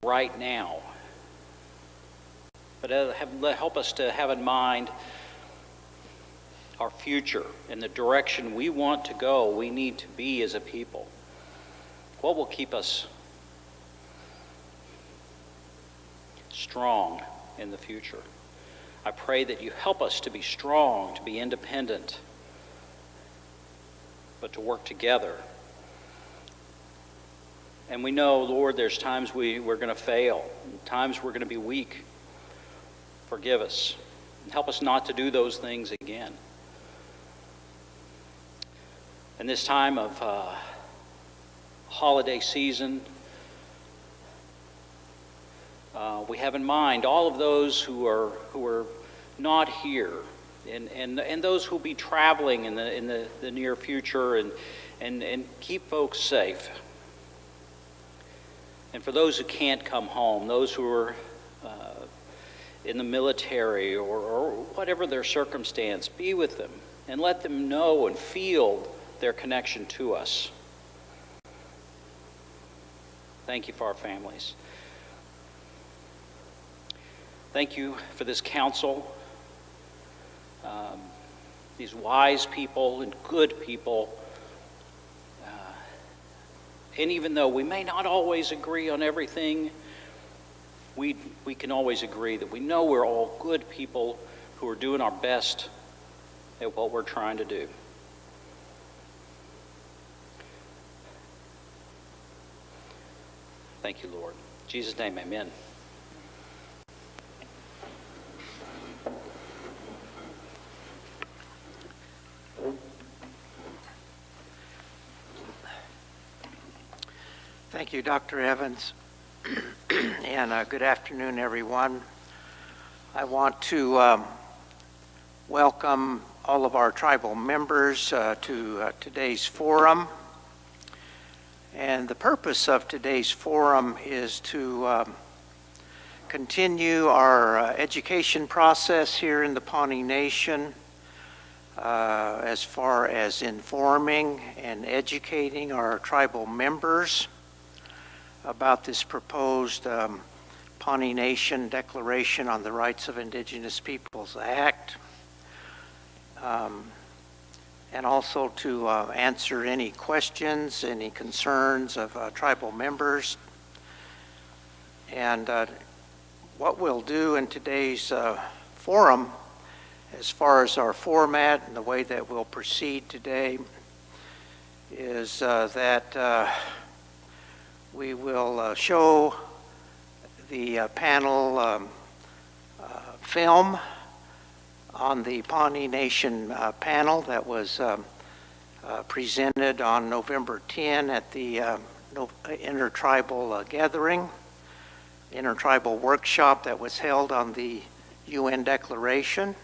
right now. But help us to have in mind our future and the direction we want to go, we need to be as a people. What will keep us strong in the future? I pray that you help us to be strong, to be independent, but to work together. And we know, Lord, there's times we're going to fail, times we're going to be weak. Forgive us. Help us not to do those things again. In this time of holiday season, we have in mind all of those who are not here, and those who will be traveling in the near future, and keep folks safe. And for those who can't come home, those who are in the military or whatever their circumstance, be with them and let them know and feel their connection to us. Thank you for our families. Thank you for this council, these wise people and good people. And even though we may not always agree on everything, we can always agree that we know we're all good people who are doing our best at what we're trying to do. Thank you, Lord. In Jesus' name, amen. Thank you, Dr. Evans, and good afternoon, everyone. I want to welcome all of our tribal members to today's forum. And the purpose of today's forum is to continue our education process here in the Pawnee Nation as far as informing and educating our tribal members about this proposed Pawnee Nation Declaration on the Rights of Indigenous Peoples Act, and also to answer any questions, any concerns of tribal members. And what we'll do in today's forum, as far as our format and the way that we'll proceed today, is that we will show the panel film on the Pawnee Nation panel that was presented on November 10 at the intertribal gathering, intertribal workshop that was held on the UN Declaration.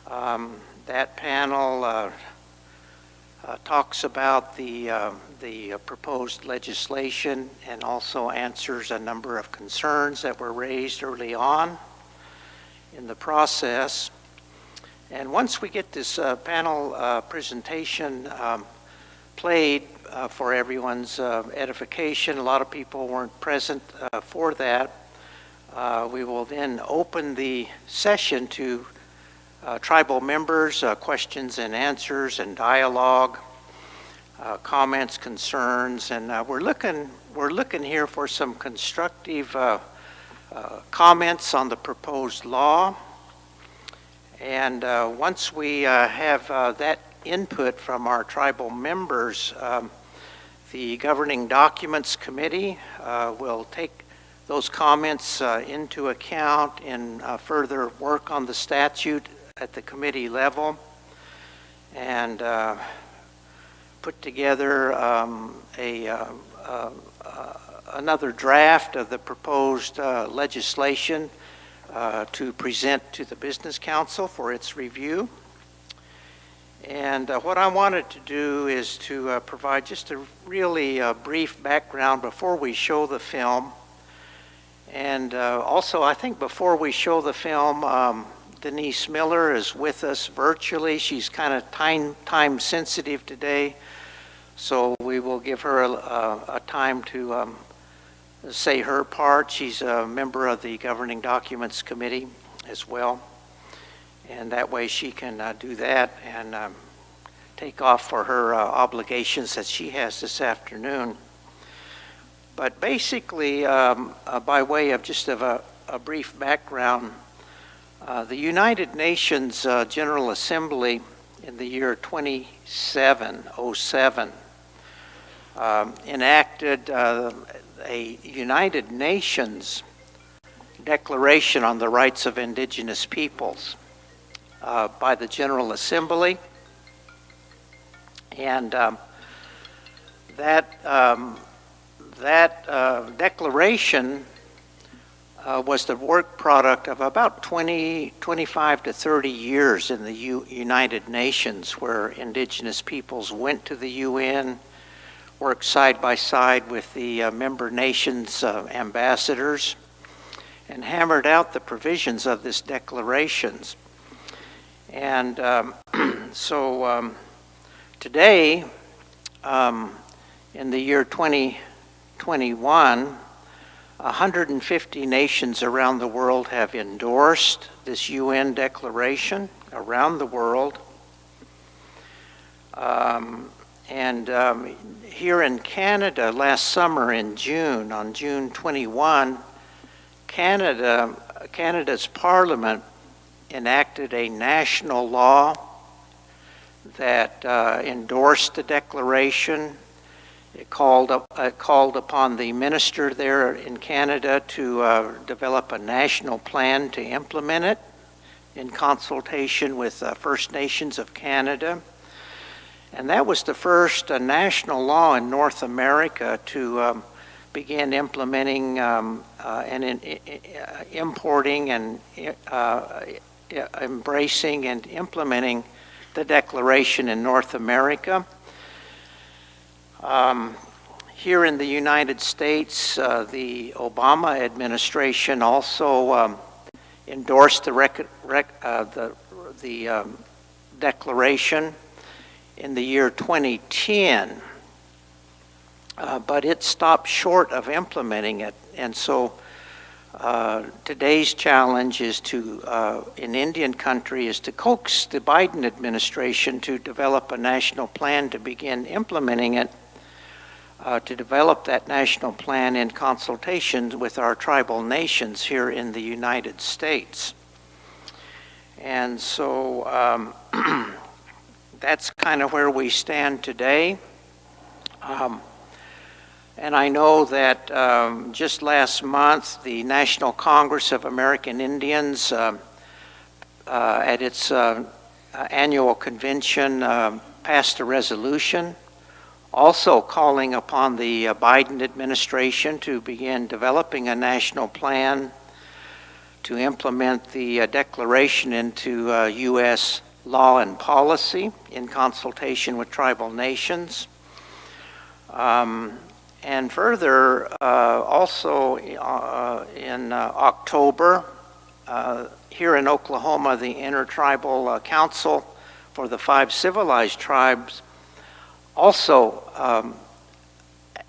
That panel talks about the proposed legislation and also answers a number of concerns that were raised early on in the process. And once we get this panel presentation played for everyone's edification, a lot of people weren't present for that, we will then open the session to tribal members, questions and answers and dialogue, comments, concerns, and we're looking here for some constructive comments on the proposed law. And once we have that input from our tribal members, the Governing Documents Committee will take those comments into account and further work on the statute at the committee level, and put together another draft of the proposed legislation to present to the Business Council for its review. And what I wanted to do is to provide just a really brief background before we show the film. And also, I think before we show the film, Denise Miller is with us virtually. She's kind of time sensitive today, so we will give her a time to say her part. She's a member of the Governing Documents Committee as well. And that way she can do that and take off for her obligations that she has this afternoon. But basically, by way of just of a brief background, the United Nations General Assembly in the year 2707 enacted a United Nations Declaration on the Rights of Indigenous Peoples by the General Assembly. And that declaration was the work product of about 25 to 30 years in the United Nations, where indigenous peoples went to the UN, worked side by side with the member nations' ambassadors, and hammered out the provisions of this declarations. And so today, in the year 2021, 150 nations around the world have endorsed this UN declaration around the world. Here in Canada, last summer in June, on June 21, Canada's Parliament enacted a national law that endorsed the declaration. It called upon the minister there in Canada to develop a national plan to implement it in consultation with First Nations of Canada. And that was the first national law in North America to begin implementing and importing and embracing and implementing the declaration in North America. Here in the United States, the Obama administration also endorsed the declaration in the year 2010, but it stopped short of implementing it. And so today's challenge is to, in Indian country, is to coax the Biden administration to develop a national plan to begin implementing it, to develop that national plan in consultation with our tribal nations here in the United States. And so that's kind of where we stand today. And I know that just last month, the National Congress of American Indians, at its annual convention, passed a resolution also calling upon the Biden administration to begin developing a national plan to implement the declaration into U.S. law and policy in consultation with tribal nations. And further, also in October, here in Oklahoma, the Intertribal Council for the 5 Civilized Tribes also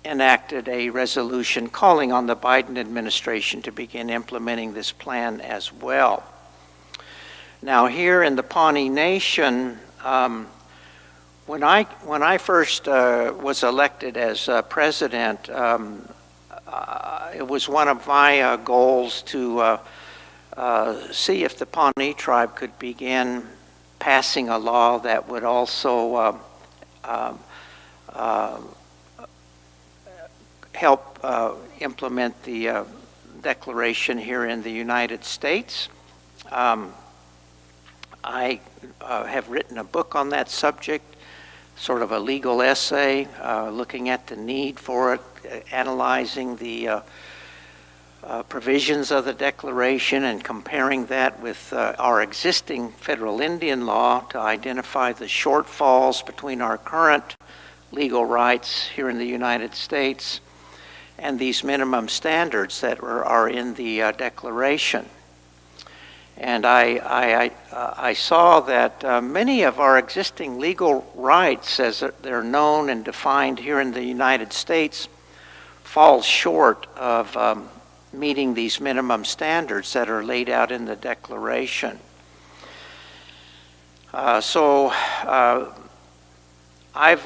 enacted a resolution calling on the Biden administration to begin implementing this plan as well. Now, here in the Pawnee Nation, when I first was elected as president, it was one of my goals to see if the Pawnee tribe could begin passing a law that would also help implement the declaration here in the United States. I have written a book on that subject, sort of a legal essay, looking at the need for it, analyzing the provisions of the declaration and comparing that with our existing federal Indian law to identify the shortfalls between our current legal rights here in the United States and these minimum standards that are in the declaration. And I saw that many of our existing legal rights, as they're known and defined here in the United States, falls short of meeting these minimum standards that are laid out in the Declaration. I've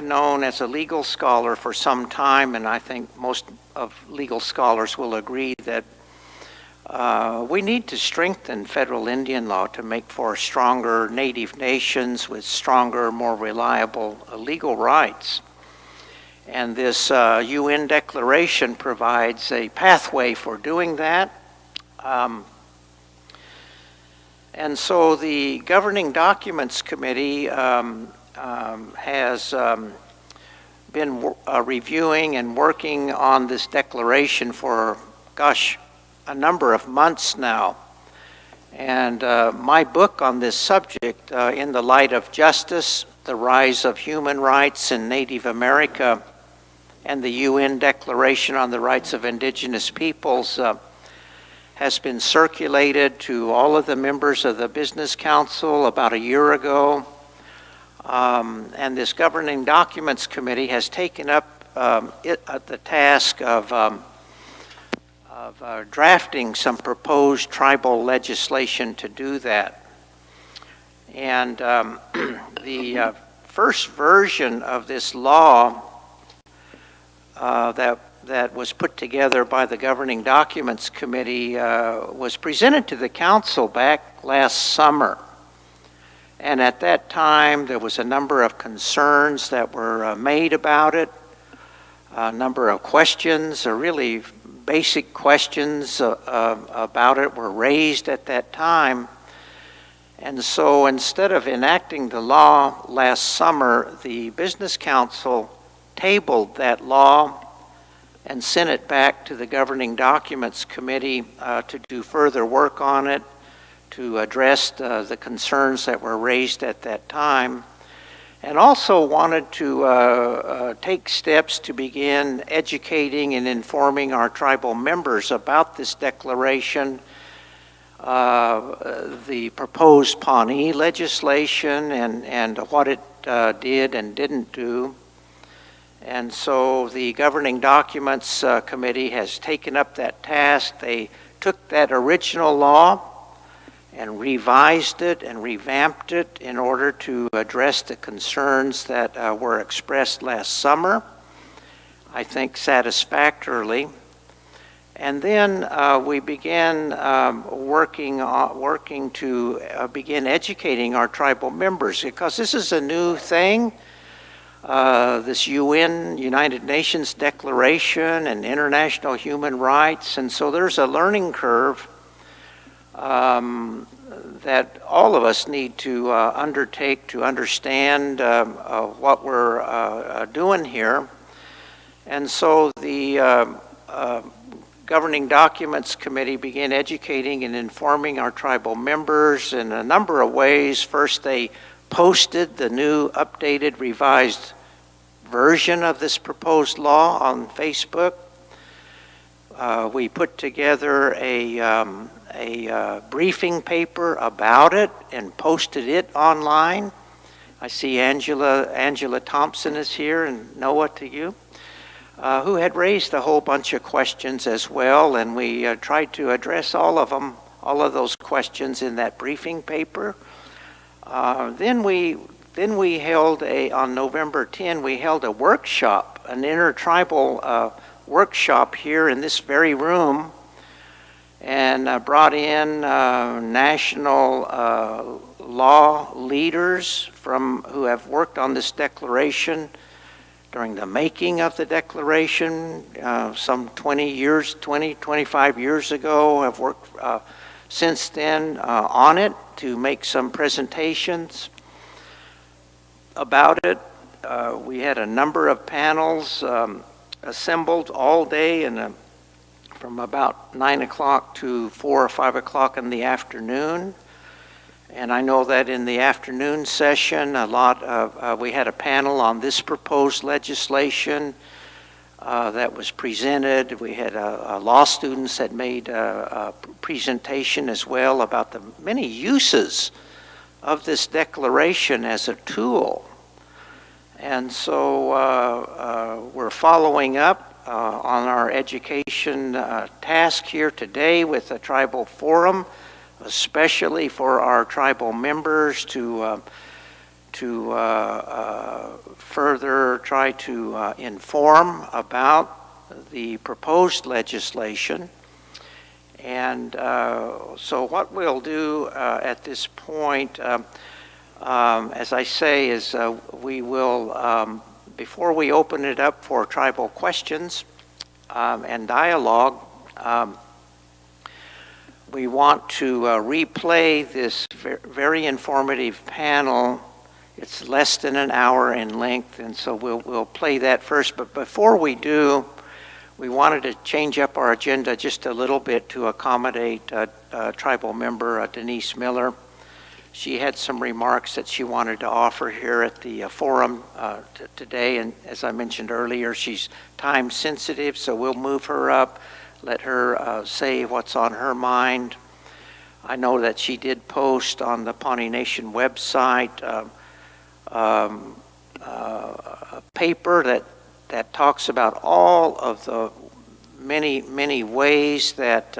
known as a legal scholar for some time, and I think most of legal scholars will agree that we need to strengthen federal Indian law to make for stronger Native nations with stronger, more reliable legal rights. And this UN Declaration provides a pathway for doing that. And so the Governing Documents Committee has been reviewing and working on this declaration for, gosh, a number of months now. And my book on this subject, In the Light of Justice, The Rise of Human Rights in Native America, and the UN Declaration on the Rights of Indigenous Peoples, has been circulated to all of the members of the Business Council about a year ago. And this Governing Documents Committee has taken up the task of drafting some proposed tribal legislation to do that. And the first version of this law that was put together by the Governing Documents Committee was presented to the Council back last summer. And at that time, there was a number of concerns that were made about it, a number of questions, or really basic questions about it were raised at that time. And so instead of enacting the law last summer, the Business Council tabled that law and sent it back to the Governing Documents Committee to do further work on it, to address the concerns that were raised at that time, and also wanted to take steps to begin educating and informing our tribal members about this declaration, the proposed Pawnee legislation, and what it did and didn't do. And so the Governing Documents Committee has taken up that task. They took that original law and revised it and revamped it in order to address the concerns that were expressed last summer, I think satisfactorily. And then we began working to begin educating our tribal members, because this is a new thing. This UN, United Nations Declaration and international human rights, and so there's a learning curve that all of us need to undertake to understand what we're doing here. And so the Governing Documents Committee began educating and informing our tribal members in a number of ways. First, they posted the new updated revised version of this proposed law on Facebook. We put together a briefing paper about it and posted it online. I see Angela Thompson is here, and Noah to you, who had raised a whole bunch of questions as well, and we tried to address all of those questions in that briefing paper. Then we held on November 10, we held a workshop, an intertribal workshop here in this very room, and brought in national law leaders who have worked on this declaration during the making of the declaration some 25 years ago. Have worked since then on it to make some presentations about it. We had a number of panels assembled all day and from about 9 o'clock to 4 or 5 o'clock in the afternoon. And I know that in the afternoon session, we had a panel on this proposed legislation that was presented. We had law students that made a presentation as well about the many uses of this declaration as a tool. And so we're following up on our education task here today with the Tribal Forum, especially for our tribal members to further try to inform about the proposed legislation. And so what we'll do at this point, as I say, is we will, before we open it up for tribal questions and dialogue, we want to replay this very informative panel. It's less than an hour in length, and so we'll play that first. But before we do, we wanted to change up our agenda just a little bit to accommodate tribal member Denise Miller. She had some remarks that she wanted to offer here at the forum today, and as I mentioned earlier, she's time sensitive, so we'll move her up, let her say what's on her mind. I know that she did post on the Pawnee Nation website a paper that talks about all of the many ways that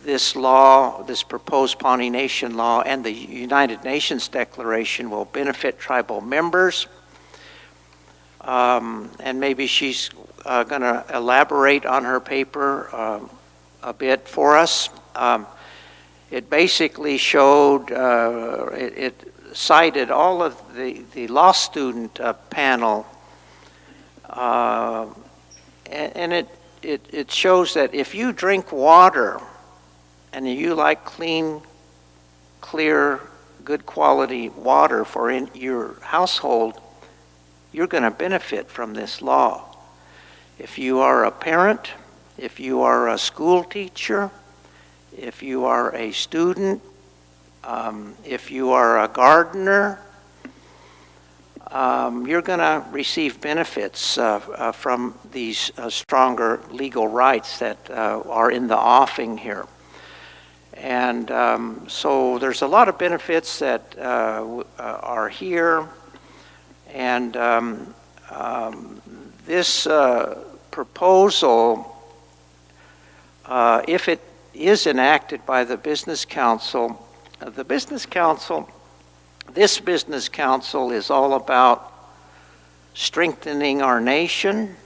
this law, this proposed Pawnee Nation law, and the United Nations Declaration will benefit tribal members. And maybe she's going to elaborate on her paper a bit for us. It basically showed, it cited all of the law student panel, and it shows that if you drink water and you like clean, clear, good quality water for in your household, you're going to benefit from this law. If you are a parent, if you are a school teacher, if you are a student, if you are a gardener, you're going to receive benefits from these stronger legal rights that are in the offing here. And so there's a lot of benefits that are here. And this proposal, if it is enacted by the Business Council, this Business Council is all about strengthening our nation,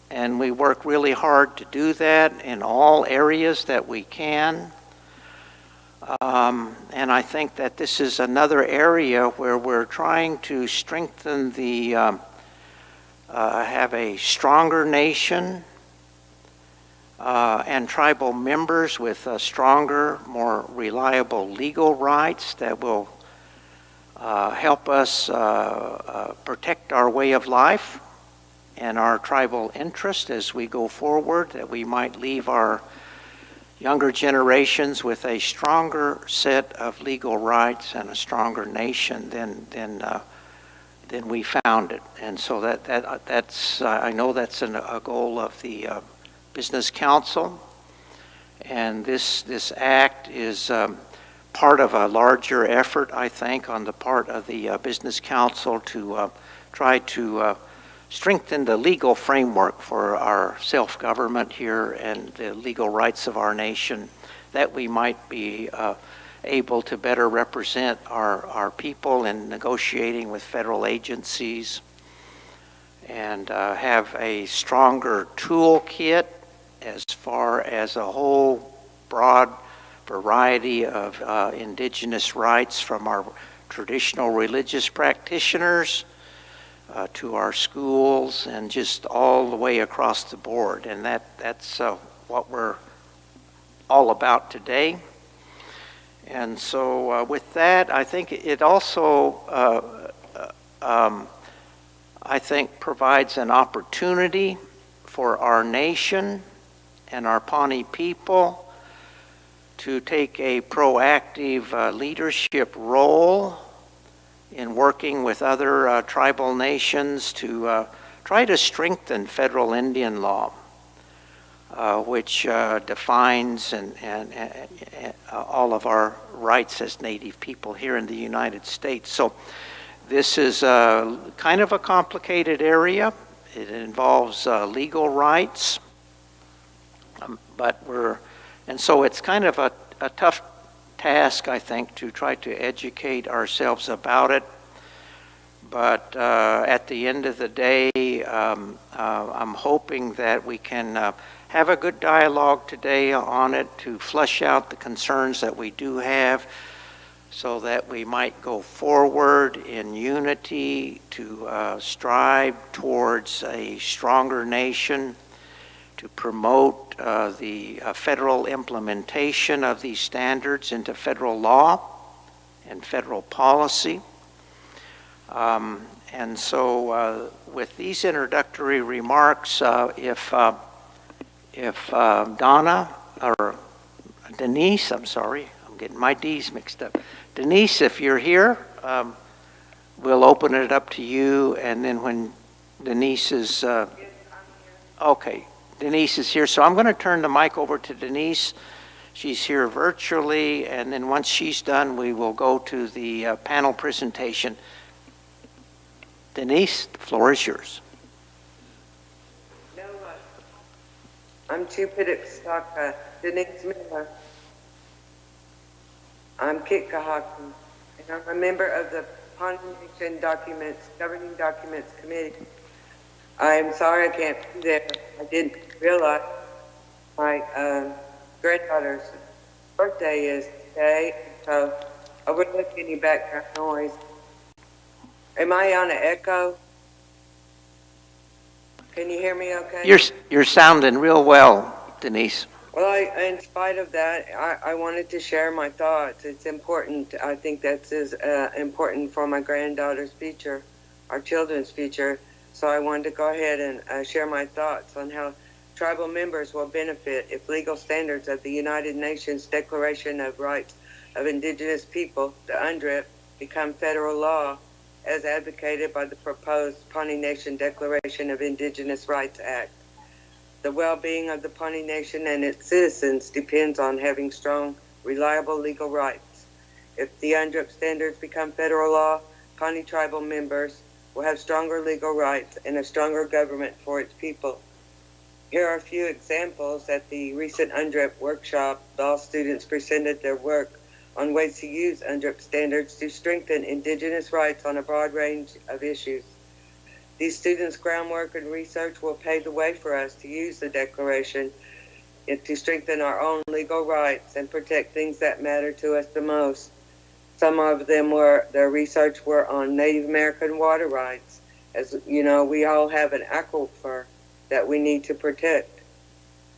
and we work really hard to do that in all areas that we can. And I think that this is another area where we're trying to strengthen have a stronger nation and tribal members with stronger, more reliable legal rights that will help us protect our way of life and our tribal interest as we go forward, that we might leave our younger generations with a stronger set of legal rights and a stronger nation than we found it. And so that's I know that's a goal of the Business Council, and this act is part of a larger effort, I think, on the part of the Business Council to try to strengthen the legal framework for our self-government here and the legal rights of our nation, that we might be able to better represent our people in negotiating with federal agencies and have a stronger toolkit as far as a whole broad variety of indigenous rights, from our traditional religious practitioners to our schools, and just all the way across the board. And that's what we're all about today. And so with that, I think it also I think provides an opportunity for our nation and our Pawnee people to take a proactive leadership role in working with other tribal nations to try to strengthen federal Indian law, which defines and all of our rights as Native people here in the United States. So this is kind of a complicated area, It involves legal rights, and so it's kind of a tough task, I think, to try to educate ourselves about it. But at the end of the day, I'm hoping that we can have a good dialogue today on it to flesh out the concerns that we do have, so that we might go forward in unity to strive towards a stronger nation, to promote the federal implementation of these standards into federal law and federal policy. And so with these introductory remarks, if Donna, or Denise, I'm sorry, I'm getting my D's mixed up. Denise, if you're here, we'll open it up to you, and then when Denise is, okay, Denise is here, so I'm going to turn the mic over to Denise. She's here virtually, and then once she's done, we will go to the panel presentation. Denise, the floor is yours. No, I'm Chupidixaka, Denise Miller. I'm Kitkahaki, and I'm a member of the Pawnee Nation Governing Documents Committee. I'm sorry I can't be there. I didn't realize my granddaughter's birthday is today, so overlook any background noise. Am I on an echo? Can you hear me okay? You're sounding real well, Denise. Well, in spite of that, I wanted to share my thoughts. It's important. I think that's important for my granddaughter's future, our children's future. So I wanted to go ahead and share my thoughts on how tribal members will benefit if legal standards of the United Nations Declaration of Rights of Indigenous People, the UNDRIP, become federal law, as advocated by the proposed Pawnee Nation Declaration of Indigenous Rights Act. The well-being of the Pawnee Nation and its citizens depends on having strong, reliable legal rights. If the UNDRIP standards become federal law, Pawnee tribal members will have stronger legal rights and a stronger government for its people. Here are a few examples. At the recent UNDRIP workshop, law students presented their work on ways to use UNDRIP standards to strengthen Indigenous rights on a broad range of issues. These students' groundwork and research will pave the way for us to use the Declaration to strengthen our own legal rights and protect things that matter to us the most. Some of them their research were on Native American water rights. As you know, we all have an aquifer that we need to protect,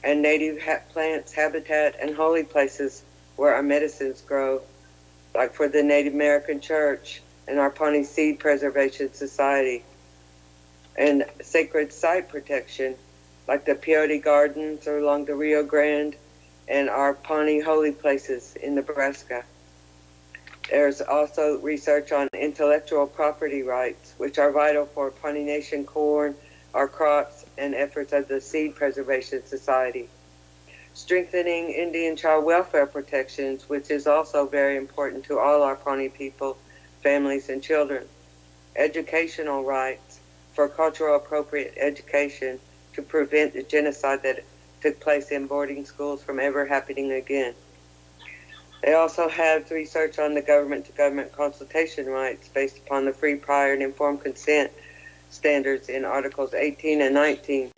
and native plants, habitat, and holy places where our medicines grow, like for the Native American Church and our Pawnee Seed Preservation Society. And sacred site protection, like the Peyote Gardens or along the Rio Grande, and our Pawnee holy places in Nebraska. There's also research on intellectual property rights, which are vital for Pawnee Nation corn, our crops, and efforts of the Seed Preservation Society. Strengthening Indian child welfare protections, which is also very important to all our Pawnee people, families, and children. Educational rights for cultural appropriate education to prevent the genocide that took place in boarding schools from ever happening again. They also have research on the government-to-government consultation rights based upon the free, prior, and informed consent standards in Articles 18 and 19.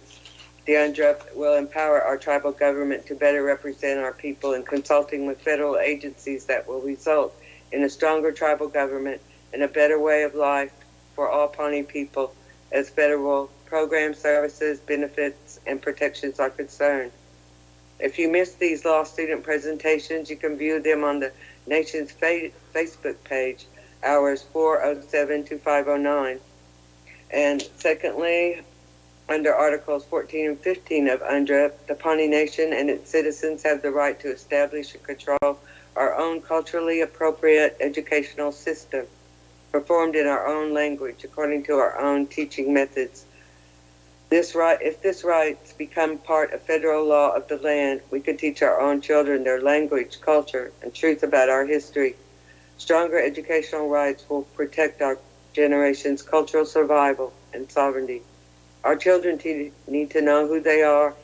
The UNDRIP will empower our tribal government to better represent our people in consulting with federal agencies that will result in a stronger tribal government and a better way of life for all Pawnee people as federal programs, services, benefits, and protections are concerned. If you missed these law student presentations, you can view them on the Nation's Facebook page, hours 407 to 509. And secondly, under Articles 14 and 15 of UNDRIP, the Pawnee Nation and its citizens have the right to establish and control our own culturally appropriate educational system, performed in our own language, according to our own teaching methods. If this rights become part of federal law of the land, we could teach our own children their language, culture, and truth about our history. Stronger educational rights will protect our generation's cultural survival and sovereignty. Our children need to know who they are,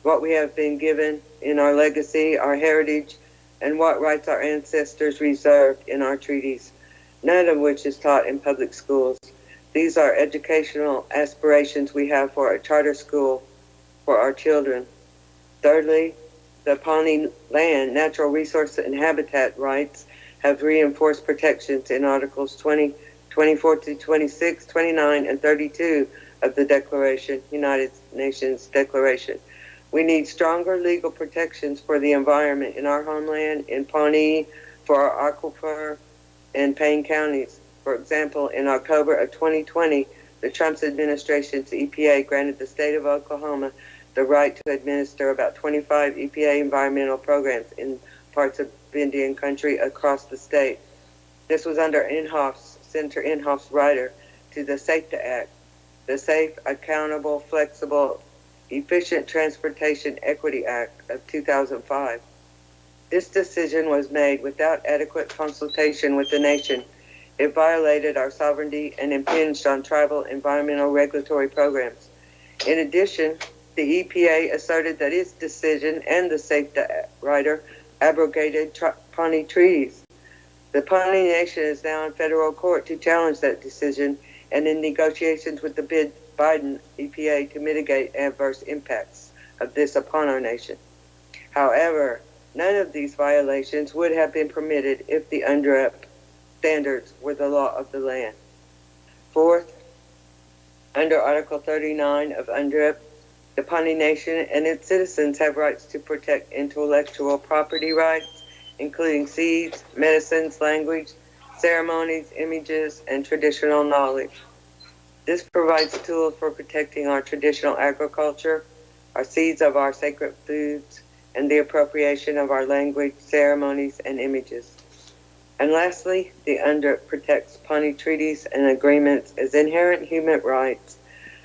what we have been given in our legacy, our heritage, and what rights our ancestors reserved in our treaties, none of which is taught in public schools. These are educational aspirations we have for a charter school for our children. Thirdly, the Pawnee land, natural resource and habitat rights have reinforced protections in Articles 20, 24 to 26, 29, and 32 of the Declaration, United Nations Declaration. We need stronger legal protections for the environment in our homeland, in Pawnee, for our aquifer, and Payne counties. For example, in October of 2020, the Trump administration's EPA granted the state of Oklahoma the right to administer about 25 EPA environmental programs in parts of Indian country across the state. This was under Senator Inhofe's rider to the SAFTA Act, the Safe, Accountable, Flexible, Efficient Transportation Equity Act of 2005. This decision was made without adequate consultation with the nation. It violated our sovereignty and impinged on tribal environmental regulatory programs. In addition, the EPA asserted that its decision and the SAFTA rider abrogated Pawnee treaties. The Pawnee Nation is now in federal court to challenge that decision and in negotiations with the Biden EPA to mitigate adverse impacts of this upon our nation. However, none of these violations would have been permitted if the UNDRIP standards were the law of the land. Fourth, under Article 39 of UNDRIP, the Pawnee Nation and its citizens have rights to protect intellectual property rights, including seeds, medicines, language, ceremonies, images, and traditional knowledge. This provides tools for protecting our traditional agriculture, our seeds of our sacred foods, and the appropriation of our language, ceremonies, and images. And lastly, the UNDRIP protects Pawnee treaties and agreements as inherent human rights,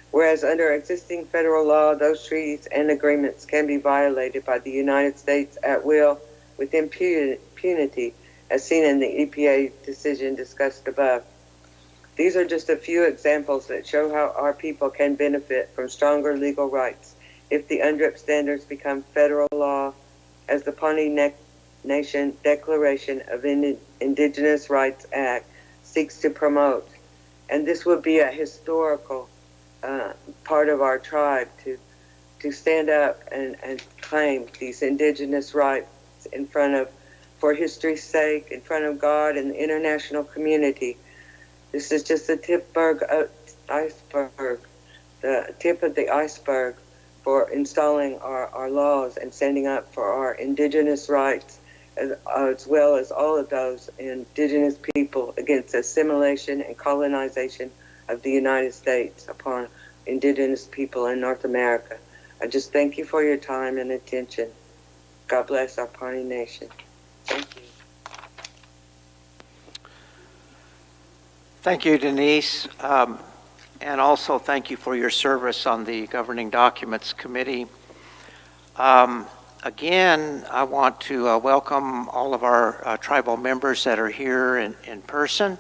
whereas under existing federal law, those treaties and agreements can be violated by the United States at will with impunity, as seen in the EPA decision discussed above. These are just a few examples that show how our people can benefit from stronger legal rights if the UNDRIP standards become federal law, as the Pawnee Nation Declaration of Indigenous Rights Act seeks to promote. And this would be a historical part of our tribe to stand up and claim these indigenous rights for history's sake, in front of God and the international community. This is just the tip of the iceberg for installing our laws and standing up for our indigenous rights, as well as all of those indigenous people against assimilation and colonization of the United States upon indigenous people in North America. I just thank you for your time and attention. God bless our Pawnee Nation. Thank you. Thank you, Denise. And also thank you for your service on the Governing Documents Committee. Again, I want to welcome all of our tribal members that are here in person,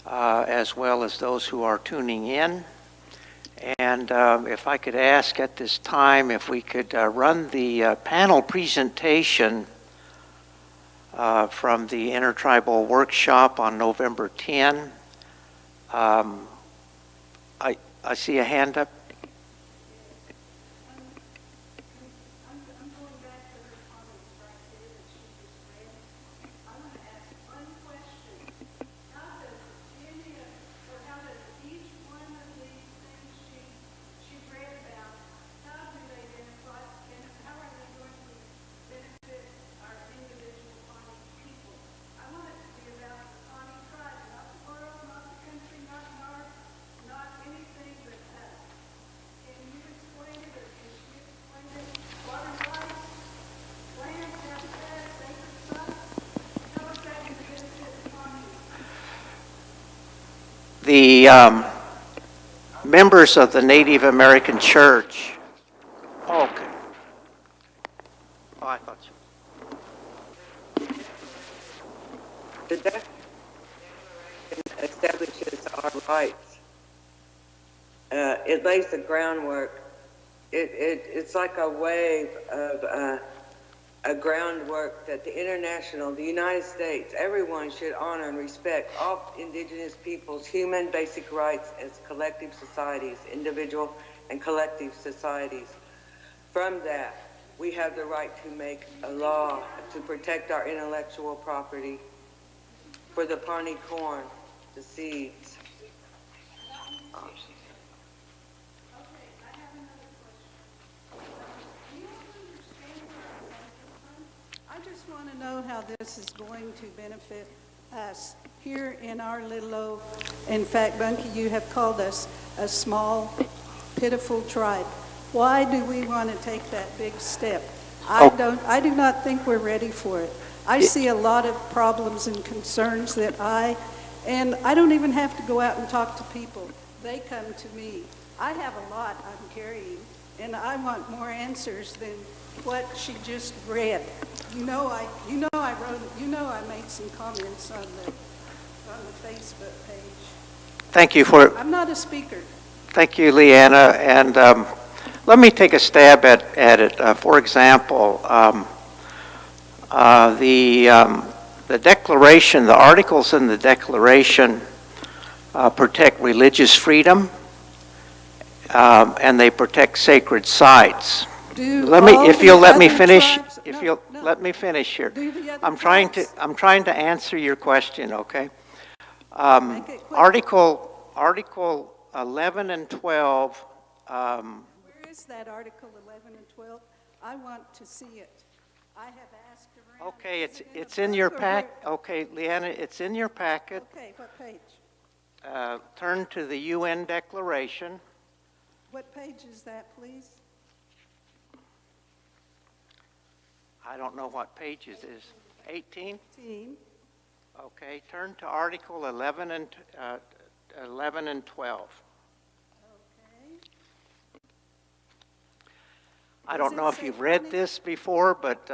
as well as those who are tuning in. And if I could ask at this time if we could run the panel presentation from the Intertribal Workshop on November 10. I see a hand up. The members of the Native American Church. Oh, okay. Oh, I thought you. The Declaration establishes our rights it lays the groundwork. It's like a wave of a groundwork that the United States, everyone should honor and respect all indigenous peoples' human basic rights as collective societies, individual and collective societies. From that, we have the right to make a law to protect our intellectual property for the Pawnee corn, the seeds. I just want to know how this is going to benefit us here in our little old, in fact, Bunky, you have called us a small, pitiful tribe. Why do we want to take that big step? I do not think we're ready for it. I see a lot of problems and concerns and I don't even have to go out and talk to people. They come to me. I have a lot I'm carrying, and I want more answers than what she just read. I made some comments on the Facebook page. Thank you for. I'm not a speaker. Thank you, Leanna. And let me take a stab at it. For example, the Declaration, the articles in the Declaration protect religious freedom, and they protect sacred sites. Let me finish here. I'm trying to answer your question, okay? Article 11 and 12. Where is that Article 11 and 12? I want to see it. I have asked around. Okay, it's in your pack. Okay, Leanna, it's in your packet. Okay, what page? Turn to the UN Declaration. What page is that, please? I don't know what page it is. 18? 18. Okay, turn to Article 11 and 12. Okay. I don't know if you've read this before, but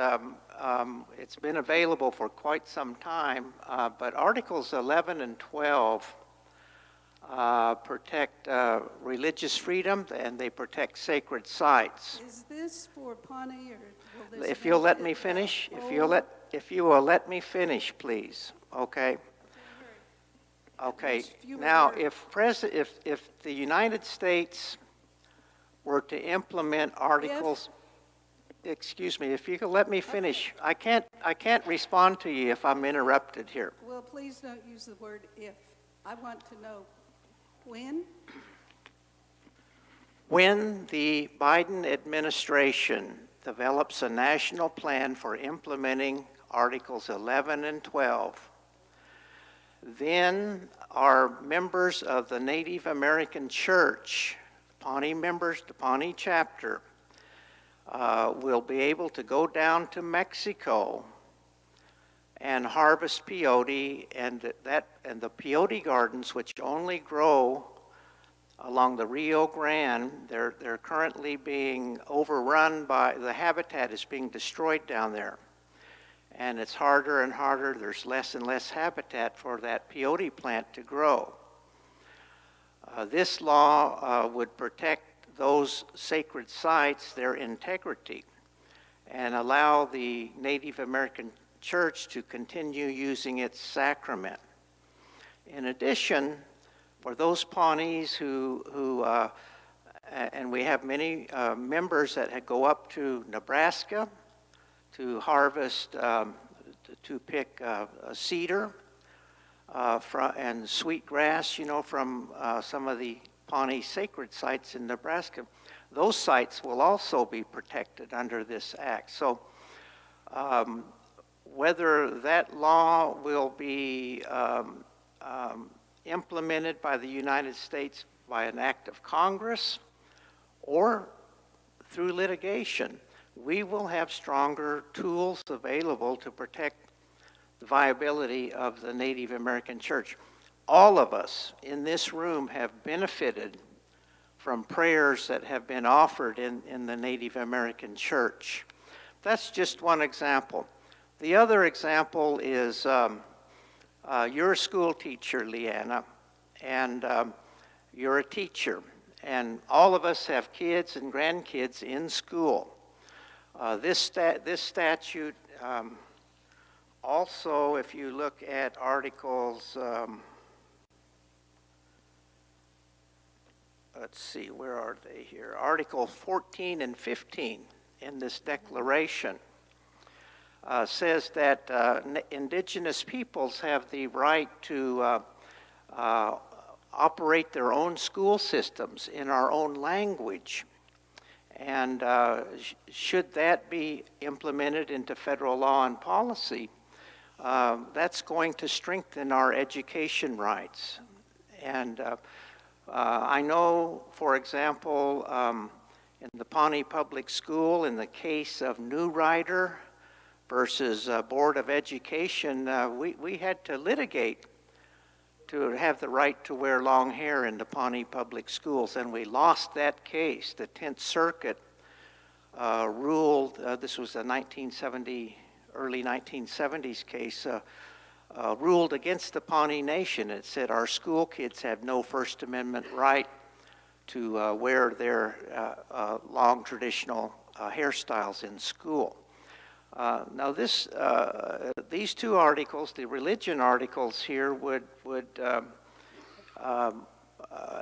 it's been available for quite some time. But Articles 11 and 12 protect religious freedom, and they protect sacred sites. Is this for Pawnee, or will this? If you'll let me finish, if you will let me finish, please. Okay. Okay. Now, if the United States were to implement articles, excuse me, if you could let me finish. I can't respond to you if I'm interrupted here. Well, please don't use the word if. I want to know when. When the Biden administration develops a national plan for implementing Articles 11 and 12, then our members of the Native American Church, Pawnee members, the Pawnee chapter, will be able to go down to Mexico and harvest peyote, and the peyote gardens, which only grow along the Rio Grande, they're currently being overrun by, the habitat is being destroyed down there. And it's harder and harder, there's less and less habitat for that peyote plant to grow. This law would protect those sacred sites, their integrity, and allow the Native American Church to continue using its sacrament. In addition, for those Pawnees and we have many members that go up to Nebraska to harvest, to pick cedar and sweetgrass, from some of the Pawnee sacred sites in Nebraska. Those sites will also be protected under this act. So whether that law will be implemented by the United States by an act of Congress or through litigation, we will have stronger tools available to protect the viability of the Native American Church. All of us in this room have benefited from prayers that have been offered in the Native American Church. That's just one example. The other example is you're a school teacher, Leanna, and you're a teacher. and all of us have kids and grandkids in school. This statute also, if you look at articles, let's see, where are they here? Article 14 and 15 in this declaration says that indigenous peoples have the right to operate their own school systems in our own language. And should that be implemented into federal law and policy, that's going to strengthen our education rights. And I know, for example, in the Pawnee Public School, in the case of New Rider versus Board of Education, we had to litigate to have the right to wear long hair in the Pawnee Public Schools, and we lost that case. The 10th Circuit ruled, this was a early 1970s case, ruled against the Pawnee Nation. It said our school kids have no First Amendment right to wear their long traditional hairstyles in school. Now these two articles, the religion articles here, would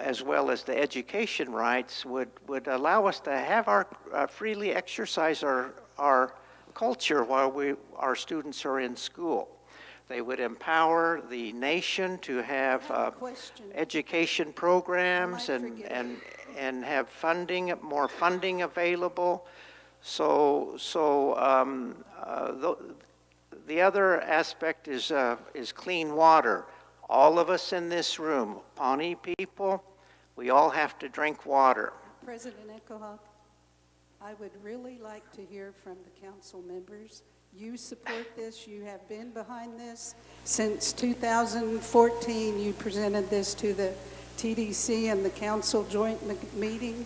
as well as the education rights, would allow us to have our freely exercise our culture while our students are in school. They would empower the nation to have education programs and have more funding available. So the other aspect is clean water. All of us in this room, Pawnee people, we all have to drink water. President Echohawk, I would really like to hear from the council members. You support this. You have been behind this. Since 2014, you presented this to the TDC and the council joint meeting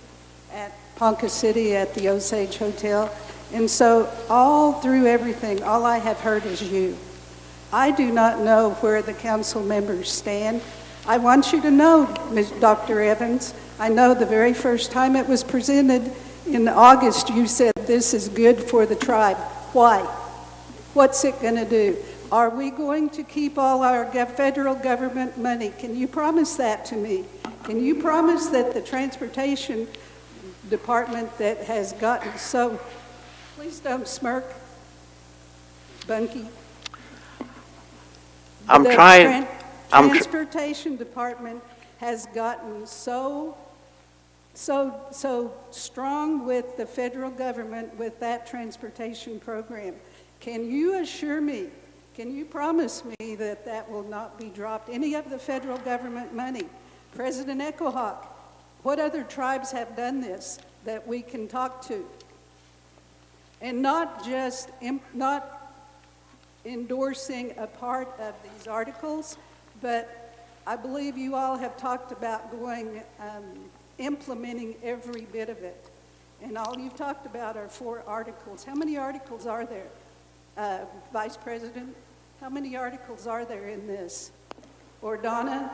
at Ponca City at the Osage Hotel. And so all through everything, all I have heard is you. I do not know where the council members stand. I want you to know, Dr. Evans, I know the very first time it was presented in August, you said this is good for the tribe. Why? What's it going to do? Are we going to keep all our federal government money? Can you promise that to me? Can you promise that the transportation department that has gotten so, please don't smirk, Bunky. Transportation department has gotten so strong with the federal government with that transportation program. Can you assure me, can you promise me that that will not be dropped, any of the federal government money? President Echohawk, what other tribes have done this that we can talk to? And not just, not endorsing a part of these articles, but I believe you all have talked about implementing every bit of it. And all you've talked about are 4 articles. How many articles are there, Vice President? How many articles are there in this? Or Donna,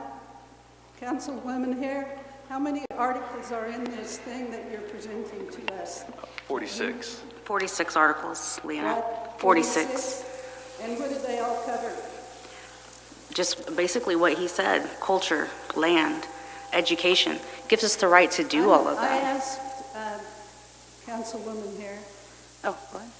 Councilwoman here, how many articles are in this thing that you're presenting to us? 46. 46 articles, Leanna. What? 46. And what do they all cover? Just basically what he said, culture, land, education. Gives us the right to do all of I that. asked Councilwoman here. Oh, go ahead.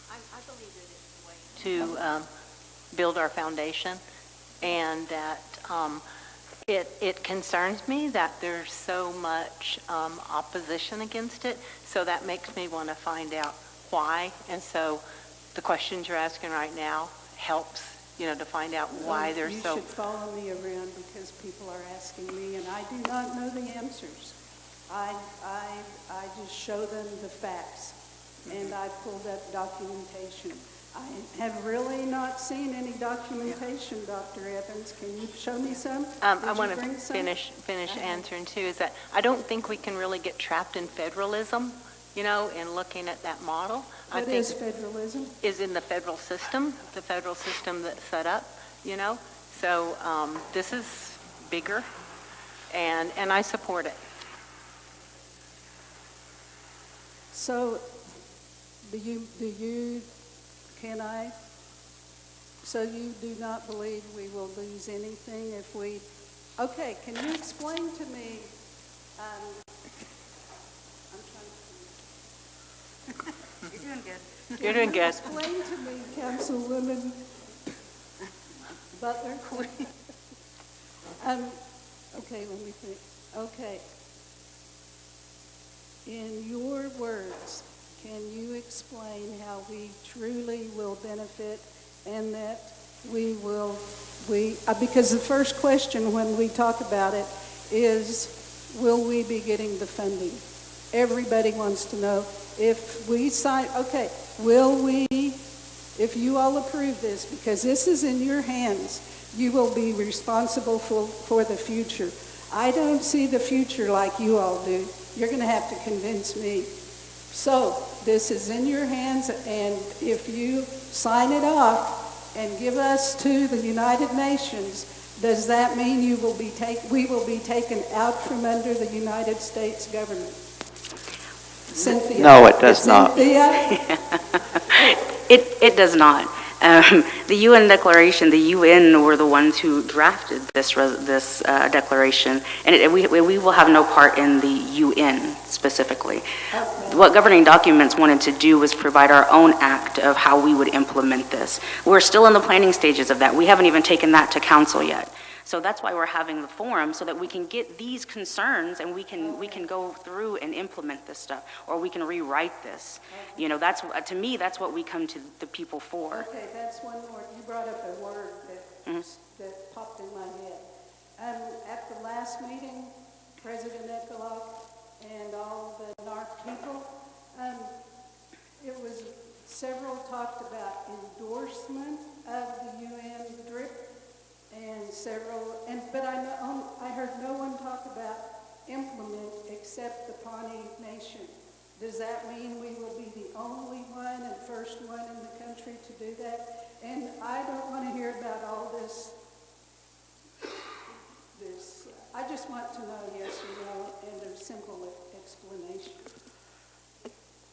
I believe that it's a way to build our foundation, and that it concerns me that there's so much opposition against it, so that makes me want to find out why. And so the questions you're asking right now helps, to find out why they're You so... should follow me around because people are asking me, and I do not know the answers. I just show them the facts, and I pulled up documentation. I have really not seen any documentation, Dr. Evans. Can you show me some? I want to finish answering too, is that I don't think we can really get trapped in federalism, in looking at that model. I What think is federalism? is in the federal system that's set up, you know? So this is bigger, and I support it. So, so you do not believe we will lose anything if we, okay, can you explain to me, I'm trying to. You're doing good. You're doing good. Explain to me, Councilwoman Butler. Okay, let me think. Okay. In your words, can you explain how we truly will benefit and that because the first question when we talk about it is, will we be getting the funding? Everybody wants to know if we sign, okay, will we, if you all approve this, because this is in your hands, you will be responsible for the future. I don't see the future like you all do. You're going to have to convince me. So this is in your hands, and if you sign it off and give us to the United Nations, does that mean we will be taken out from under the United States government? Cynthia? No, it does not. Cynthia? It does not. The UN declaration, the UN were the ones who drafted this declaration, and we will have no part in the UN specifically. Okay. What governing documents wanted to do was provide our own act of how we would implement this. We're still in the planning stages of that. We haven't even taken that to council yet. So that's why we're having the forum, so that we can get these concerns and we can go through and implement this stuff, or we can rewrite this. You know, to me, that's what we come to the people for. Okay, that's one more. You brought up a word that popped in my head. At the last meeting, President Ecolog and all the NARC people, it was several talked about endorsement of the UN DRIP, but I heard no one talk about implement except the Pawnee Nation. Does that mean we will be the only one and first one in the country to do that? And I don't want to hear about all this. I just want to know yes or no, and a simple explanation.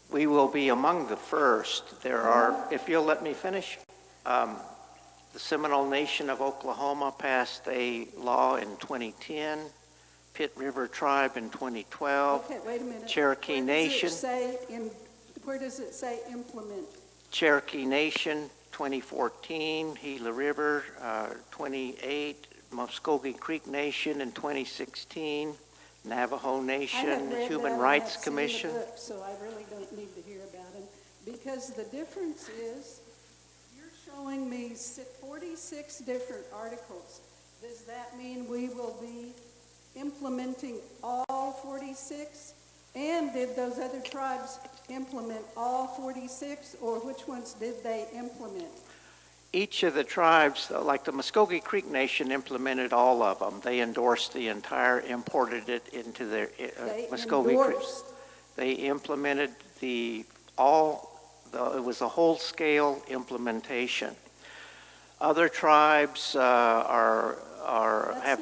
We will be among the first. There are, if you'll let me finish, the Seminole Nation of Oklahoma passed a law in 2010, Pitt River Tribe in 2012. Okay, wait a minute. Cherokee Nation. Where does it say implement? Cherokee Nation, 2014, Gila River, 28, Muskogee Creek Nation in 2016, Navajo I have Nation, read Human that, Rights I have Commission. seen the book, so I really don't need to hear about them. Because the difference is, you're showing me 46 different articles. Does that mean we will be implementing all 46? And did those other tribes implement all 46, or which ones did they implement? Each of the tribes, like the Muskogee Creek Nation, implemented all of them. They endorsed the entire, imported it into their Muskogee Creek. They implemented it was a whole-scale implementation. Other tribes have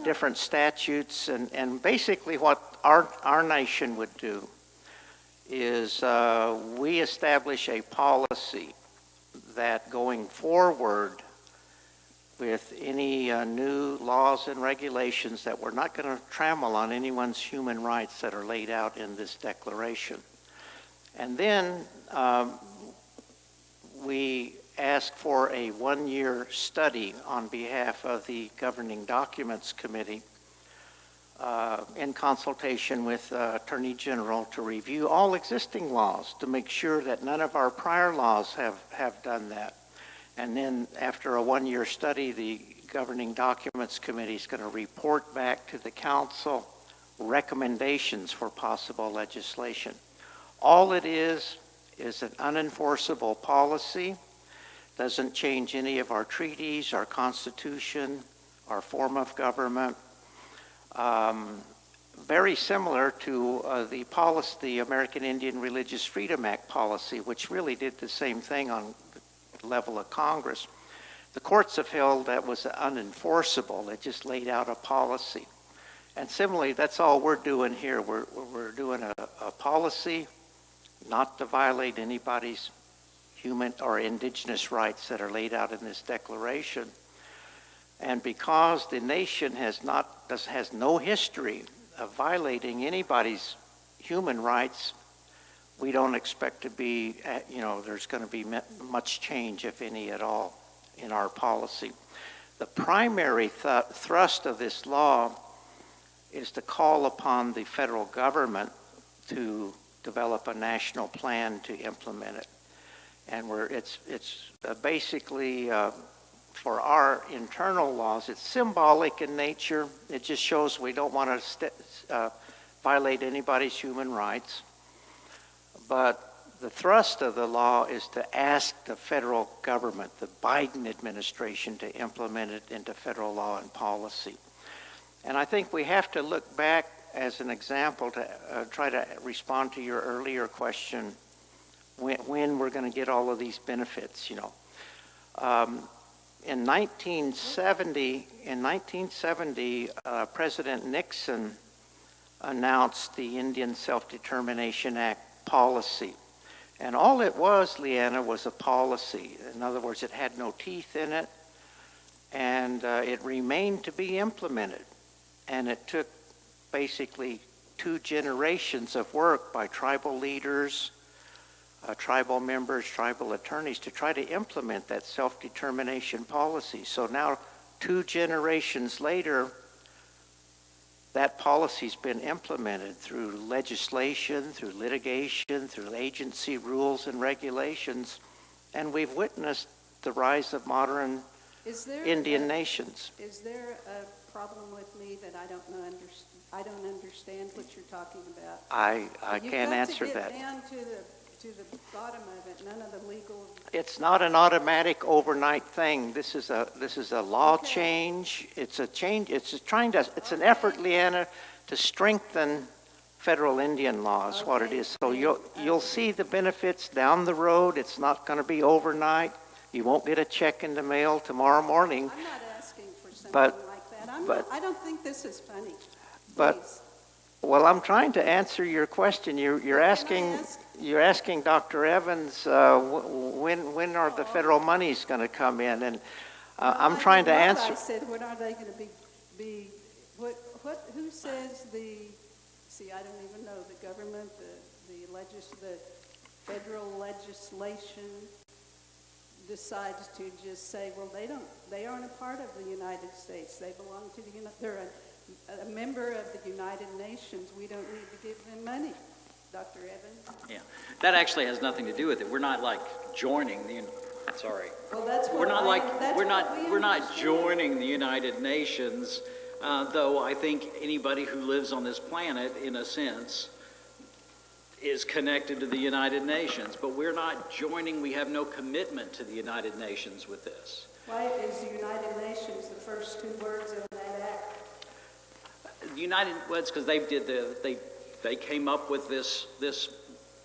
different statutes, and basically what our nation would do is we establish a policy that going forward with any new laws and regulations that we're not going to trample on anyone's human rights that are laid out in this declaration. And then we ask for a one-year study on behalf of the Governing Documents Committee in consultation with Attorney General to review all existing laws to make sure that none of our prior laws have done that. And then after a one-year study, the Governing Documents Committee is going to report back to the council recommendations for possible legislation. All it is an unenforceable policy, doesn't change any of our treaties, our constitution, our form of government. very similar to the American Indian Religious Freedom Act policy, which really did the same thing on the level of Congress. The courts have held that was unenforceable. It just laid out a policy. And similarly, that's all we're doing here. We're doing a policy not to violate anybody's human or indigenous rights that are laid out in this declaration. And because the nation has no history of violating anybody's human rights, we don't expect to be, there's going to be much change, if any at all, in our policy. The primary thrust of this law is to call upon the federal government to develop a national plan to implement it. And it's basically for our internal laws, it's symbolic in nature. It just shows we don't want to violate anybody's human rights. But the thrust of the law is to ask the federal government, the Biden administration, to implement it into federal law and policy. And I think we have to look back as an example to try to respond to your earlier question, when we're going to get all of these benefits, In 1970, President Nixon announced the Indian Self-Determination Act policy. And all it was, Leanna, was a policy. In other words, it had no teeth in it, and it remained to be implemented. And it took basically 2 generations of work by tribal leaders, tribal members, tribal attorneys to try to implement that self-determination policy. So now, 2 generations later, that policy's been implemented through legislation, through litigation, through agency rules and regulations, and we've witnessed the rise of modern Indian nations. Is there a problem with me that I don't understand what you're talking about? I can't answer that. You've got to get down to the bottom of it. None of the legal. It's not an automatic overnight thing. This is a law change. It's a change. It's an effort, Leanna, to strengthen federal Indian law is what it is. So you'll see the benefits down the road. It's not going to be overnight. You won't get a check in the mail tomorrow morning. I'm not asking for something But- like that. I don't think this is funny. But- Please. Well, I'm trying to answer your question. You're asking Dr. Evans when are the federal monies going to come in, and I'm trying to answer. I said, when are they going to be who says see, I don't even know, the government, the federal legislation decides to just say, well, they aren't a part of the United States. They belong to they're a member of the United Nations. We don't need to give them money. Dr. Evans? Yeah, that actually has nothing to do with it. We're not like joining sorry. Well, that's what we're not joining the United Nations, though I think anybody who lives on this planet, in a sense, is connected to the United Nations. But we're not joining. We have no commitment to the United Nations with this. Why is the United Nations the first 2 words of that act? Well, it's because they came up with this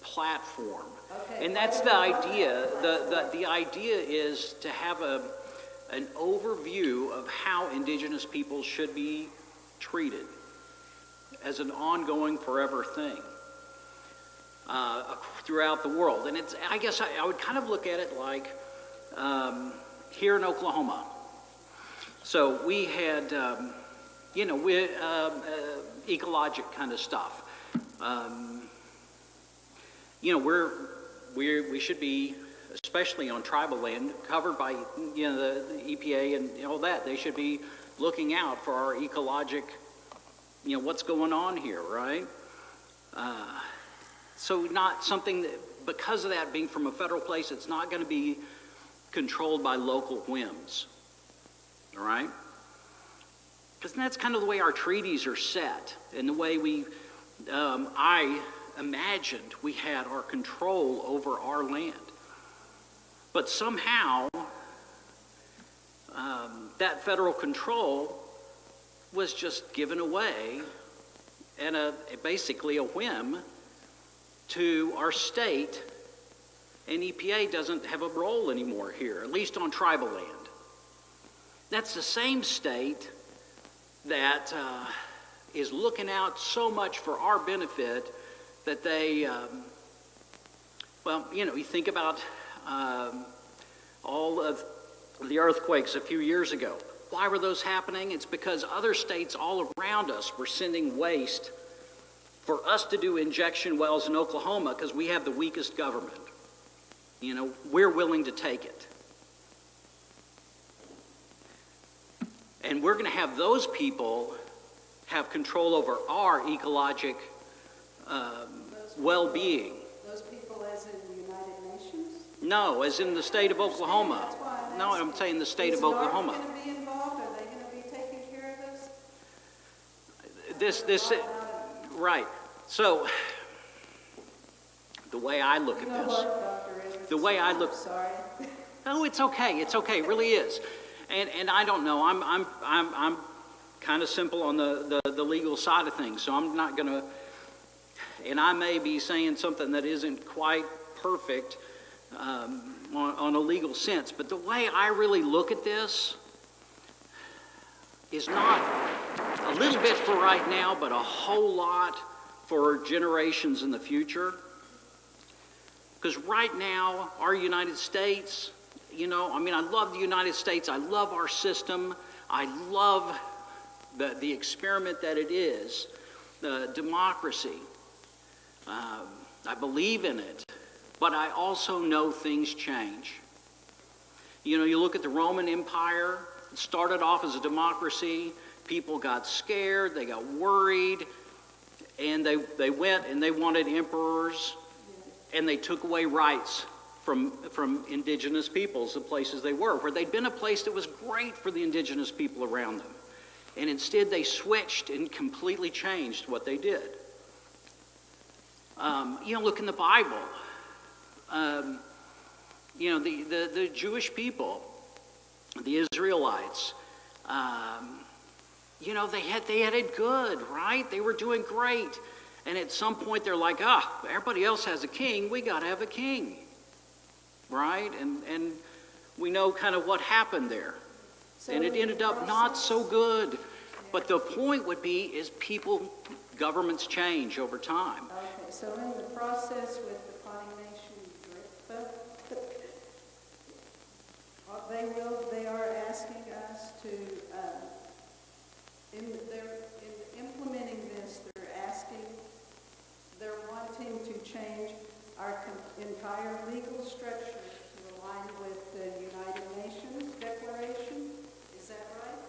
platform. Okay. And that's the idea. The idea is to have an overview of how indigenous peoples should be treated as an ongoing, forever thing throughout the world. And I guess I would kind of look at it like here in Oklahoma. So we had, ecologic kind of stuff. We should be, especially on tribal land, covered by the EPA and all that. They should be looking out for our ecologic, what's going on here, right? So not something that, because of that being from a federal place, it's not going to be controlled by local whims, all right? Because that's kind of the way our treaties are set, and the way I imagined we had our control over our land. But somehow, that federal control was just given away and basically a whim to our state, and EPA doesn't have a role anymore here, at least on tribal land. That's the same state that is looking out so much for our benefit that they, well, you know, you think about all of the earthquakes a few years ago. Why were those happening? It's because other states all around us were sending waste for us to do injection wells in Oklahoma because we have the weakest government. You know, we're willing to take it. And we're going to have those people have control over our ecologic well-being. Those people as in the United Nations? No, as in the state of Oklahoma. That's why I'm No, asking. I'm saying the state Is of Oklahoma. NARC going to be involved? Are they going to be taking care of this? Right. So, the way I look at You know this, what, Dr. Edwards? the way I look, I'm sorry. oh, it's okay, it really is. And I don't know, I'm kind of simple on the legal side of things, so I'm not going to, and I may be saying something that isn't quite perfect on a legal sense, but the way I really look at this is not a little bit for right now, but a whole lot for generations in the future. Because right now, our United States, you know, I mean, I love the United States. I love our system. I love the experiment that it is, the democracy. I believe in it. But I also know things change. You know, you look at the Roman Empire. It started off as a democracy. People got scared. They got worried. And they went and they wanted emperors. And they took away rights from indigenous peoples, the places they were, where they'd been a place that was great for the indigenous people around them. And instead they switched and completely changed what they did. You know, look in the Bible. You know, the Jewish people, the Israelites, you know, they had it good, right? They were doing great. And at some point they're like, everybody else has a king, we got to have a king, right? And we know kind of what happened there. So And it ended up not so good. But the point would be is governments change over time. Okay, so in the process with the Pawnee Nation they are asking us to, in implementing this, they're wanting to change our entire legal structure to align with the United Nations Declaration. Is that right?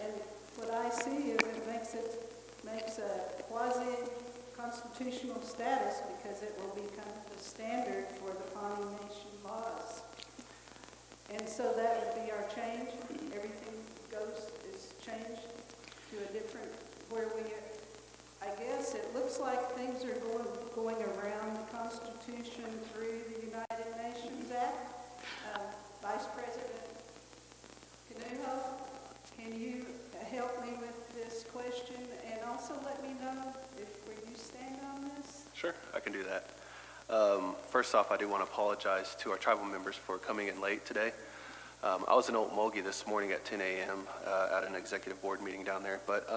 And what I see is it makes a quasi-constitutional status because it will become the standard for the Pawnee Nation laws. And so that would be our change. Everything is changed to a different, where I guess it looks like things are going around the Constitution through the United Nations Act. Vice President Canuho, can you help me with this question and also let me know where you stand on this? Sure, I can do that. First off, I do want to apologize to our tribal members for coming in late today. I was in Okmulgee this morning at 10 a.m. At an executive board meeting down there. But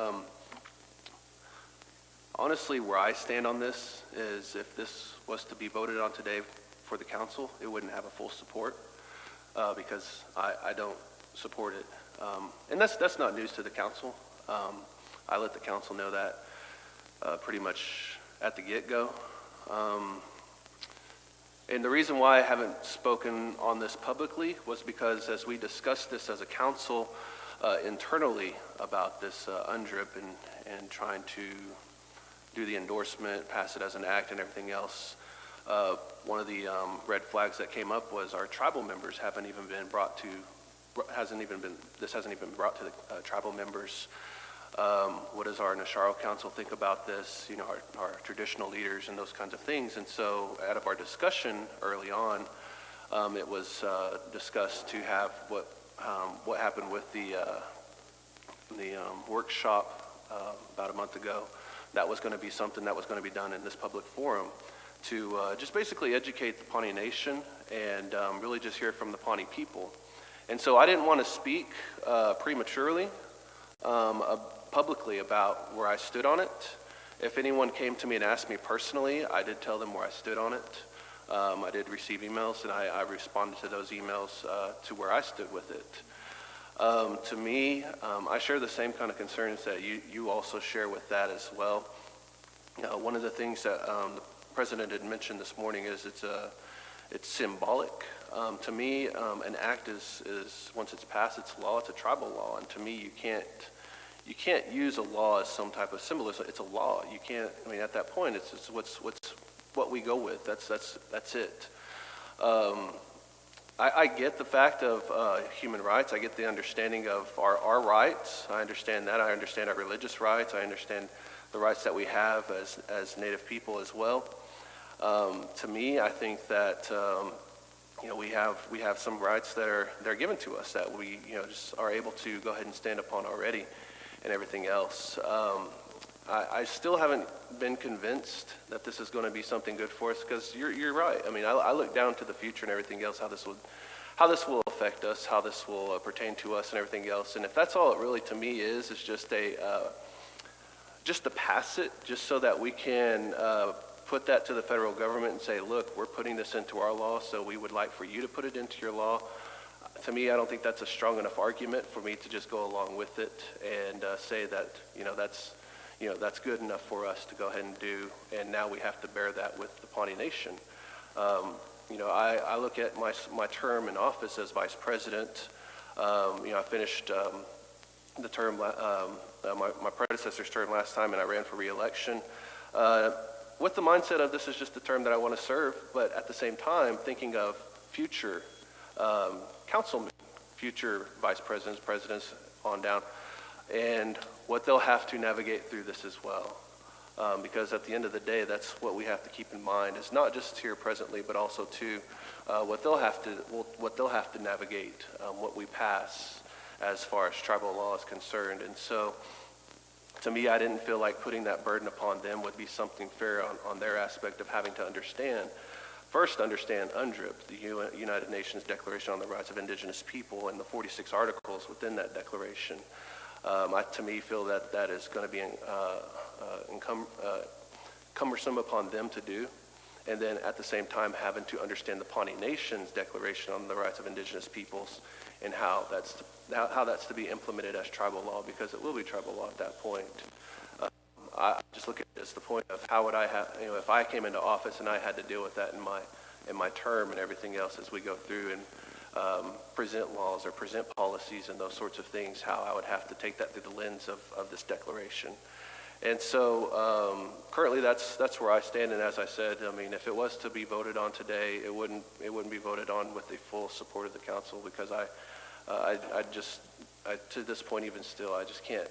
honestly, where I stand on this is if this was to be voted on today for the council, it wouldn't have a full support because I don't support it. And that's not news to the council. I let the council know that pretty much at the get-go. And the reason why I haven't spoken on this publicly was because as we discussed this as a council internally about this UNDRIP and trying to do the endorsement, pass it as an act and everything else, one of the red flags that came up was our tribal members this hasn't even been brought to the tribal members. What does our Nasharo Council think about this? You know, our traditional leaders and those kinds of things. And so out of our discussion early on, it was discussed to have what happened with the workshop about a month ago that was going to be something that was going to be done in this public forum to just basically educate the Pawnee Nation and really just hear from the Pawnee people. And so I didn't want to speak prematurely publicly about where I stood on it. If anyone came to me and asked me personally, I did tell them where I stood on it. I did receive emails, and I responded to those emails to where I stood with it. To me, I share the same kind of concerns that you also share with that as well. One of the things that the President had mentioned this morning is it's symbolic. To me, an act is once it's passed, it's law. It's a tribal law, and to me, you can't use a law as some type of symbolism. It's a law. You can't. I mean, at that point, it's what we go with. That's it. I get the fact of human rights. I get the understanding of our rights. I understand that. I understand our religious rights. I understand the rights that we have as Native people as well. To me, I think that we have some rights that are given to us that we just are able to go ahead and stand upon already, and everything else. I still haven't been convinced that this is going to be something good for us, because you're right. I mean, I look down to the future and everything else, how this will affect us, how this will pertain to us and everything else. And if that's all it really to me is just to pass it, just so that we can put that to the federal government and say, look, we're putting this into our law, so we would like for you to put it into your law. To me, I don't think that's a strong enough argument for me to just go along with it and say that that's good enough for us to go ahead and do, and now we have to bear that with the Pawnee Nation. I look at my term in office as vice president. I finished the term, my predecessor's term last time, and I ran for re-election with the mindset of this is just the term that I want to serve, but at the same time thinking of future councilmen, future vice presidents on down, and what they'll have to navigate through this as well. Because at the end of the day, that's what we have to keep in mind, is not just here presently, but also too what they'll have to navigate, what we pass as far as tribal law is concerned. And so, to me, I didn't feel like putting that burden upon them would be something fair on their aspect of having to understand UNDRIP, the United Nations Declaration on the Rights of Indigenous People, and the 46 articles within that declaration. I, to me, feel that is going to be cumbersome upon them to do. And then at the same time having to understand the Pawnee Nation's Declaration on the Rights of Indigenous Peoples and how that's to be implemented as tribal law, because it will be tribal law at that point. I just look at it as the point of how would I have, if I came into office and I had to deal with that in my term and everything else as we go through and present laws or present policies and those sorts of things, how I would have to take that through the lens of this declaration. And so currently that's where I stand. And as I said, I mean, if it was to be voted on today, it wouldn't be voted on with the full support of the council, because I to this point even still, I just can't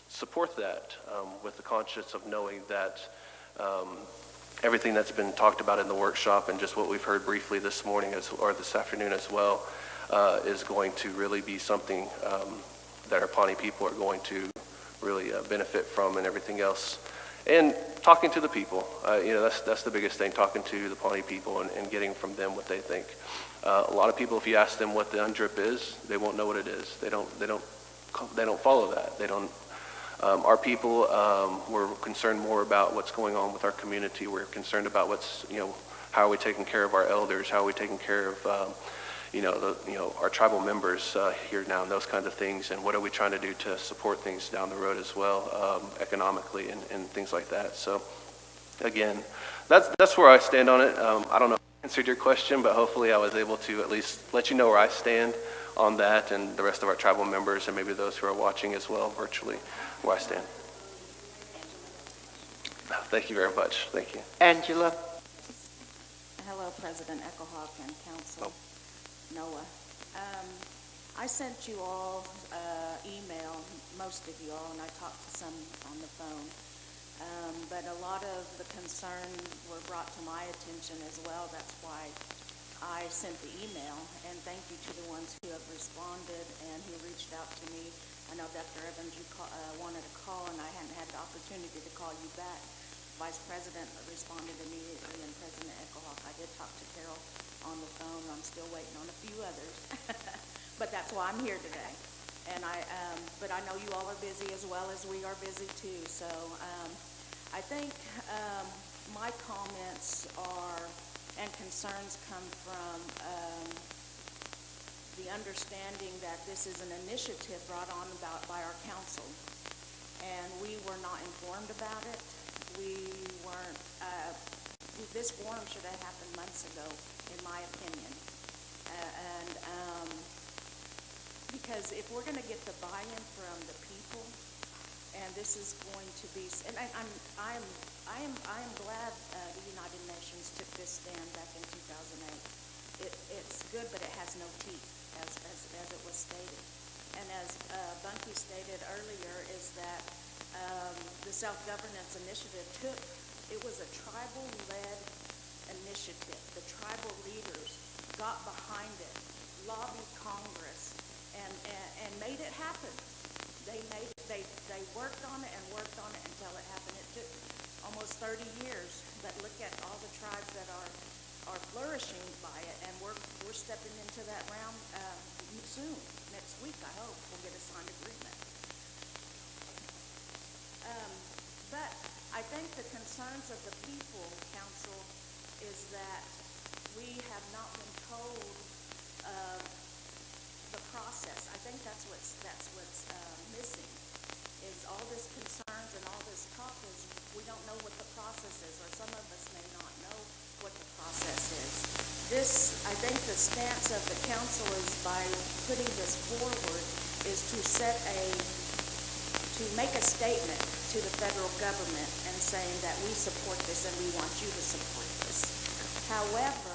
support that with the conscience of knowing that everything that's been talked about in the workshop and just what we've heard briefly this morning or this afternoon as well is going to really be something that our Pawnee people are going to really benefit from and everything else. And talking to the people, that's the biggest thing, talking to the Pawnee people and getting from them what they think. A lot of people, if you ask them what the UNDRIP is, they won't know what it is. They don't follow that. They don't. Our people, we're concerned more about what's going on with our community. We're concerned about how are we taking care of our elders? How are we taking care of our tribal members here now, and those kinds of things, and what are we trying to do to support things down the road as well, economically and things like that. So again, that's where I stand on it. I don't know if I answered your question, but hopefully I was able to at least let you know where I stand on that, and the rest of our tribal members and maybe those who are watching as well virtually, where I stand. Thank you very much. Thank you. Angela. Hello, President Eckelhawk and Council Noah. I sent you all email, most of you all, and I talked to some on the phone. But a lot of the concerns were brought to my attention as well. That's why I sent the email. And thank you to the ones who have responded and who reached out to me I know Dr. Evans, you wanted to call, and I hadn't had the opportunity to call you back. Vice President responded immediately, and President Echohawk. I did talk to Carol on the phone. I'm still waiting on a few others, but that's why I'm here today. And but I know you all are busy as well as we are busy too. So I think my comments and concerns come from the understanding that this is an initiative brought on by our council, and we were not informed about it. We weren't, this forum should have happened months ago, in my opinion. Because if we're going to get the buy-in from the people, and this is going to be, and I am glad the United Nations took this stand back in 2008. It's good, but it has no teeth, as it was stated. And as Bunky stated earlier, is that the Self-Governance Initiative it was a tribal-led initiative. The tribal leaders got behind it, lobbied Congress, and made it happen. They worked on it until it happened. It took almost 30 years, but look at all the tribes that are flourishing by it, and we're stepping into that round soon. Next week, I hope, we'll get a signed agreement. But I think the concerns of the people, Council, is that we have not been told the process. I think that's what's missing, is all this concerns and all this talk is we don't know what the process is, or some of us may not know what the process is. I think the stance of the council is by putting this forward is to make a statement to the federal government and saying that we support this and we want you to support this. However,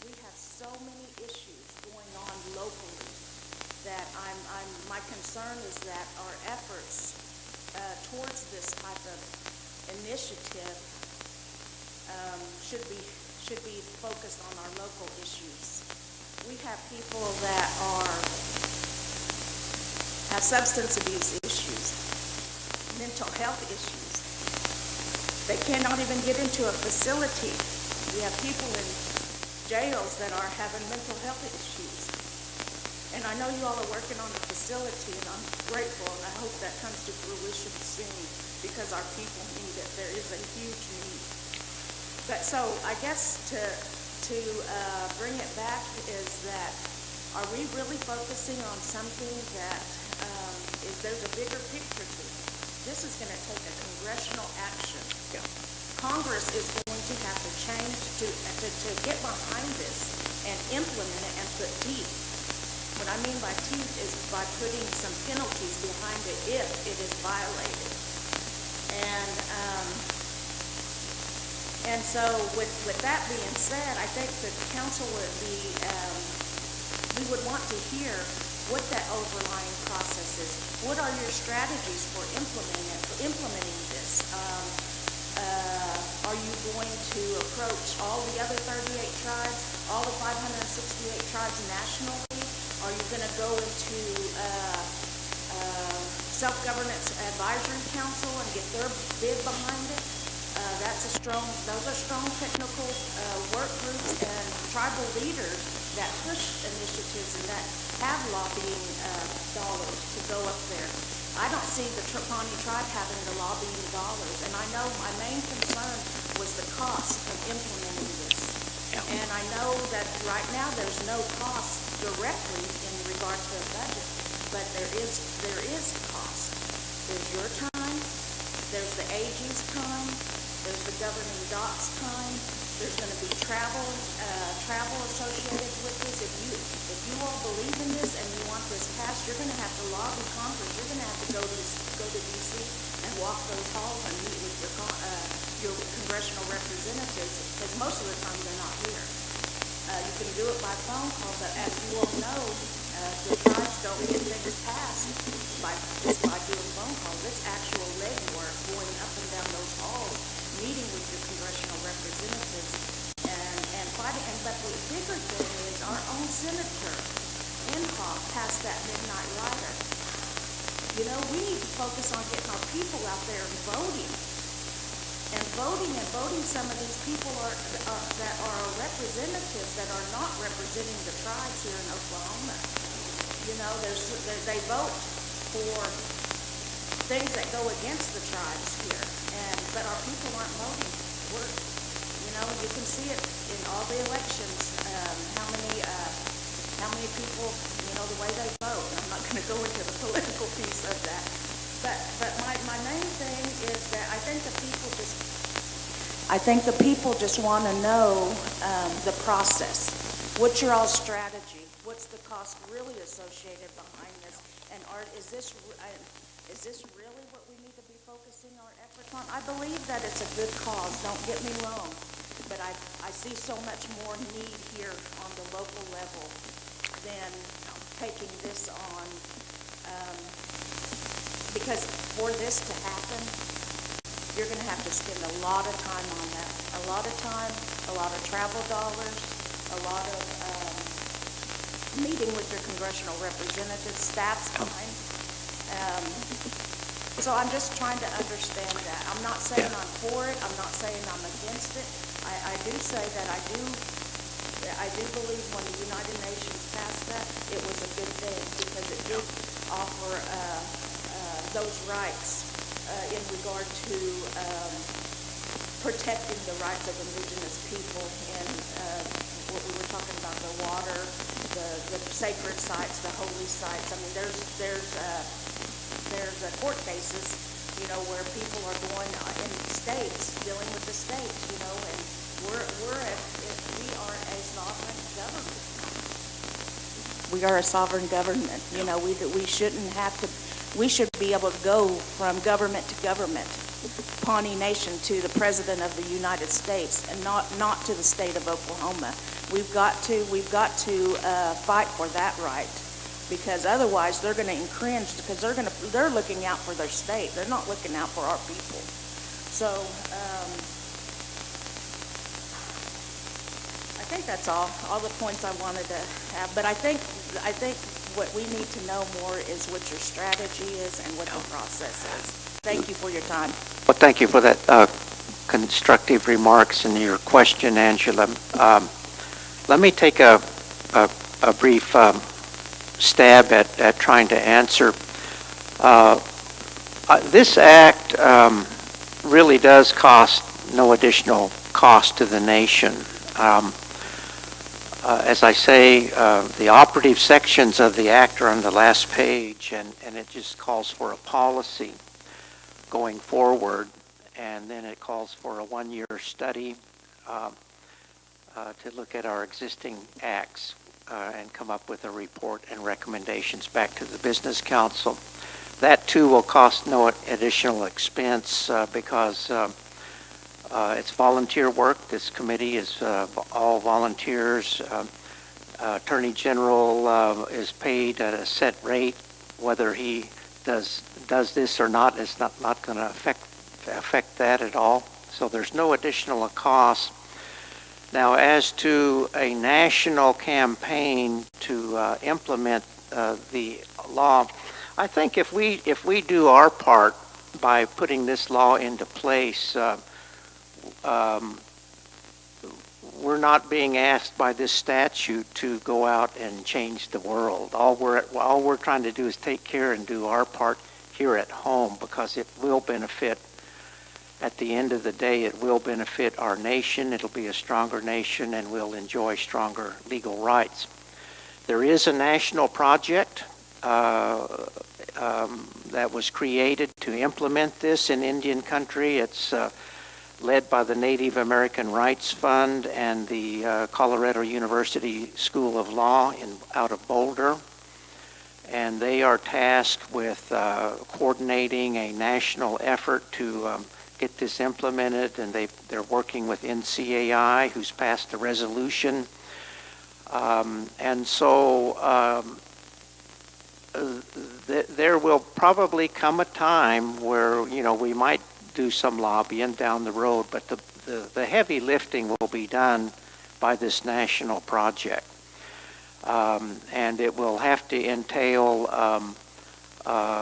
we have so many issues going on locally that my concern is that our efforts towards this type of initiative should be focused on our local issues. We have people that have substance abuse issues, mental health issues. They cannot even get into a facility. We have people in jails that are having mental health issues. And I know you all are working on the facility, and I'm grateful, and I hope that comes to fruition soon, because our people need it. There is a huge need. But so I guess to bring it back is that, are we really focusing on something that there's a bigger picture to it? This is going to take a congressional action. Yeah. Congress is going to have to change to get behind this and implement it and put teeth. What I mean by teeth is by putting some penalties behind it if it is violated. And so with that being said, I think the council would we would want to hear what that overlying process is. What are your strategies for implementing this? Are you going to approach all the other 38 tribes, all the 568 tribes nationally? Are you going to go into Self-Governance Advisory Council and get their bid behind it? Those are strong technical work groups and tribal leaders that push initiatives and that have lobbying dollars to go up there. I don't see the Pawnee tribe having the lobbying dollars, and I know my main concern was the cost of implementing this. Yeah. And I know that right now there's no cost directly in regard to a budget, but there is cost. There's your time, there's the AG's time, there's the governing doc's time, there's going to be travel associated with this. If you all believe in this and you want this passed, you're going to have to lobby Congress. You're going to have to go to D.C. and walk those halls and meet with your congressional representatives, because most of the time they're not here. You can do it by phone call, but as you all know, the tribes don't get things passed just by doing phone calls. It's actual legwork going up and down those halls, meeting with your congressional representatives and fighting. But the bigger thing is our own senator, Inhofe, passed that midnight rider. You know, we need to focus on getting our people out there and voting. And voting some of these people that are representatives that are not representing the tribes here in Oklahoma. You know, they vote for things that go against the tribes here, but our people aren't voting. You know, you can see it in all the elections, how many people, you know, the way they vote. I'm not going to go into the political piece of that. But my main thing is that I think the people just want to know the process. What's your all strategy? What's the cost really associated behind this? And is this really what we need to be focusing our efforts on? I believe that it's a good cause, don't get me wrong, but I see so much more need here on the local level than taking this on, because for this to happen, you're going to have to spend a lot of time on that, a lot of time, a lot of travel dollars, a lot of meeting with your congressional representatives, staff's time. So I'm just trying to understand that. I'm not saying I'm for it. I'm not saying I'm against it. I do say that I do believe when the United Nations passed that, it was a good thing because it did offer those rights in regard to protecting the rights of indigenous people and what we were talking about, the water, the sacred sites, the holy sites. I mean, there's court cases, you know, where people are going in states, dealing with the states, you know, and we are a sovereign government. We are a sovereign government. You know, we shouldn't have to. We should be able to go from government to government, Pawnee Nation to the President of the United States, and not to the state of Oklahoma. We've got to fight for that right, because otherwise they're going to infringe, because they're looking out for their state. They're not looking out for our people. So I think that's all the points I wanted to have. But I think what we need to know more is what your strategy is and what the process is. Thank you for your time. Well, thank you for that constructive remarks and your question, Angela. Let me take a brief stab at trying to answer. This act really does cost no additional cost to the nation. As I say, the operative sections of the act are on the last page, and it just calls for a policy going forward, and then it calls for a one-year study to look at our existing acts and come up with a report and recommendations back to the Business Council. That too will cost no additional expense because it's volunteer work. This committee is all volunteers. Attorney General is paid at a set rate. Whether he does this or not is not going to affect that at all. So there's no additional cost. Now, as to a national campaign to implement the law, I think if we do our part by putting this law into place, we're not being asked by this statute to go out and change the world. All we're trying to do is take care and do our part here at home, because it will benefit. At the end of the day, it will benefit our nation. It'll be a stronger nation, and we'll enjoy stronger legal rights. There is a national project that was created to implement this in Indian country. It's led by the Native American Rights Fund and the Colorado University School of Law out of Boulder. And they are tasked with coordinating a national effort to get this implemented, and they're working with NCAI, who's passed a resolution. And so there will probably come a time where, we might do some lobbying down the road, but the heavy lifting will be done by this national project. And it will have to entail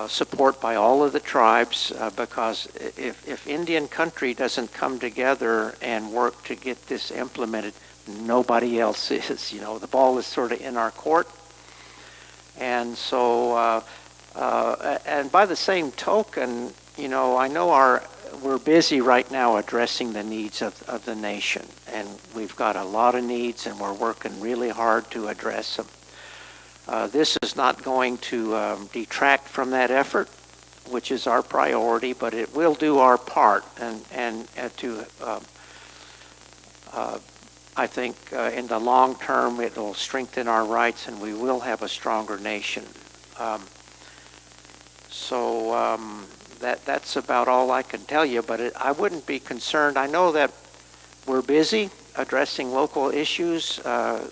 support by all of the tribes, because if Indian country doesn't come together and work to get this implemented, nobody else is. You know, the ball is sort of in our court. And so, and by the same token, you know, I know we're busy right now addressing the needs of the nation, and we've got a lot of needs, and we're working really hard to address them. This is not going to detract from that effort, which is our priority, but it will do our part, and to I think in the long term it will strengthen our rights, and we will have a stronger nation. That's about all I can tell you, but I wouldn't be concerned. I know that we're busy addressing local issues.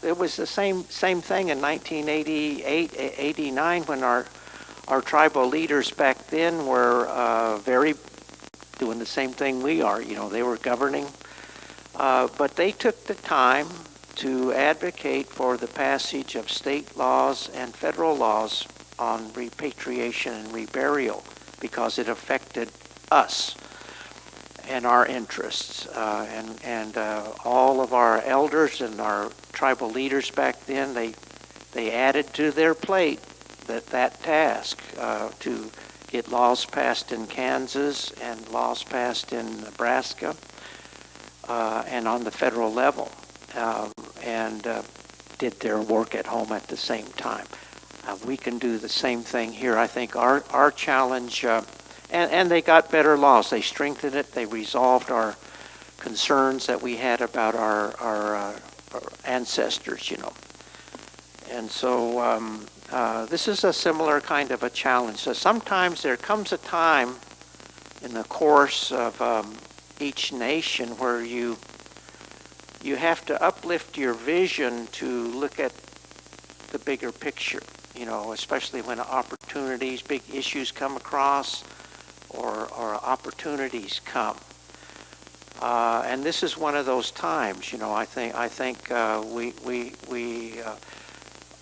It was the same thing in 1988, 89, when our tribal leaders back then were doing the same thing we are. You know, they were governing, but they took the time to advocate for the passage of state laws and federal laws on repatriation and reburial, because it affected us and our interests. And all of our elders and our tribal leaders back then, they added to their plate that task to get laws passed in Kansas and laws passed in Nebraska and on the federal level, and did their work at home at the same time. We can do the same thing here. I think our challenge, and they got better laws. They strengthened it. They resolved our concerns that we had about our ancestors, you know. And so this is a similar kind of a challenge. So sometimes there comes a time in the course of each nation where you have to uplift your vision to look at the bigger picture, you know, especially when opportunities, big issues come across, or opportunities come. And this is one of those times, you know. I think we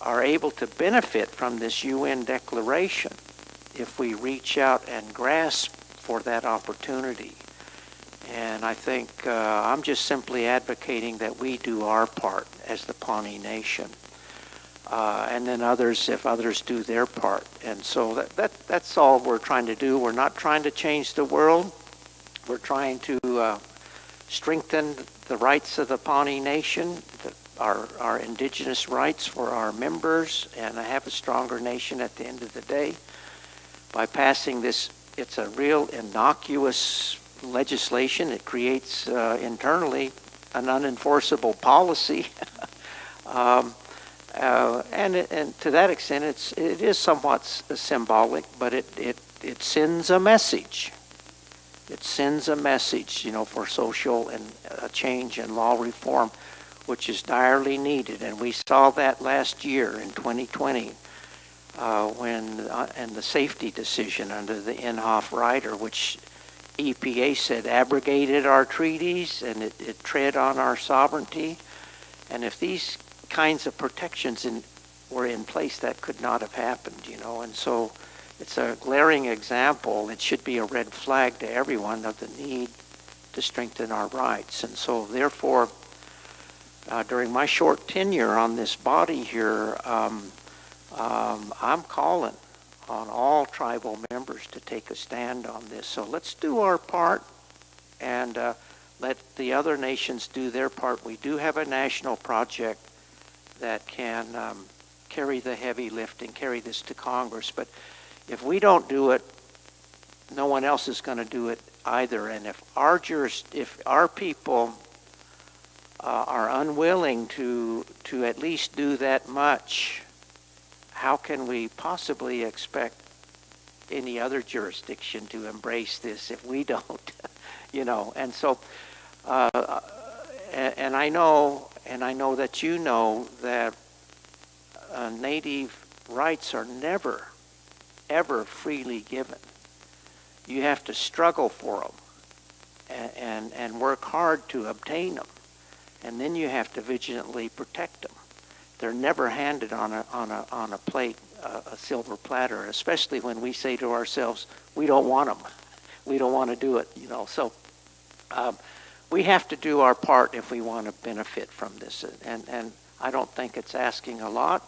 are able to benefit from this UN declaration if we reach out and grasp for that opportunity. And I think I'm just simply advocating that we do our part as the Pawnee Nation. And then if others do their part. And so that's all we're trying to do. We're not trying to change the world. We're trying to strengthen the rights of the Pawnee Nation, our indigenous rights for our members, and have a stronger nation at the end of the day. By passing this, it's a real innocuous legislation. It creates internally an unenforceable policy. And to that extent, it is somewhat symbolic, but it sends a message. It sends a message, you know, for social and change and law reform, which is direly needed. And we saw that last year in 2020 and the safety decision under the Inhofe rider, which EPA said abrogated our treaties and it tread on our sovereignty. And if these kinds of protections were in place, that could not have happened, you know. And so it's a glaring example. It should be a red flag to everyone of the need to strengthen our rights. And so therefore, during my short tenure on this body here, I'm calling on all tribal members to take a stand on this. So let's do our part and let the other nations do their part. We do have a national project that can carry the heavy lifting, carry this to Congress. But if we don't do it, no one else is going to do it either. And if our people are unwilling to at least do that much, how can we possibly expect any other jurisdiction to embrace this if we don't? You know, and so, and I know that you know that Native rights are never, ever freely given. You have to struggle for them and work hard to obtain them, and then you have to vigilantly protect them. They're never handed on a plate a silver platter, especially when we say to ourselves, we don't want them. We don't want to do it, you know. So we have to do our part if we want to benefit from this. And I don't think it's asking a lot.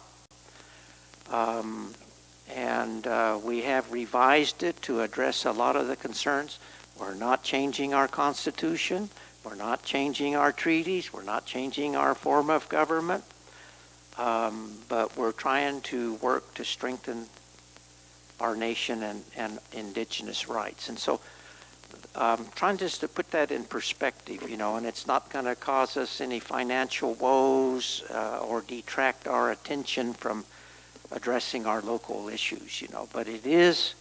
We have revised it to address a lot of the concerns. We're not changing our Constitution. We're not changing our treaties. We're not changing our form of government. But we're trying to work to strengthen our nation and indigenous rights. And so trying just to put that in perspective, you know, and it's not going to cause us any financial woes or detract our attention from addressing our local issues, you know. But it is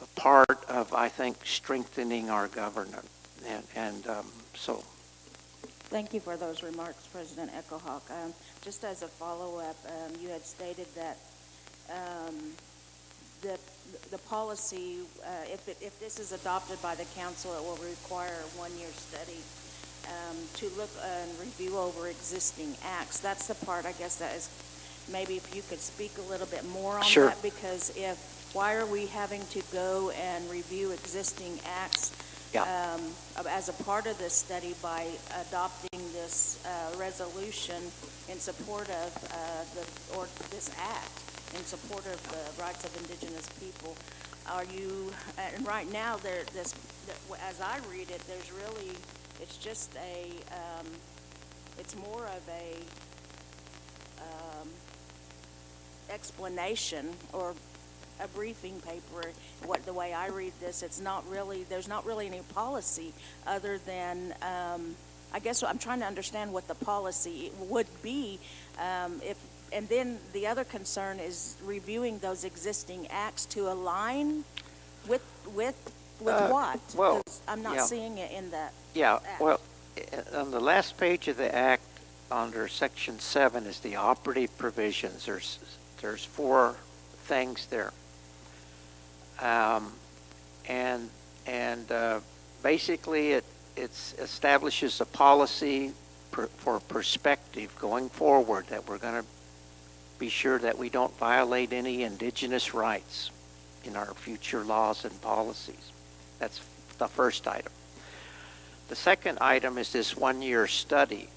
a part of, I think, strengthening our government. So Thank you for those remarks, President Echohawk. Just as a follow-up, you had stated that the policy, if this is adopted by the council, it will require a one-year study to look and review over existing acts. That's the part, I guess, that is, maybe if you could speak a little bit more on Sure. that, because why are we having to go and review existing acts as a part of this study by adopting this resolution in support of this act, in support of the rights of indigenous people? Are you, and right now, as I read it, there's really, it's just it's more of a explanation or a briefing paper. The way I read this, it's not really, there's not really any policy other than, I guess I'm trying to understand what the policy would be and then the other concern is reviewing those existing acts to align with what? Well, 'Cause I'm not seeing it in that. yeah, act. well, on the last page of the act, under Section 7 is the operative provisions. There's 4 things there. Basically it establishes a policy for perspective going forward, that we're going to be sure that we don't violate any indigenous rights in our future laws and policies. That's the first item. The second item is this one-year study.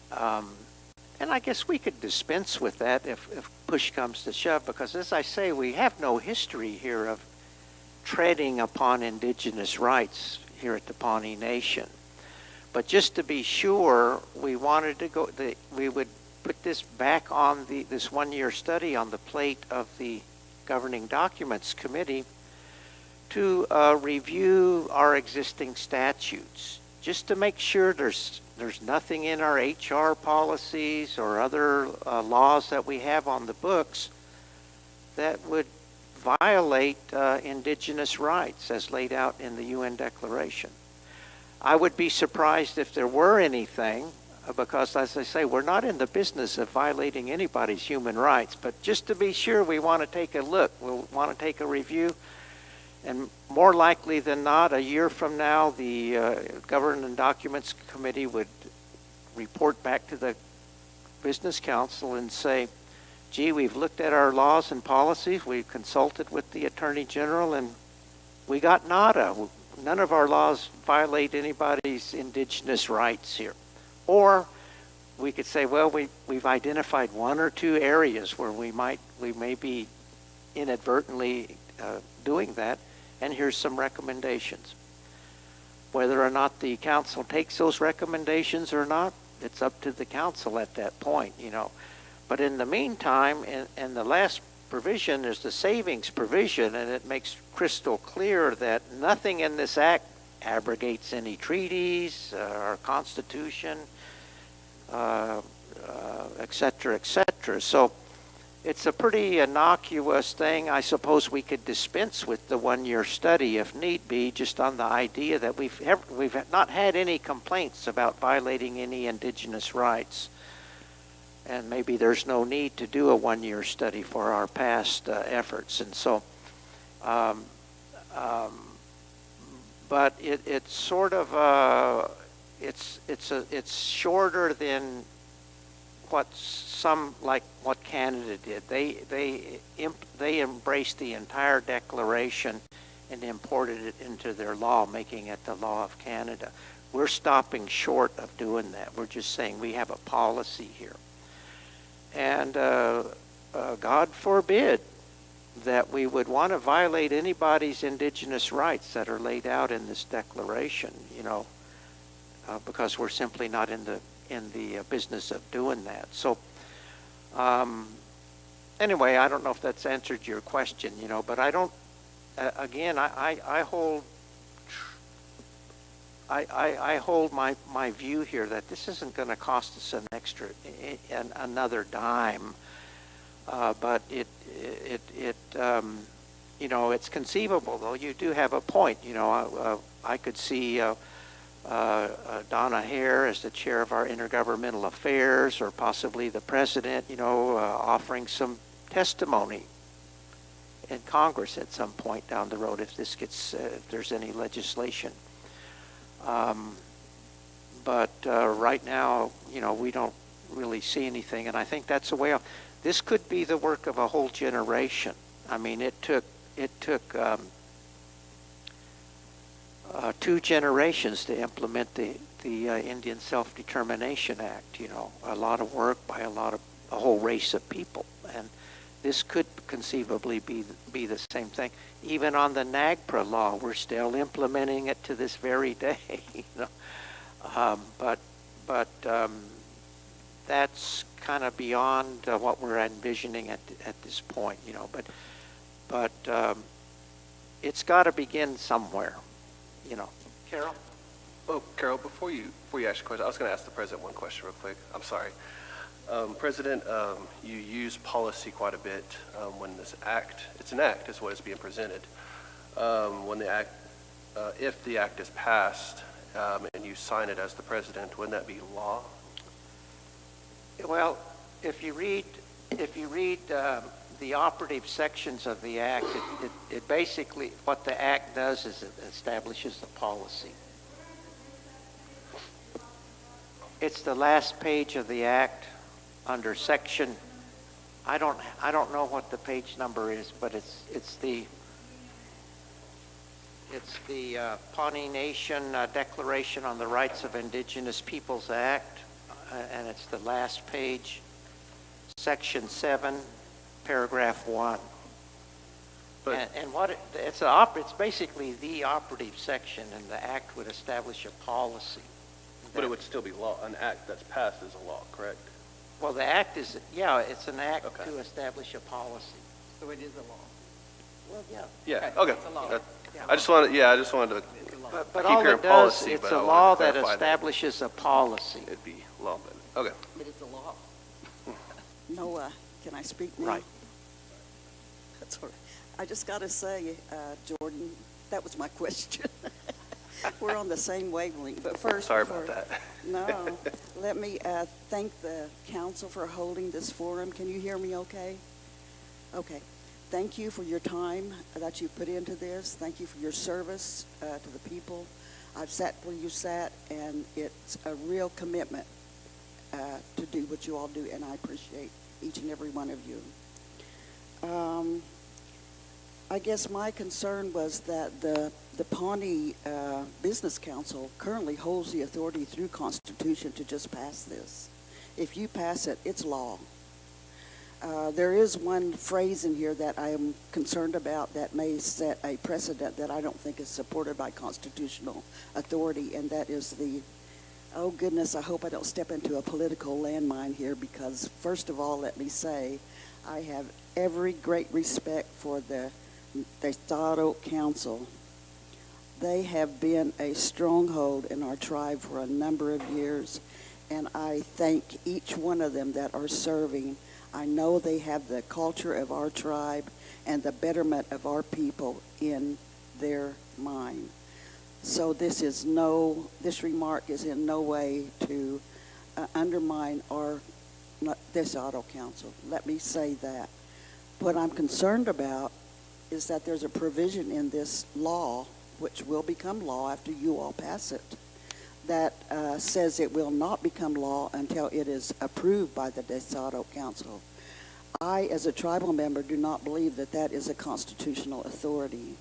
And I guess we could dispense with that if push comes to shove, because as I say, we have no history here of treading upon indigenous rights here at the Pawnee Nation. But just to be sure, we wanted to we would put this back on this one-year study on the plate of the Governing Documents Committee to review our existing statutes, just to make sure there's nothing in our HR policies or other laws that we have on the books that would violate indigenous rights as laid out in the UN Declaration. I would be surprised if there were anything, because as I say, we're not in the business of violating anybody's human rights, but just to be sure, we want to take a look. We'll want to take a review. And more likely than not, a year from now, the Governing Documents Committee would report back to the Business Council and say, gee, we've looked at our laws and policies, we've consulted with the Attorney General, and we got nada. None of our laws violate anybody's indigenous rights here. Or we could say, well, we've identified 1 or 2 areas where we may be inadvertently doing that, and here's some recommendations. Whether or not the council takes those recommendations or not, it's up to the council at that point, you know. But in the meantime, in the last provision is the savings provision, and it makes crystal clear that nothing in this act abrogates any treaties, our Constitution, et cetera, et cetera. So it's a pretty innocuous thing. I suppose we could dispense with the one-year study if need be, just on the idea that we've not had any complaints about violating any indigenous rights. And maybe there's no need to do a one-year study for our past efforts. And so, but it's sort of, it's shorter than like what Canada did. They embraced the entire declaration and imported it into their law, making it the law of Canada. We're stopping short of doing that. We're just saying we have a policy here. And God forbid that we would want to violate anybody's indigenous rights that are laid out in this declaration, because we're simply not in the business of doing that. So anyway, I don't know if that's answered your question, but I don't, again, I hold my view here that this isn't going to cost us another dime, but it's conceivable, though. You do have a point. I could see Donna Hare as the chair of our Intergovernmental Affairs, or possibly the president, offering some testimony in Congress at some point down the road if there's any legislation. But right now, we don't really see anything, and I think that's a way off. This could be the work of a whole generation. I mean, it took 2 generations to implement the Indian Self-Determination Act. A lot of work by a whole race of people, and this could conceivably be the same thing. Even on the NAGPRA law, we're still implementing it to this very day. But that's kind of beyond what we're envisioning at this point. But it's got to begin somewhere. Carol? Oh, Carol, before you ask your question, I was going to ask the president one question real quick. I'm sorry. President, you use policy quite a bit when this act, it's an act is what is being presented. When the act, if the act is passed and you sign it as the president, wouldn't that be law? Well, if you read the operative sections of the act, it basically, what the act does is it establishes the policy. It's the last page of the act under section, I don't know what the page number is, but it's the Pawnee Nation Declaration on the Rights of Indigenous Peoples Act, and it's the last page, section 7, paragraph 1. But, and what it's basically the operative section, and the act would establish a policy. but it would still be law. An act that's passed is a law, correct? Well, the act is, it's an act Okay. to establish a policy. So it is a law. Well, yeah. Yeah. Okay, Okay. it's a law. I just wanted to. It's a law. But keep all hearing it does, policy, it's but a I wanted law to that clarify that. establishes a policy. It'd be law, but okay. But it's a law. Noah, can I speak now? Right. That's all right. I just got to say, Jordan, that was my question. We're on the same wavelength. But first, Sorry about that. No, let me thank the council for holding this forum. Can you hear me okay? Okay. Thank you for your time that you put into this. Thank you for your service to the people. I've sat where you sat, and it's a real commitment to do what you all do, and I appreciate each and every one of you. I guess my concern was that the Pawnee Business Council currently holds the authority through Constitution to just pass this. If you pass it, it's law. There is one phrase in here that I am concerned about that may set a precedent that I don't think is supported by constitutional authority, and that is oh goodness, I hope I don't step into a political landmine here, because first of all, let me say, I have every great respect for the Estado Council. They have been a stronghold in our tribe for a number of years, and I thank each one of them that are serving. I know they have the culture of our tribe and the betterment of our people in their mind. So this remark is in no way to undermine this Estado Council. Let me say that. What I'm concerned about is that there's a provision in this law, which will become law after you all pass it, that says it will not become law until it is approved by the DeSoto Council. I, as a tribal member, do not believe that that is a constitutional authority.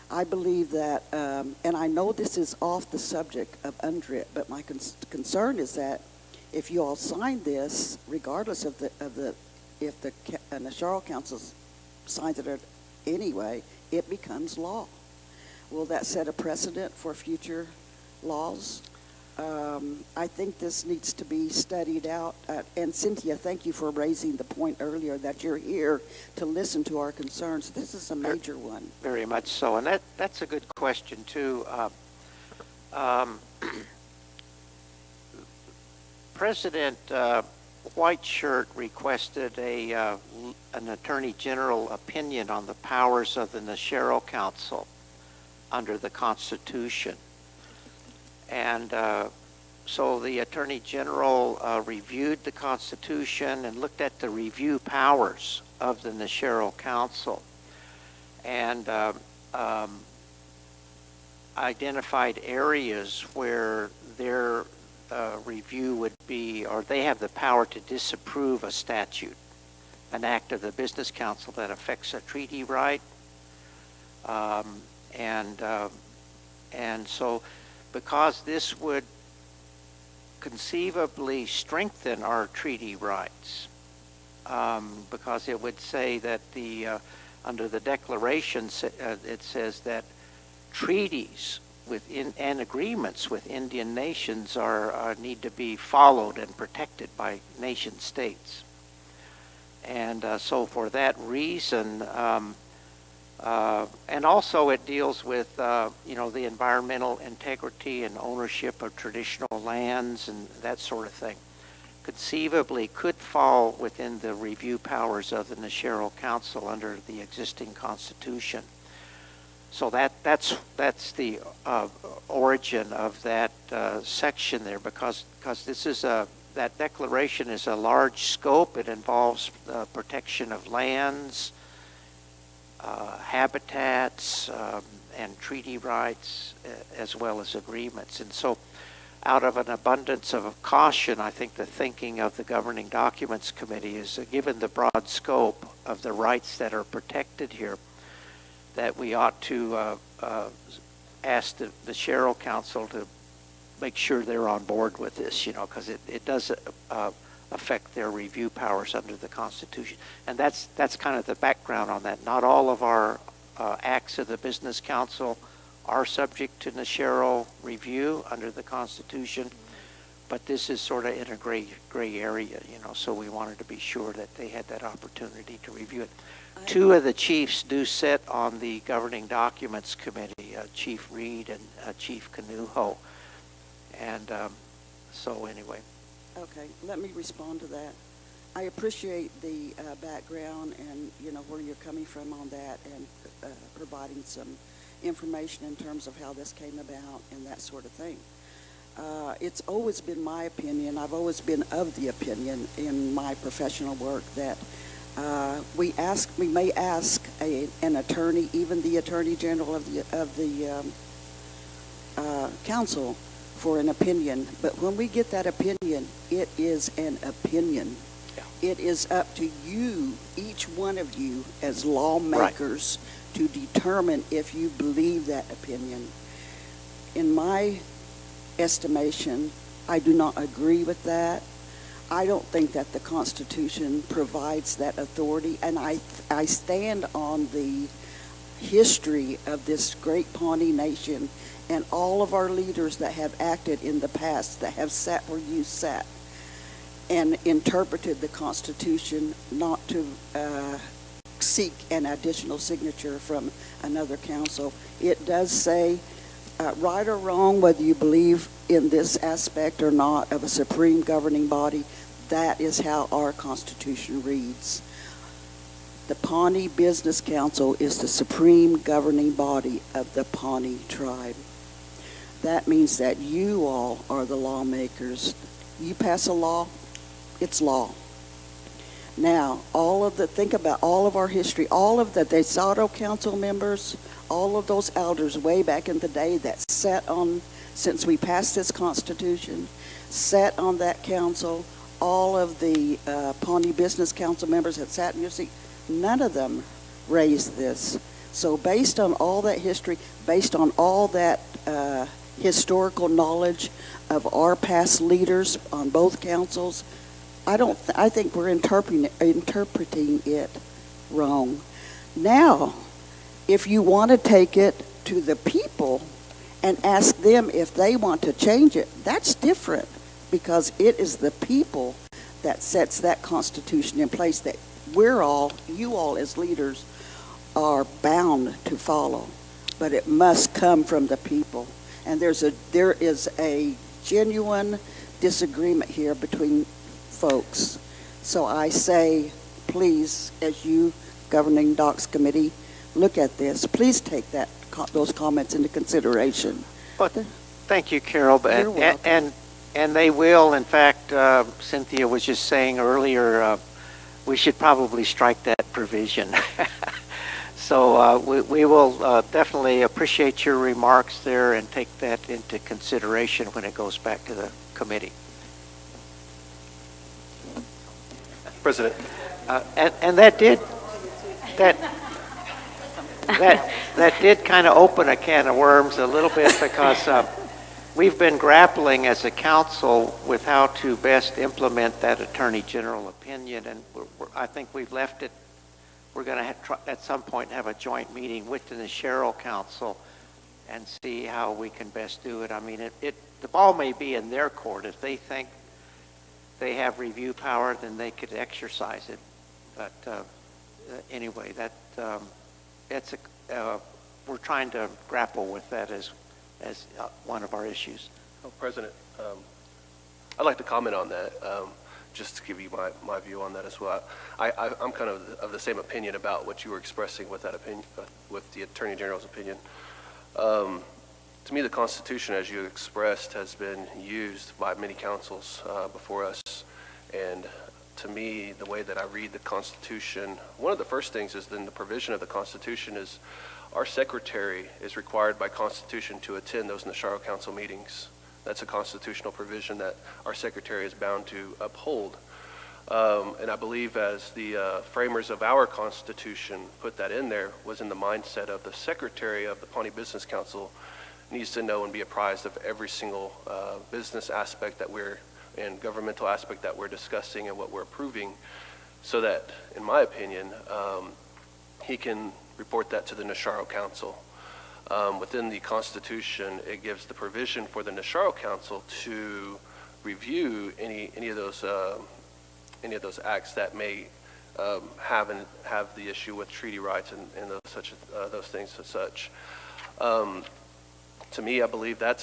I believe that, and I know this is off the subject of UNDRIP, but my concern is that if you all sign this, regardless of if the National Council signs it anyway, it becomes law. Will that set a precedent for future laws? I think this needs to be studied out. And Cynthia, thank you for raising the point earlier that you're here to listen to our concerns. This is a major one. Very much so, and that's a good question too. President Whiteshirt requested an Attorney General opinion on the powers of the Nashero Council under the Constitution. And so the Attorney General reviewed the Constitution and looked at the review powers of the Nashero Council and identified areas where their review would be, or they have the power to disapprove a statute, an act of the Business Council that affects a treaty right. And so because this would conceivably strengthen our treaty rights, because it would say that under the Declaration, it says that treaties and agreements with Indian nations need to be followed and protected by nation states. And so for that reason, and also it deals with, the environmental integrity and ownership of traditional lands and that sort of thing, conceivably could fall within the review powers of the Nashero Council under the existing Constitution. So that's the origin of that section there, because this is that declaration is a large scope. It involves protection of lands, habitats, and treaty rights, as well as agreements. And so out of an abundance of caution, I think the thinking of the Governing Documents Committee is, given the broad scope of the rights that are protected here, that we ought to ask the Nashero Council to make sure they're on board with this, because it does affect their review powers under the Constitution. And that's kind of the background on that. Not all of our acts of the Business Council are subject to Nashero review under the Constitution, but this is sort of in a gray area, so we wanted to be sure that they had that opportunity to review it. Two of the chiefs do sit on the Governing Documents Committee, Chief Reed and Chief Canuho. And so anyway. Okay, let me respond to that. I appreciate the background and, where you're coming from on that, and providing some information in terms of how this came about and that sort of thing. It's always been my opinion, I've always been of the opinion in my professional work that we may ask an attorney, even the Attorney General of the council, for an opinion, but when we get that opinion, it is an opinion. Yeah. It is up to you, each one of you, as lawmakers, to determine if you believe that opinion. In my estimation, I do not agree with that. I don't think that the Constitution provides that authority, and I stand on the history of this great Pawnee nation and all of our leaders that have acted in the past, that have sat where you sat and interpreted the Constitution not to seek an additional signature from another council. It does say, right or wrong, whether you believe in this aspect or not of a supreme governing body, that is how our Constitution reads. The Pawnee Business Council is the supreme governing body of the Pawnee tribe. That means that you all are the lawmakers. You pass a law, it's law. Now, think about all of our history, all of the DeSoto Council members, all of those elders way back in the day that sat on since we passed this Constitution, sat on that council. All of the Pawnee Business Council members that sat in your seat, none of them raised this. So based on all that history, based on all that historical knowledge of our past leaders on both councils, I think we're interpreting it wrong. Now, if you want to take it to the people and ask them if they want to change it, that's different, because it is the people that sets that Constitution in place that you all as leaders are bound to follow. But it must come from the people. And there is a genuine disagreement here between folks. So I say, please, as you, Governing Docs Committee, look at this. Please take those comments into consideration. But thank you, Carol. You're welcome. And they will, in fact, Cynthia was just saying earlier, we should probably strike that provision. So we will definitely appreciate your remarks there and take that into consideration when it goes back to the committee. President. And that did kind of open a can of worms a little bit, because we've been grappling as a council with how to best implement that Attorney General opinion, and I think we've left it. We're going to at some point have a joint meeting with the Cheryl Council and see how we can best do it. I mean, the ball may be in their court. If they think they have review power, then they could exercise it. But anyway, we're trying to grapple with that as one of our issues. Oh, President, I'd like to comment on that, just to give you my view on that as well. I'm kind of the same opinion about what you were expressing with that opinion, with the Attorney General's opinion. To me, the Constitution, as you expressed, has been used by many councils before us, and to me, the way that I read the Constitution, one of the first things is then the provision of the Constitution is our secretary is required by Constitution to attend those Nasharo Council meetings. That's a constitutional provision that our secretary is bound to uphold. And I believe as the framers of our Constitution put that in there, was in the mindset of the secretary of the Pawnee Business Council needs to know and be apprised of every single business aspect that and governmental aspect that we're discussing and what we're approving, so that, in my opinion, he can report that to the Nasharo Council. Within the Constitution, it gives the provision for the Nasharo Council to review any of those acts that may have the issue with treaty rights and those things and such. To me, I believe that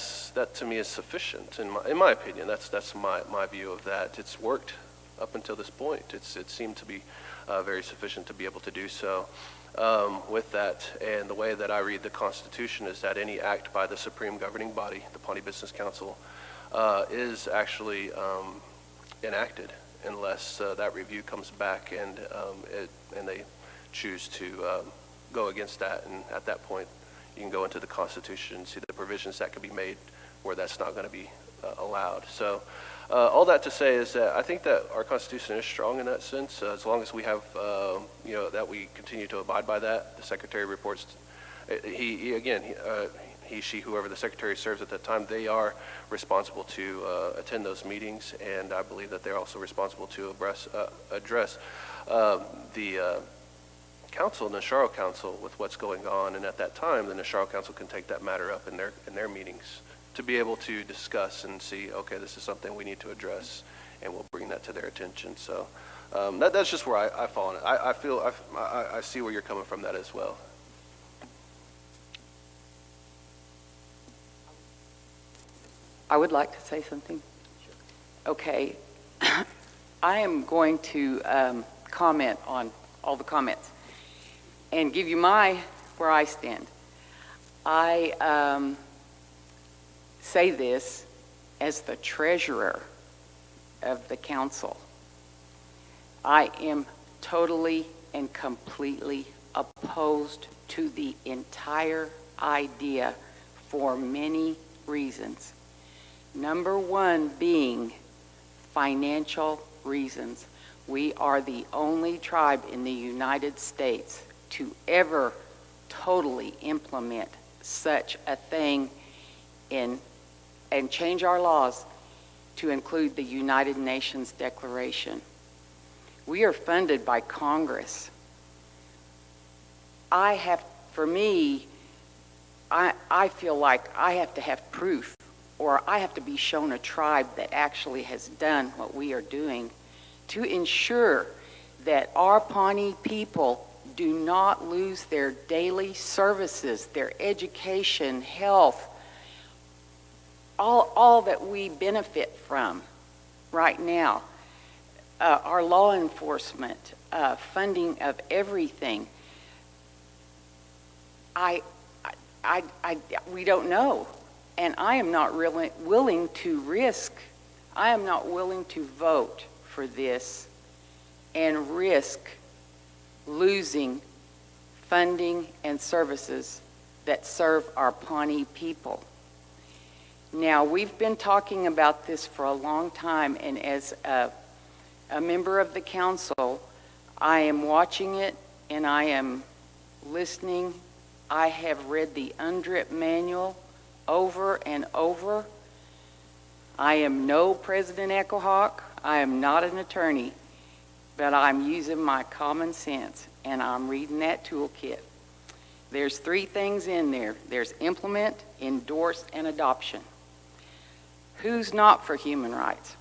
to me is sufficient. In my opinion, that's my view of that. It's worked up until this point. It seemed to be very sufficient to be able to do so. With that, and the way that I read the Constitution is that any act by the supreme governing body, the Pawnee Business Council, is actually enacted unless that review comes back and they choose to go against that. And at that point, you can go into the Constitution and see the provisions that could be made where that's not going to be allowed. So all that to say is that I think that our Constitution is strong in that sense, as long as we have, that we continue to abide by that. The Secretary reports, she, whoever the Secretary serves at that time, they are responsible to attend those meetings, and I believe that they're also responsible to address the Council, the Nasharo Council, with what's going on, and at that time, the Nasharo Council can take that matter up in their meetings to be able to discuss and see, okay, this is something we need to address, and we'll bring that to their attention. So that's just where I fall on it. I see where you're coming from that as well. I would like to say something. Okay. I am going to comment on all the comments and give you where I stand. I say this as the treasurer of the council. I am totally and completely opposed to the entire idea for many reasons. Number one being financial reasons. We are the only tribe in the United States to ever totally implement such a thing and change our laws to include the United Nations Declaration. We are funded by Congress. For me, I feel like I have to have proof, or I have to be shown a tribe that actually has done what we are doing to ensure that our Pawnee people do not lose their daily services, their education, health, all that we benefit from right now. Our law enforcement, funding of everything. We don't know. And I am not really willing to risk, I am not willing to vote for this and risk losing funding and services that serve our Pawnee people. Now, we've been talking about this for a long time, and as a member of the council, I am watching it and I am listening. I have read the UNDRIP manual over and over. I am no President Echohawk. I am not an attorney, but I'm using my common sense and I'm reading that toolkit. There's 3 things in there. There's implement, endorse, and adoption. Who's not for human rights?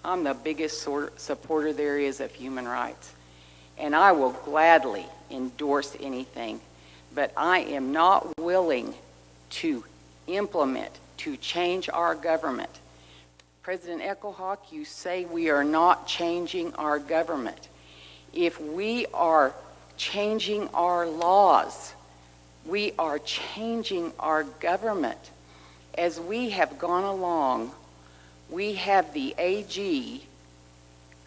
I'm the biggest supporter there is of human rights, and I will gladly endorse anything, but I am not willing to implement, to change our government. President Echohawk, you say we are not changing our government. If we are changing our laws, we are changing our government. As we have gone along, we have the AG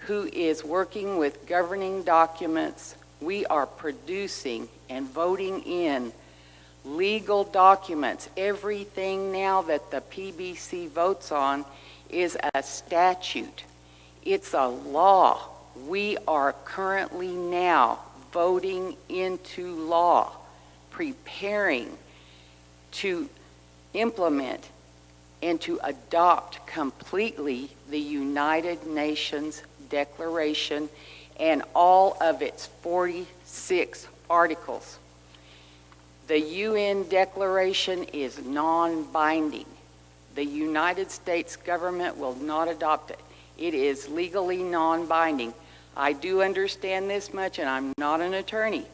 who is working with governing documents. We are producing and voting in legal documents. Everything now that the PBC votes on is a statute. It's a law. We are currently now voting into law, preparing to implement and to adopt completely the United Nations Declaration and all of its 46 articles. The UN Declaration is non-binding. The United States government will not adopt it. It is legally non-binding. I do understand this much, and I'm not an attorney.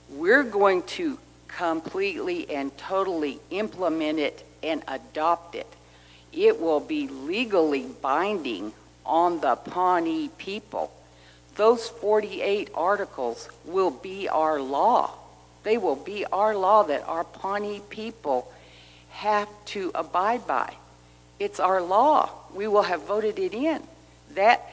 We're going to completely and totally implement it and adopt it. It will be legally binding on the Pawnee people. Those 48 articles will be our law. They will be our law that our Pawnee people have to abide by. It's our law. We will have voted it in. That,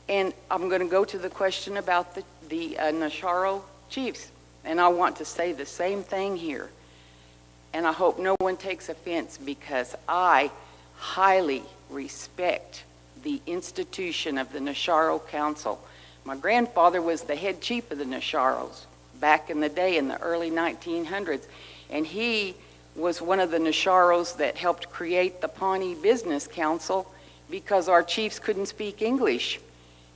and I'm going to go to the question about the Nasharo chiefs, and I want to say the same thing here. And I hope no one takes offense, because I highly respect the institution of the Nasharo Council. My grandfather was the head chief of the Nasharos back in the day in the early 1900s, and he was one of the Nasharos that helped create the Pawnee Business Council because our chiefs couldn't speak English,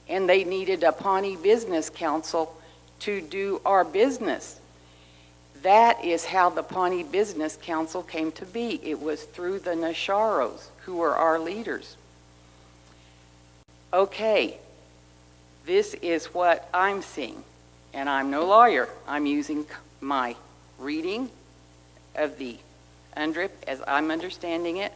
and they needed a Pawnee Business Council to do our business. That is how the Pawnee Business Council came to be. It was through the Nasharos, who were our leaders. Okay, this is what I'm seeing, and I'm no lawyer. I'm using my reading of the UNDRIP as I'm understanding it,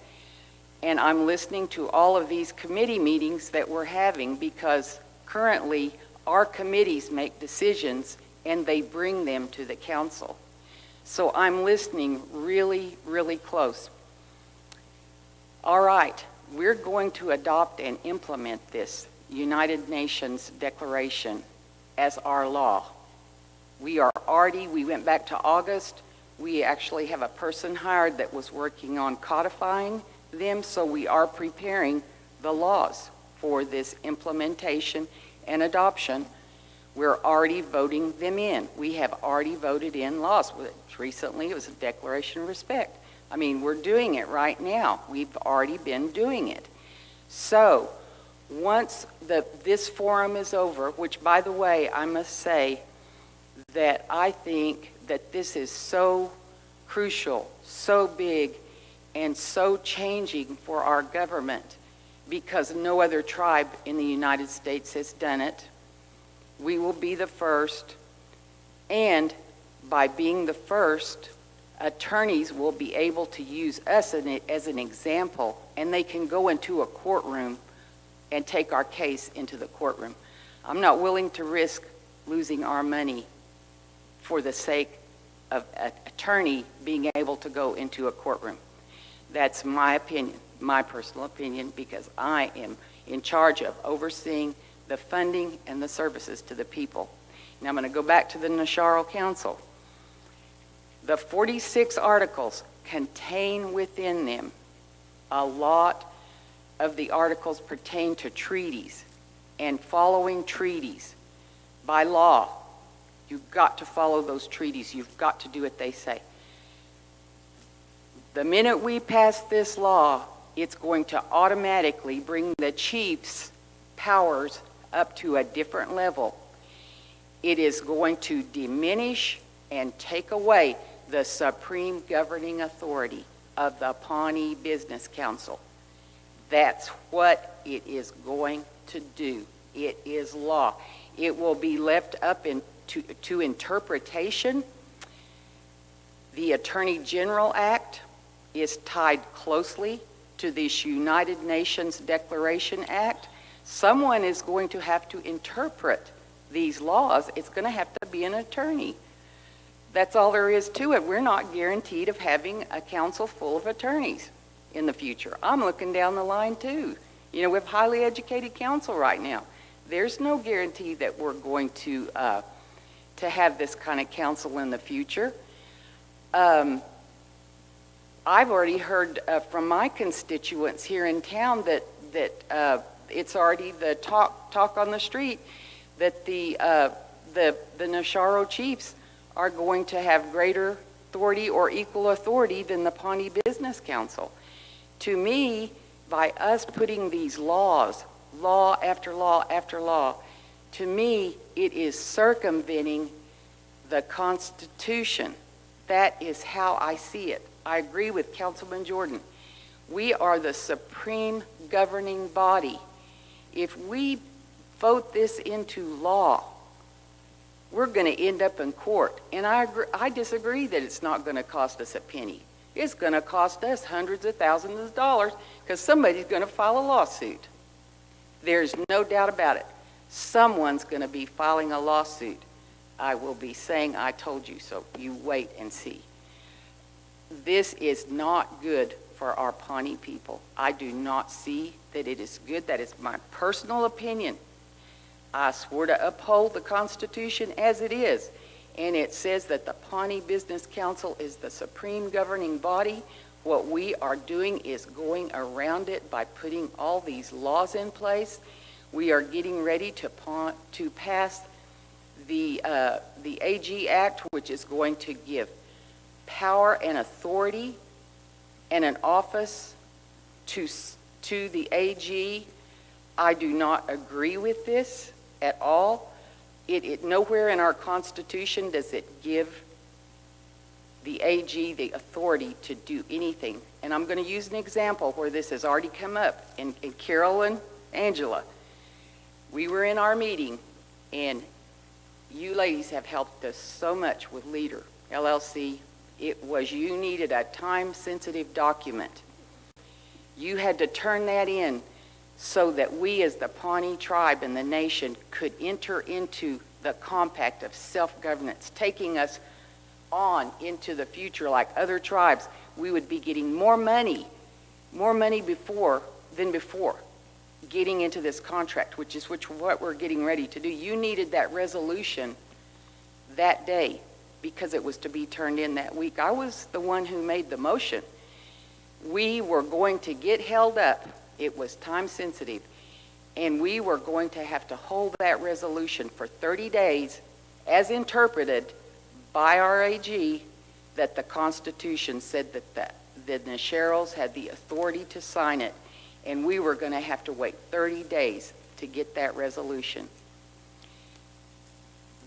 and I'm listening to all of these committee meetings that we're having, because currently our committees make decisions and they bring them to the council. So I'm listening really, really close. All right, we're going to adopt and implement this United Nations Declaration as our law. We went back to August. We actually have a person hired that was working on codifying them, so we are preparing the laws for this implementation and adoption. We're already voting them in. We have already voted in laws. Recently, it was a Declaration of Respect. I mean, we're doing it right now. We've already been doing it. So once this forum is over, which, by the way, I must say that I think that this is so crucial, so big, and so changing for our government, because no other tribe in the United States has done it. We will be the first, and by being the first, attorneys will be able to use us as an example, and they can go into a courtroom and take our case into the courtroom. I'm not willing to risk losing our money for the sake of an attorney being able to go into a courtroom. That's my opinion, my personal opinion, because I am in charge of overseeing the funding and the services to the people. Now I'm going to go back to the Nasharo Council. The 46 articles contain within them a lot of the articles pertain to treaties and following treaties by law. You've got to follow those treaties. You've got to do what they say. The minute we pass this law, it's going to automatically bring the chiefs' powers up to a different level. It is going to diminish and take away the supreme governing authority of the Pawnee Business Council. That's what it is going to do. It is law. It will be left up to interpretation. The Attorney General Act is tied closely to this United Nations Declaration Act. Someone is going to have to interpret these laws. It's going to have to be an attorney. That's all there is to it. We're not guaranteed of having a council full of attorneys in the future. I'm looking down the line too. You know, we have highly educated council right now. There's no guarantee that we're going to have this kind of council in the future. I've already heard from my constituents here in town that it's already the talk on the street that the Nasharo chiefs are going to have greater authority or equal authority than the Pawnee Business Council. To me, by us putting these laws, law after law after law, to me, it is circumventing the Constitution. That is how I see it. I agree with Councilman Jordan. We are the supreme governing body. If we vote this into law, we're going to end up in court. And I disagree that it's not going to cost us a penny. It's going to cost us hundreds of thousands of dollars because somebody's going to file a lawsuit. There's no doubt about it. Someone's going to be filing a lawsuit. I will be saying, I told you so. You wait and see. This is not good for our Pawnee people. I do not see that it is good. That is my personal opinion. I swore to uphold the Constitution as it is, and it says that the Pawnee Business Council is the supreme governing body. What we are doing is going around it by putting all these laws in place. We are getting ready to pass the AG Act, which is going to give power and authority and an office to the AG. I do not agree with this at all. It nowhere in our Constitution does it give the AG the authority to do anything. And I'm going to use an example where this has already come up. And Carol and Angela, we were in our meeting, and you ladies have helped us so much with Leader, LLC. You needed a time-sensitive document. You had to turn that in so that we as the Pawnee tribe and the nation could enter into the compact of self-governance, taking us on into the future like other tribes. We would be getting more money than before, getting into this contract, which is what we're getting ready to do. You needed that resolution that day because it was to be turned in that week. I was the one who made the motion. We were going to get held up. It was time sensitive. And we were going to have to hold that resolution for 30 days as interpreted by our AG, that the Constitution said that the Nasheros had the authority to sign it, and we were going to have to wait 30 days to get that resolution.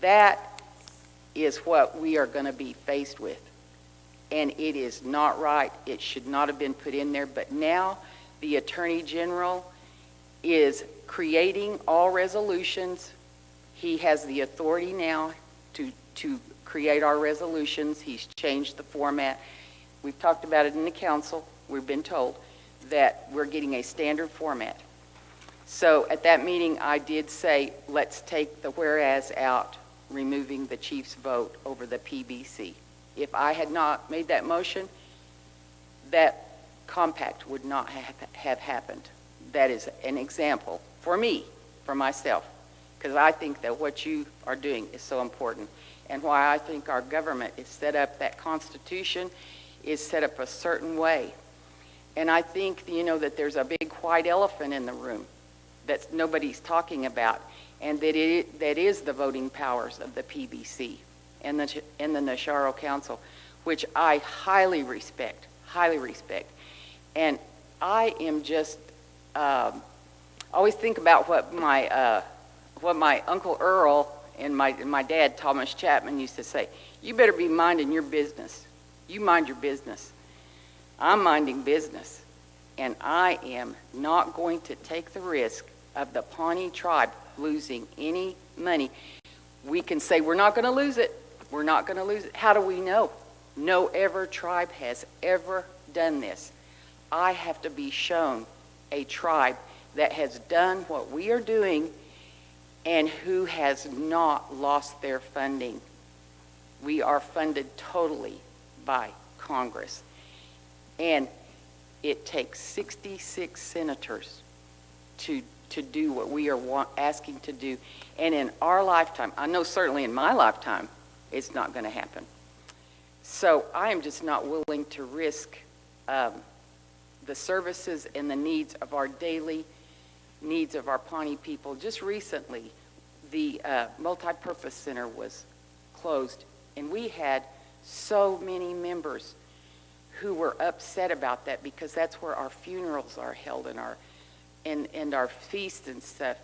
That is what we are going to be faced with. And it is not right. It should not have been put in there. But now the Attorney General is creating all resolutions. He has the authority now to create our resolutions. He's changed the format. We've talked about it in the council. We've been told that we're getting a standard format. So at that meeting, I did say, let's take the whereas out, removing the chief's vote over the PBC. If I had not made that motion, that compact would not have happened. That is an example for me, for myself, because I think that what you are doing is so important, and why I think our government is set up, that Constitution is set up a certain way. And I think, that there's a big white elephant in the room that nobody's talking about, and that is the voting powers of the PBC and the Nasharo Council, which I highly respect. And I am just always think about what my Uncle Earl and my dad, Thomas Chapman, used to say. You better be minding your business. You mind your business. I'm minding business. And I am not going to take the risk of the Pawnee tribe losing any money. We can say we're not going to lose it. We're not going to lose it. How do we know? No ever tribe has ever done this. I have to be shown a tribe that has done what we are doing and who has not lost their funding. We are funded totally by Congress. And it takes 66 senators to do what we are asking to do. And in our lifetime, I know certainly in my lifetime, it's not going to happen. So I am just not willing to risk the services and the needs of our daily needs of our Pawnee people. Just recently, the multi-purpose center was closed, and we had so many members who were upset about that, because that's where our funerals are held and our feasts and stuff.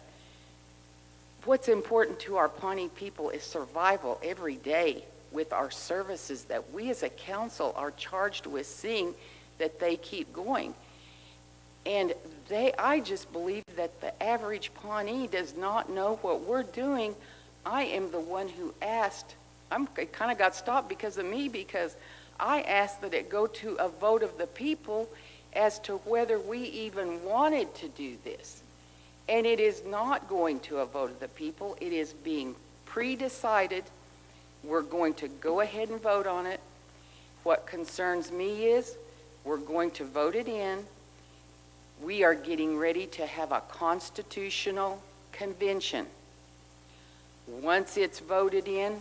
What's important to our Pawnee people is survival every day with our services that we as a council are charged with seeing that they keep going. And I just believe that the average Pawnee does not know what we're doing. I am the one who asked. It kind of got stopped because of me, because I asked that it go to a vote of the people as to whether we even wanted to do this. And it is not going to a vote of the people. It is being pre-decided. We're going to go ahead and vote on it. What concerns me is we're going to vote it in. We are getting ready to have a constitutional convention. Once it's voted in,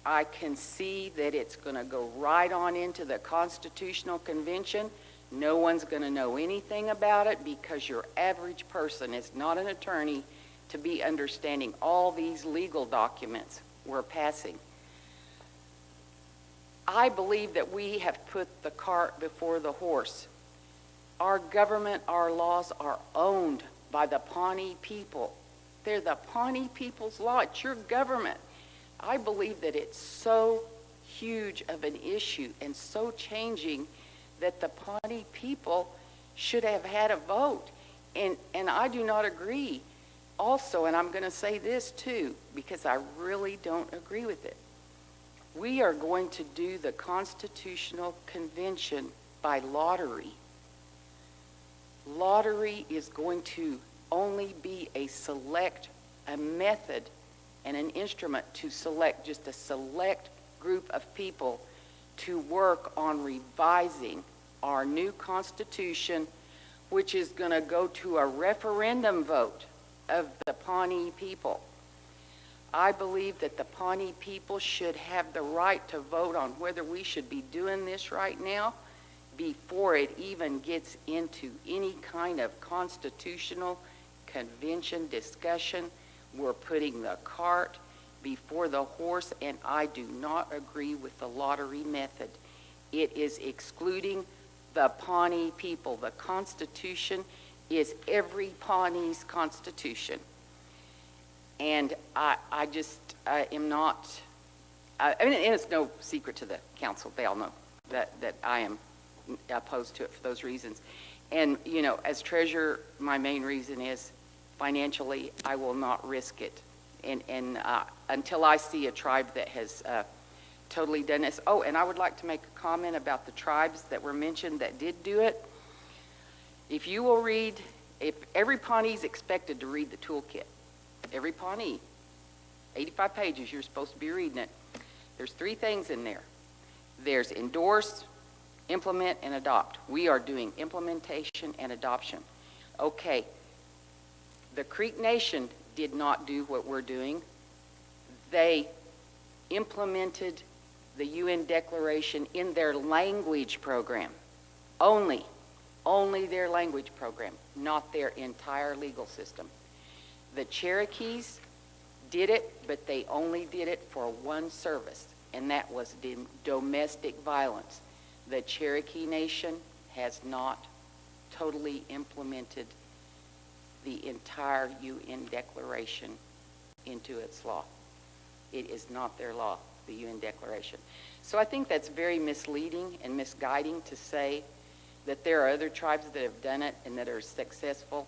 I can see that it's going to go right on into the Constitutional Convention. No one's going to know anything about it, because your average person is not an attorney to be understanding all these legal documents we're passing. I believe that we have put the cart before the horse. Our government, our laws are owned by the Pawnee people. They're the Pawnee people's law. It's your government. I believe that it's so huge of an issue and so changing that the Pawnee people should have had a vote. And I do not agree also, and I'm going to say this too, because I really don't agree with it. We are going to do the Constitutional Convention by lottery. Lottery is going to only be a method and an instrument to select just a select group of people to work on revising our new Constitution, which is going to go to a referendum vote of the Pawnee people. I believe that the Pawnee people should have the right to vote on whether we should be doing this right now before it even gets into any kind of constitutional convention discussion. We're putting the cart before the horse, and I do not agree with the lottery method. It is excluding the Pawnee people. The Constitution is every Pawnee's Constitution. And I am not, I mean, and it's no secret to the council. They all know that I am opposed to it for those reasons. And, you know, as treasurer, my main reason is financially, I will not risk it. And until I see a tribe that has totally done this. Oh, and I would like to make a comment about the tribes that were mentioned that did do it. If you will read, if every Pawnee's expected to read the toolkit, every Pawnee, 85 pages, you're supposed to be reading it. There's 3 things in there. There's endorse, implement, and adopt. We are doing implementation and adoption. Okay, the Creek Nation did not do what we're doing. They implemented the UN Declaration in their language program. Only their language program, not their entire legal system. The Cherokees did it, but they only did it for one service, and that was domestic violence. The Cherokee Nation has not totally implemented the entire UN Declaration into its law. It is not their law, the UN Declaration. So I think that's very misleading and misguiding to say that there are other tribes that have done it and that are successful.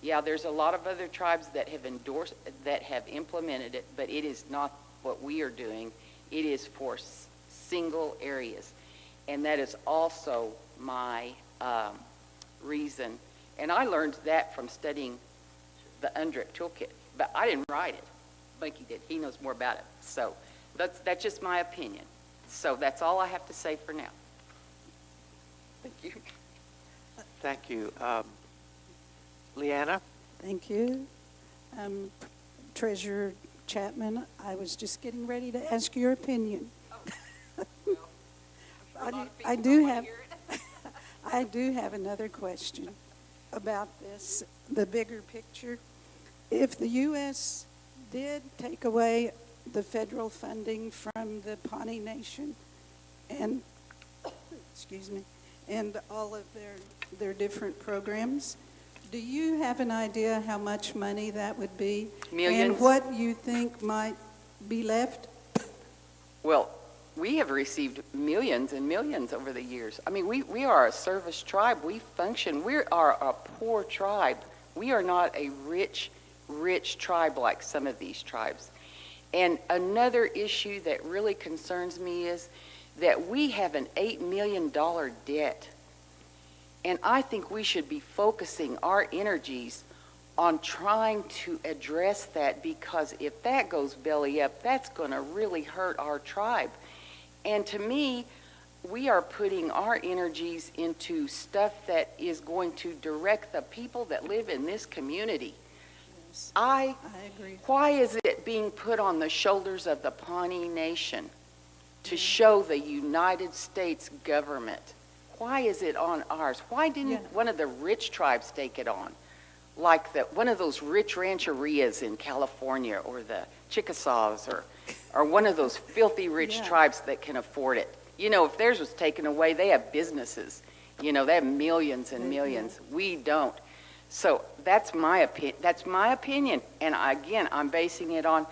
Yeah, there's a lot of other tribes that have endorsed, that have implemented it, but it is not what we are doing. It is for single areas. And that is also my reason. And I learned that from studying the UNDRIP toolkit, but I didn't write it. Bunky did. He knows more about it. So that's just my opinion. So that's all I have to say for now. Thank you. Thank you. Leanna? Thank you. Treasurer Chapman, I was just getting ready to ask your opinion. I do have another question about this, the bigger picture. If the U.S. did take away the federal funding from the Pawnee Nation and, excuse me, and all of their different programs, do you have an idea how much money that would be? Millions. And what you think might be left? Well, we have received millions and millions over the years. I mean, we are a service tribe. We function. We are a poor tribe. We are not a rich tribe like some of these tribes. And another issue that really concerns me is that we have an $8 million debt. And I think we should be focusing our energies on trying to address that, because if that goes belly up, that's going to really hurt our tribe. And to me, we are putting our energies into stuff that is going to direct the people that live in this community. Yes, I agree. Why is it being put on the shoulders of the Pawnee Nation to show the United States government? Why is it on ours? Why didn't one of the rich tribes take it on? Like one of those rich rancherias in California, or the Chickasaws, or one of those filthy rich tribes that can afford it. You know, if theirs was taken away, they have businesses. You know, they have millions and millions. We don't. So that's my opinion. And again, I'm basing it on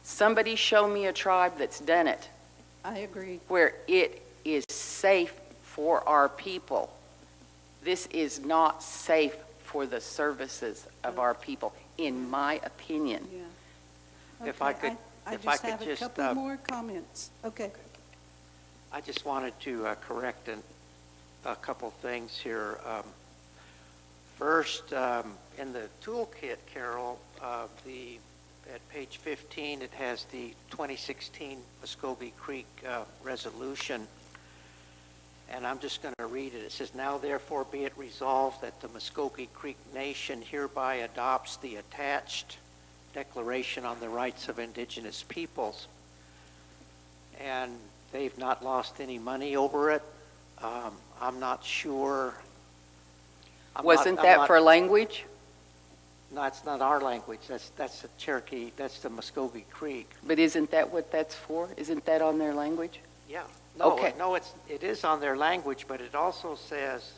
somebody show me a tribe that's done it. I agree. Where it is safe for our people. This is not safe for the services of our people, in my opinion. Yeah. If I could, I if I just could have just, a couple more comments. Okay. I just wanted to correct a couple things here. First, in the toolkit, Carol, at page 15, it has the 2016 Muskogee Creek resolution. And I'm just going to read it. It says, "Now therefore be it resolved that the Muskogee Creek Nation hereby adopts the attached Declaration on the Rights of Indigenous Peoples. And they've not lost any money over it. I'm not sure. Wasn't that for language? No, it's not our language. That's the Cherokee, that's the Muskogee Creek. But isn't that what that's for? Isn't that on their language? Yeah. No, Okay. no, it is on their language, but it also says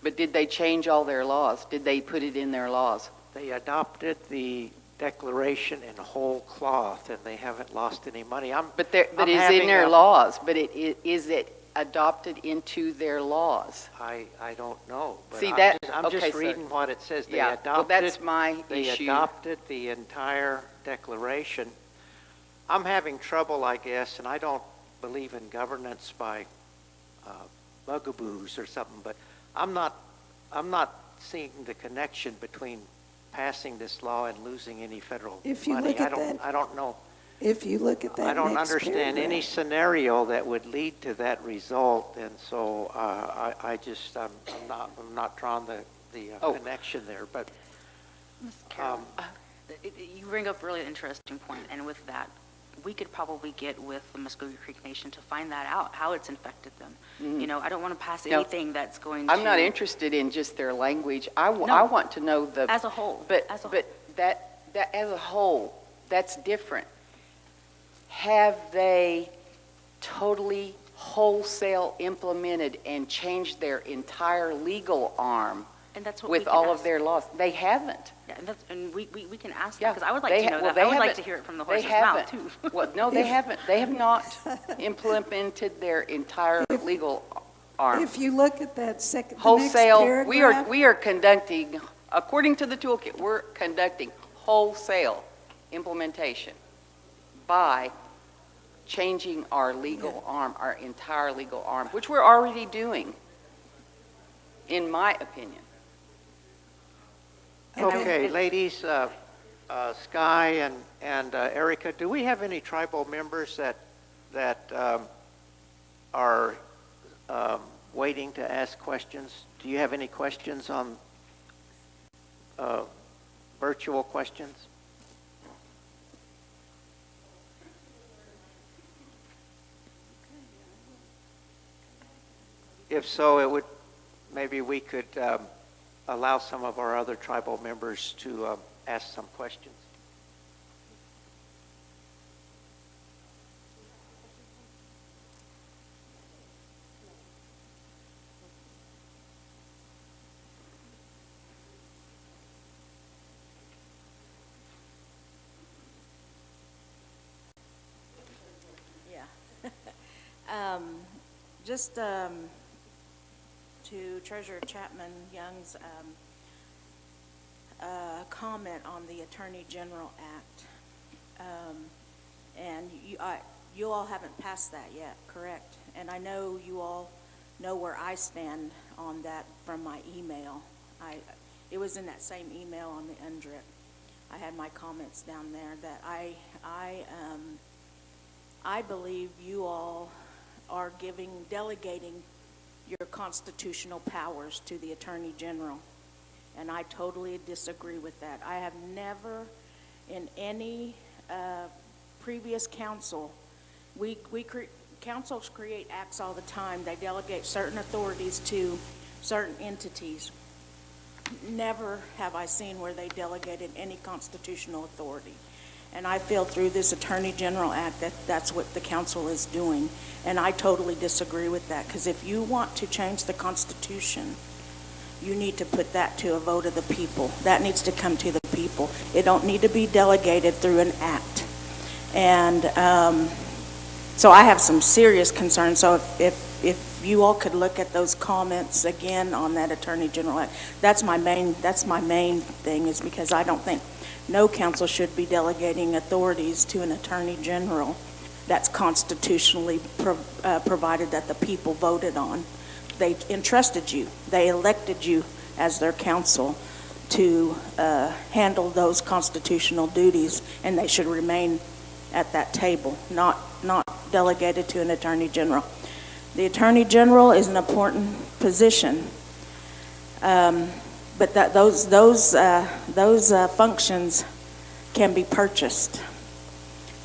But did they change all their laws? Did they put it in their laws? they adopted the declaration in whole cloth, and they haven't lost any money. But I'm it's in having their a- laws, but is it adopted into their laws? I don't know. But See, I'm okay, just so- reading what it says. They Yeah, well, adopted. that's my They issue. adopted the entire declaration. I'm having trouble, I guess, and I don't believe in governance by bugaboos or something, but I'm not seeing the connection between passing this law and losing any federal If you money. look at that- I don't know. If you look at that I don't next understand any paragraph. scenario that would lead to that result, and so I'm not drawing the Oh. connection there. But Ms. Carroll, you bring up a really interesting point, and with that, we could probably get with the Muskogee Creek Nation to find that out, how it's infected them. You know, I don't want to pass No. anything that's going to... I'm not interested in just their language. I No. want to know the... As a whole. But As a but that as a whole, that's different. Have they totally wholesale implemented and changed their entire legal arm And that's what we with can all ask. of their laws? They haven't. Yeah, and we can ask Yeah, that, because I would like they to know ha- well, that. I they would like haven't- to hear it from the they horse's mouth, haven't. too. Well, no, they haven't. They have not implemented their entire legal arm. If you look at that the next Wholesale, paragraph. we are conducting, according to the toolkit, we're conducting wholesale implementation by changing our legal arm, our entire legal arm, which we're already doing, in my opinion. okay, ladies, Sky and Erica, do we have any tribal members that are waiting to ask questions? Do you have any questions on virtual questions? If so, maybe we could allow some of our other tribal members to ask some questions. Just to Treasurer Chapman Young's comment on the Attorney General Act. And you all haven't passed that yet, correct? And I know you all know where I stand on that from my email. It was in that same email on the UNDRIP. I had my comments down there that I believe you all are delegating your constitutional powers to the Attorney General. And I totally disagree with that. I have never, in any previous council, councils create acts all the time. They delegate certain authorities to certain entities. Never have I seen where they delegated any constitutional authority. And I feel through this Attorney General Act that that's what the council is doing. And I totally disagree with that, because if you want to change the Constitution, you need to put that to a vote of the people. That needs to come to the people. It don't need to be delegated through an act. And so I have some serious concerns. So if you all could look at those comments again on that Attorney General Act, that's my main thing, is because I don't think no council should be delegating authorities to an Attorney General that's constitutionally provided that the people voted on. They entrusted you. They elected you as their council to handle those constitutional duties, and they should remain at that table, not delegated to an Attorney General. The Attorney General is an important position, but those functions can be purchased.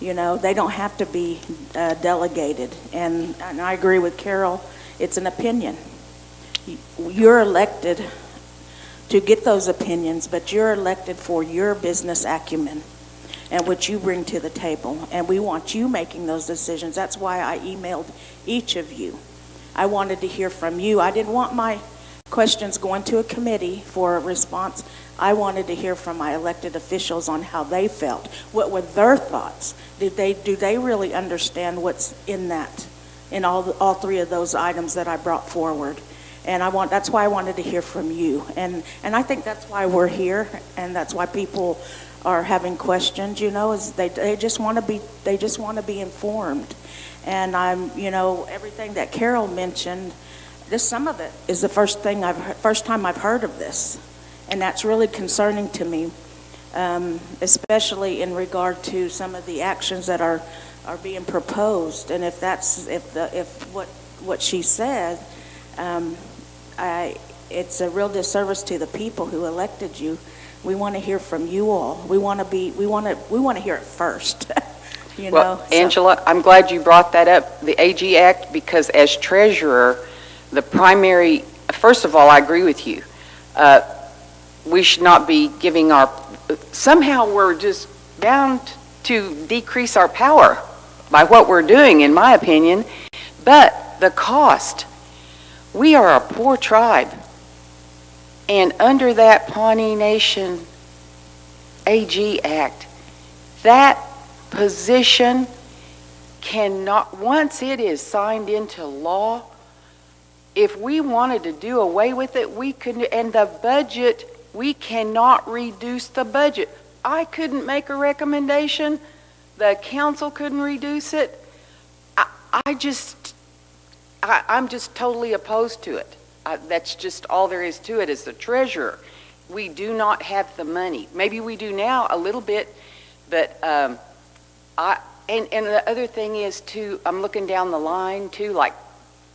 You know, they don't have to be delegated. And I agree with Carol, it's an opinion. You're elected to get those opinions, but you're elected for your business acumen and what you bring to the table. And we want you making those decisions. That's why I emailed each of you. I wanted to hear from you. I didn't want my questions going to a committee for a response. I wanted to hear from my elected officials on how they felt. What were their thoughts? Do they really understand what's in that, in all three of those items that I brought forward? And that's why I wanted to hear from you. And I think that's why we're here, and that's why people are having questions, you know, is they just want to be informed. And everything that Carol mentioned, some of it is the first time I've heard of this. And that's really concerning to me, especially in regard to some of the actions that are being proposed. And if what she said, it's a real disservice to the people who elected you. We want to hear from you all. We want to hear it first. Angela, I'm glad you brought that up, the AG Act, because as treasurer, first of all, I agree with you. We should not be giving somehow we're just bound to decrease our power by what we're doing, in my opinion. But the cost, we are a poor tribe. And under that Pawnee Nation AG Act, that position cannot, once it is signed into law, if we wanted to do away with it, we could, and the budget, we cannot reduce the budget. I couldn't make a recommendation. The council couldn't reduce it. I'm just totally opposed to it. That's just all there is to it. As the treasurer, we do not have the money. Maybe we do now a little bit, but and the other thing is too, I'm looking down the line too, like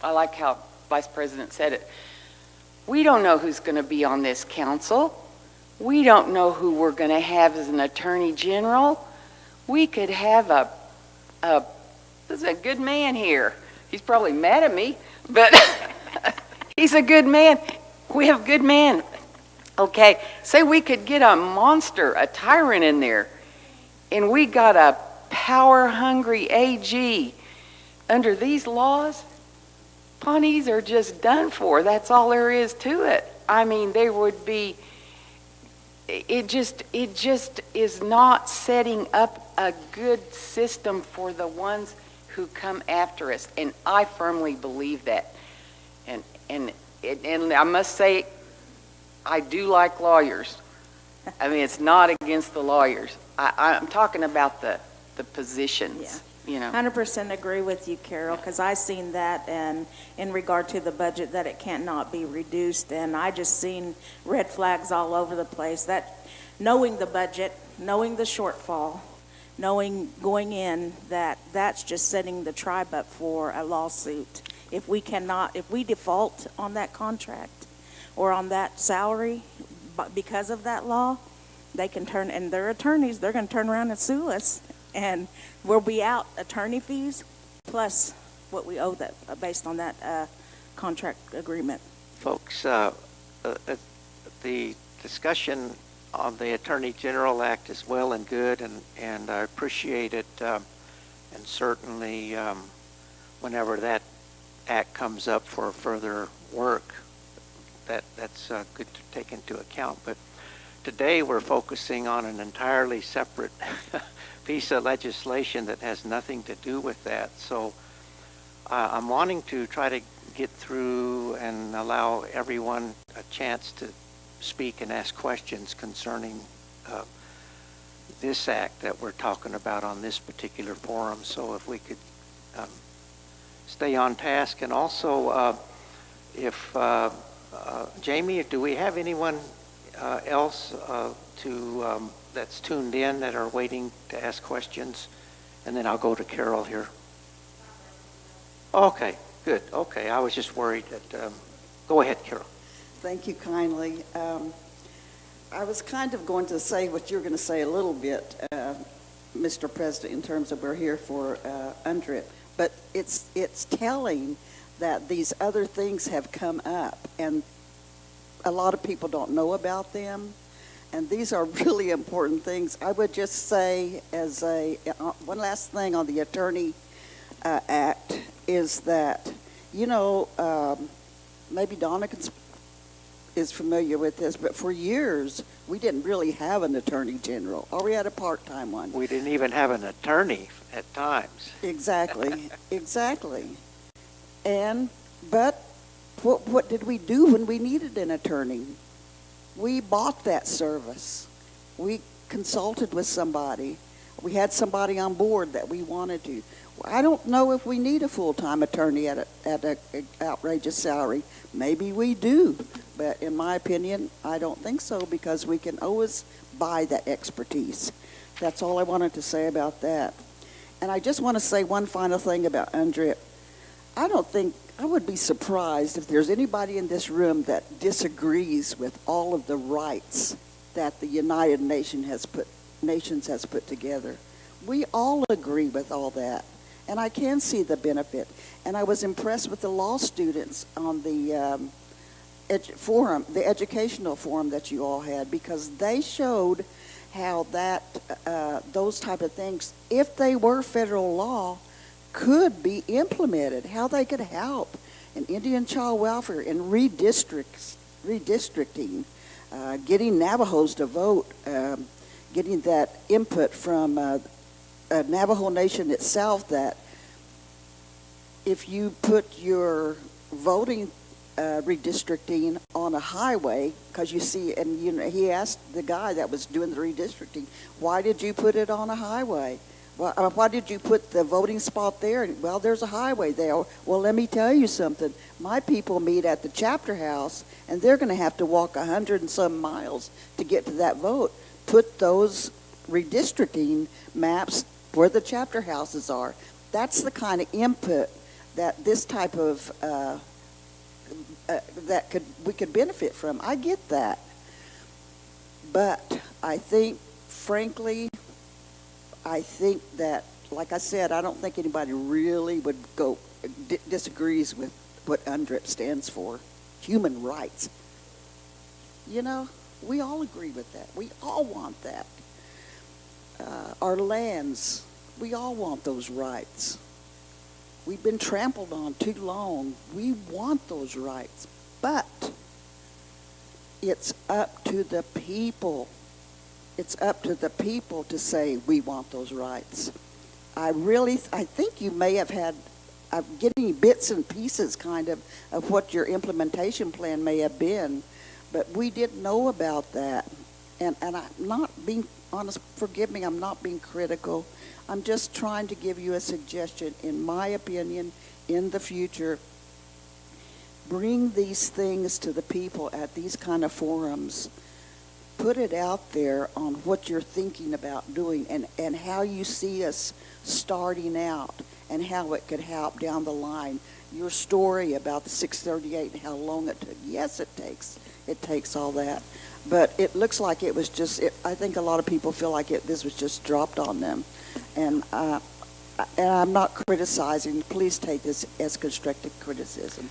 I like how Vice President said it. We don't know who's going to be on this council. We don't know who we're going to have as an attorney general. We could have there's a good man here. He's probably mad at me, but he's a good man. We have a good man. Okay, say we could get a monster, a tyrant in there, and we got a power-hungry AG. Under these laws, Pawnees are just done for. That's all there is to it. I mean, there would be, it just is not setting up a good system for the ones who come after us. And I firmly believe that. And I must say, I do like lawyers. I mean, it's not against the lawyers. I'm talking about the positions. Yeah. You know. 100% agree with you, Carol, because I seen that, and in regard to the budget, that it cannot be reduced, and I just seen red flags all over the place. That knowing the budget, knowing the shortfall, knowing going in that's just setting the tribe up for a lawsuit. If we default on that contract or on that salary because of that law, they can turn, and their attorneys, they're going to turn around and sue us. And we'll be out attorney fees plus what we owe that based on that contract agreement. Folks, the discussion on the Attorney General Act is well and good, and I appreciate it. And certainly, whenever that act comes up for further work, that's good to take into account. But today we're focusing on an entirely separate piece of legislation that has nothing to do with that. So I'm wanting to try to get through and allow everyone a chance to speak and ask questions concerning this act that we're talking about on this particular forum. So if we could stay on task. And also, if Jamie, do we have anyone else that's tuned in that are waiting to ask questions? And then I'll go to Carol here. Okay, good. Okay, I was just worried that, go ahead, Carol. Thank you kindly. I was kind of going to say what you're going to say a little bit, Mr. President, in terms of we're here for UNDRIP, but it's telling that these other things have come up, and a lot of people don't know about them, and these are really important things. I would just say, as one last thing on the Attorney Act, is that, maybe Donna is familiar with this, but for years, we didn't really have an Attorney General, or we had a part-time one. We didn't even have an attorney at times. Exactly, exactly. But what did we do when we needed an attorney? We bought that service. We consulted with somebody. We had somebody on board that we wanted to. I don't know if we need a full-time attorney at an outrageous salary. Maybe we do, but in my opinion, I don't think so, because we can always buy that expertise. That's all I wanted to say about that. And I just want to say one final thing about UNDRIP. I would be surprised if there's anybody in this room that disagrees with all of the rights that the United Nations has put together. We all agree with all that, and I can see the benefit. And I was impressed with the law students on the forum, the educational forum that you all had, because they showed how that those type of things, if they were federal law, could be implemented, how they could help in Indian child welfare, in redistricting, getting Navajos to vote, getting that input from Navajo Nation itself, that if you put your voting redistricting on a highway, because you see, and he asked the guy that was doing the redistricting, why did you put it on a highway? Well, why did you put the voting spot there? Well, there's a highway there. Well, let me tell you something. My people meet at the chapter house, and they're going to have to walk 100 and some miles to get to that vote. Put those redistricting maps where the chapter houses are. That's the kind of input that this type of we could benefit from. I get that, but I think, frankly, that, like I said, I don't think anybody really would disagrees with what UNDRIP stands for, human rights. We all agree with that. We all want that. Our lands, we all want those rights. We've been trampled on too long. We want those rights, but it's up to the people. It's up to the people to say we want those rights. I think you may have had, I'm getting bits and pieces kind of what your implementation plan may have been, but we didn't know about that. And I'm not being honest, forgive me, I'm not being critical. I'm just trying to give you a suggestion, in my opinion, in the future. Bring these things to the people at these kind of forums. Put it out there on what you're thinking about doing, and how you see us starting out, and how it could help down the line. Your story about the 638 and how long it took. Yes, it takes all that. But it looks like it was just, I think a lot of people feel like this was just dropped on them. And I'm not criticizing. Please take this as constructive criticism.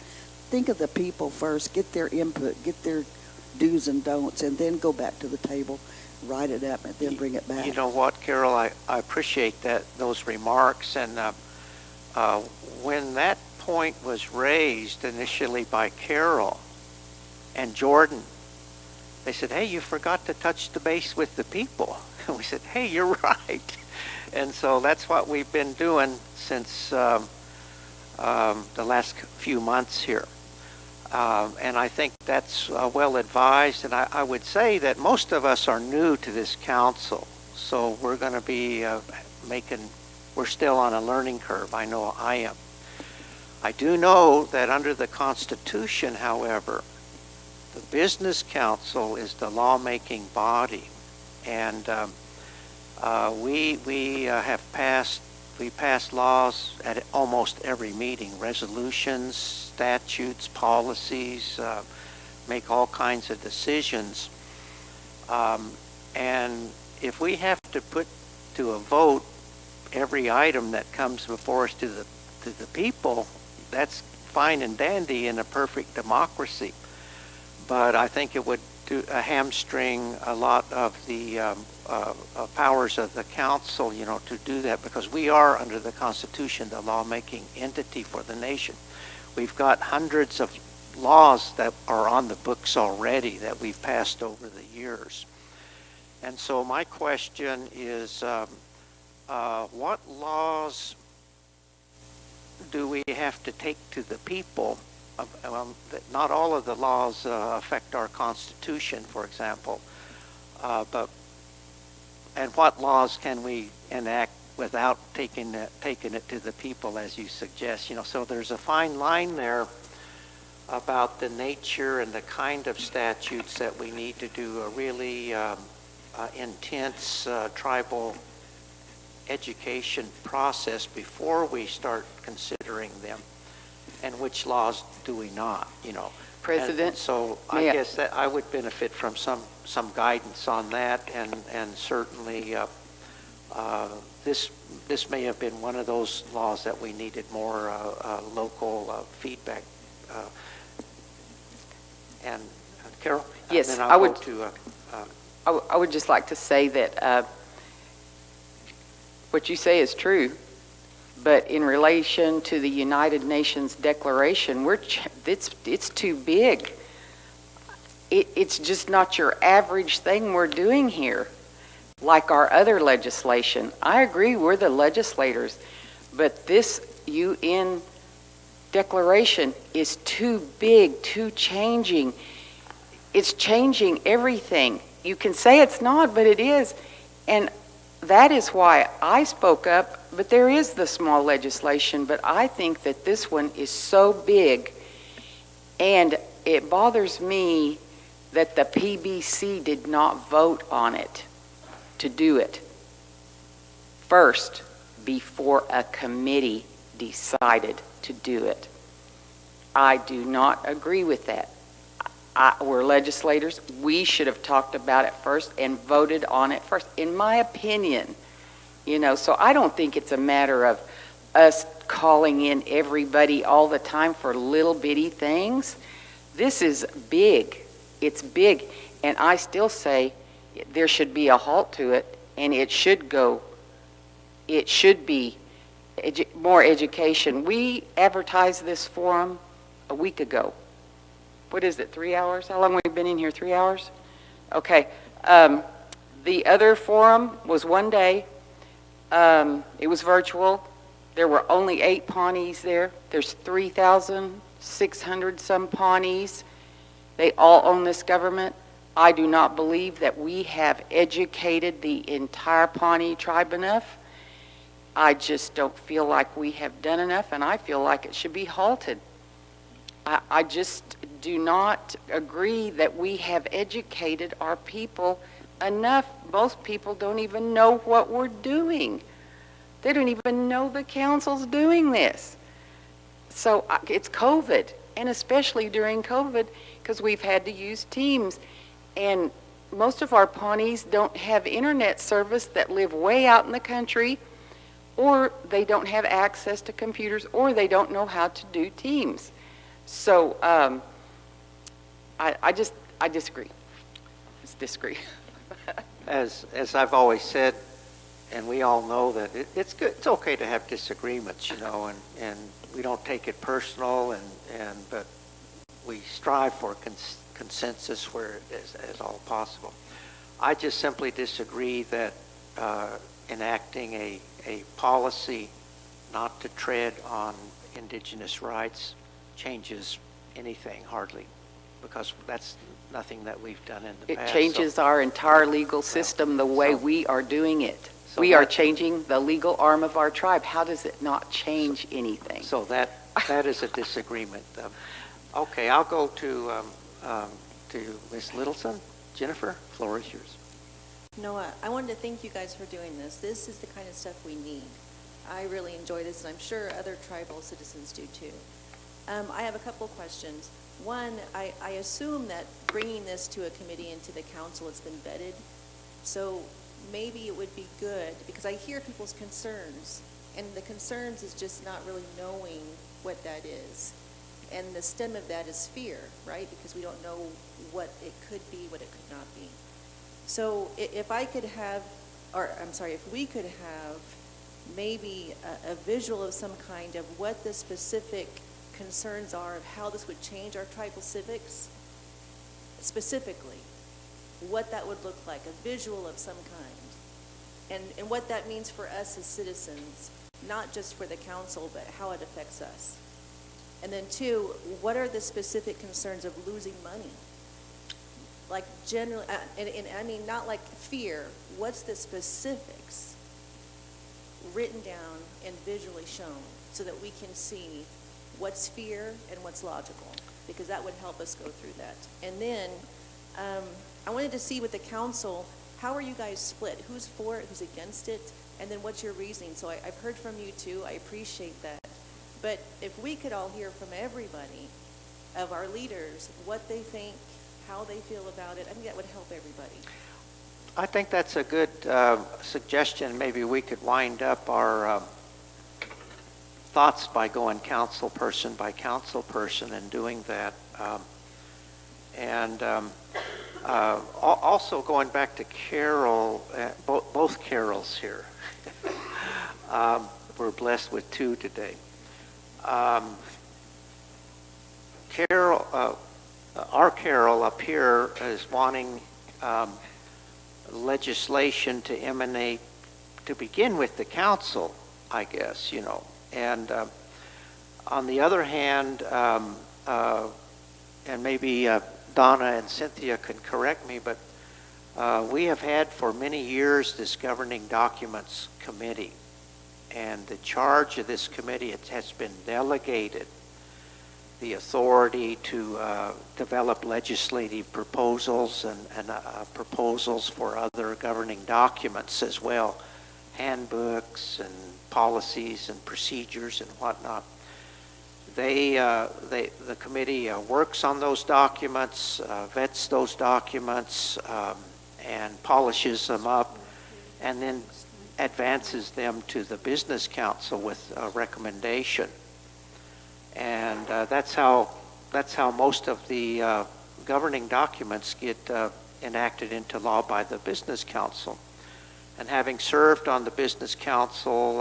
Think of the people first. Get their input. Get their do's and don'ts, and then go back to the table, write it up, and then bring it back. You know what, Carol? I appreciate those remarks. And when that point was raised initially by Carol and Jordan, they said, hey, you forgot to touch the base with the people. And we said, hey, you're right. And so that's what we've been doing since the last few months here. And I think that's well advised. And I would say that most of us are new to this council. So we're going to be we're still on a learning curve. I know I am. I do know that under the Constitution, however, the Business Council is the lawmaking body. And we pass laws at almost every meeting, resolutions, statutes, policies, make all kinds of decisions. And if we have to put to a vote every item that comes before us to the people, that's fine and dandy in a perfect democracy. But I think it would hamstring a lot of the powers of the council, to do that, because we are, under the Constitution, the lawmaking entity for the nation. We've got hundreds of laws that are on the books already that we've passed over the years. And so my question is, what laws do we have to take to the people? Not all of the laws affect our Constitution, for example, and what laws can we enact without taking it to the people, as you suggest? So there's a fine line there about the nature and the kind of statutes that we need to do a really intense tribal education process before we start considering them, and which laws do we not, President, And so I guess that I would benefit from some guidance on that, and certainly this may have been one of those laws that we needed more local feedback. And Carol? Yes, then I would. Go to, I would just like to say that what you say is true, but in relation to the United Nations Declaration, it's too big. It's just not your average thing we're doing here, like our other legislation. I agree, we're the legislators, but this UN Declaration is too big, too changing. It's changing everything. You can say it's not, but it is. And that is why I spoke up, but there is the small legislation, but I think that this one is so big, and it bothers me that the PBC did not vote on it to do it first before a committee decided to do it. I do not agree with that. We're legislators. We should have talked about it first and voted on it first, in my opinion. So I don't think it's a matter of us calling in everybody all the time for little bitty things. This is big. It's big. And I still say there should be a halt to it, and it should be more education. We advertised this forum a week ago. What is it, 3 hours? How long have we been in here, 3 hours? Okay. The other forum was one day. It was virtual. There were only 8 Pawnees there. There's 3,600 some Pawnees. They all own this government. I do not believe that we have educated the entire Pawnee tribe enough. I just don't feel like we have done enough, and I feel like it should be halted. I just do not agree that we have educated our people enough. Most people don't even know what we're doing. They don't even know the council's doing this. So it's COVID, and especially during COVID, because we've had to use Teams. And most of our Pawnees don't have internet service that live way out in the country, or they don't have access to computers, or they don't know how to do Teams. So I disagree. Just disagree. As I've always said, and we all know that it's good. It's okay to have disagreements, and we don't take it personal, but we strive for consensus where it is all possible. I just simply disagree that enacting a policy not to tread on indigenous rights changes anything, hardly, because that's nothing that we've done in the past. It changes our entire legal system the way we are doing it. So we are changing the legal arm of our tribe. How does it not change anything? So that is a disagreement. Okay, I'll go to Ms. Littleson. Jennifer, floor is yours. Noah, I wanted to thank you guys for doing this. This is the kind of stuff we need. I really enjoy this, and I'm sure other tribal citizens do too. I have a couple questions. One, I assume that bringing this to a committee and to the council, it's been vetted. So maybe it would be good, because I hear people's concerns, and the concerns is just not really knowing what that is. And the stem of that is fear, right? Because we don't know what it could be, what it could not be. So if I could have, or I'm sorry, if we could have maybe a visual of some kind of what the specific concerns are of how this would change our tribal civics, specifically, what that would look like, a visual of some kind, and what that means for us as citizens, not just for the council, but how it affects us. And then two, what are the specific concerns of losing money? Like generally, and I mean, not like fear, what's the specifics written down and visually shown so that we can see what's fear and what's logical, because that would help us go through that. And then I wanted to see with the council, how are you guys split? Who's for it, who's against it? And then what's your reasoning? So I've heard from you too, I appreciate that. But if we could all hear from everybody, of our leaders, what they think, how they feel about it, I think that would help everybody. I think that's a good suggestion. Maybe we could wind up our thoughts by going council person by council person and doing that. Also going back to Carol, both Carols here. We're blessed with two today. Carol, our Carol up here is wanting legislation to emanate, to begin with the council, I guess, you know. And on the other hand, and maybe Donna and Cynthia can correct me, but we have had for many years this Governing Documents Committee. And the charge of this committee, it has been delegated the authority to develop legislative proposals and proposals for other governing documents as well, handbooks and policies and procedures and whatnot. The committee works on those documents, vets those documents, and polishes them up, and then advances them to the Business Council with a recommendation. And that's how most of the governing documents get enacted into law by the Business Council. And having served on the Business Council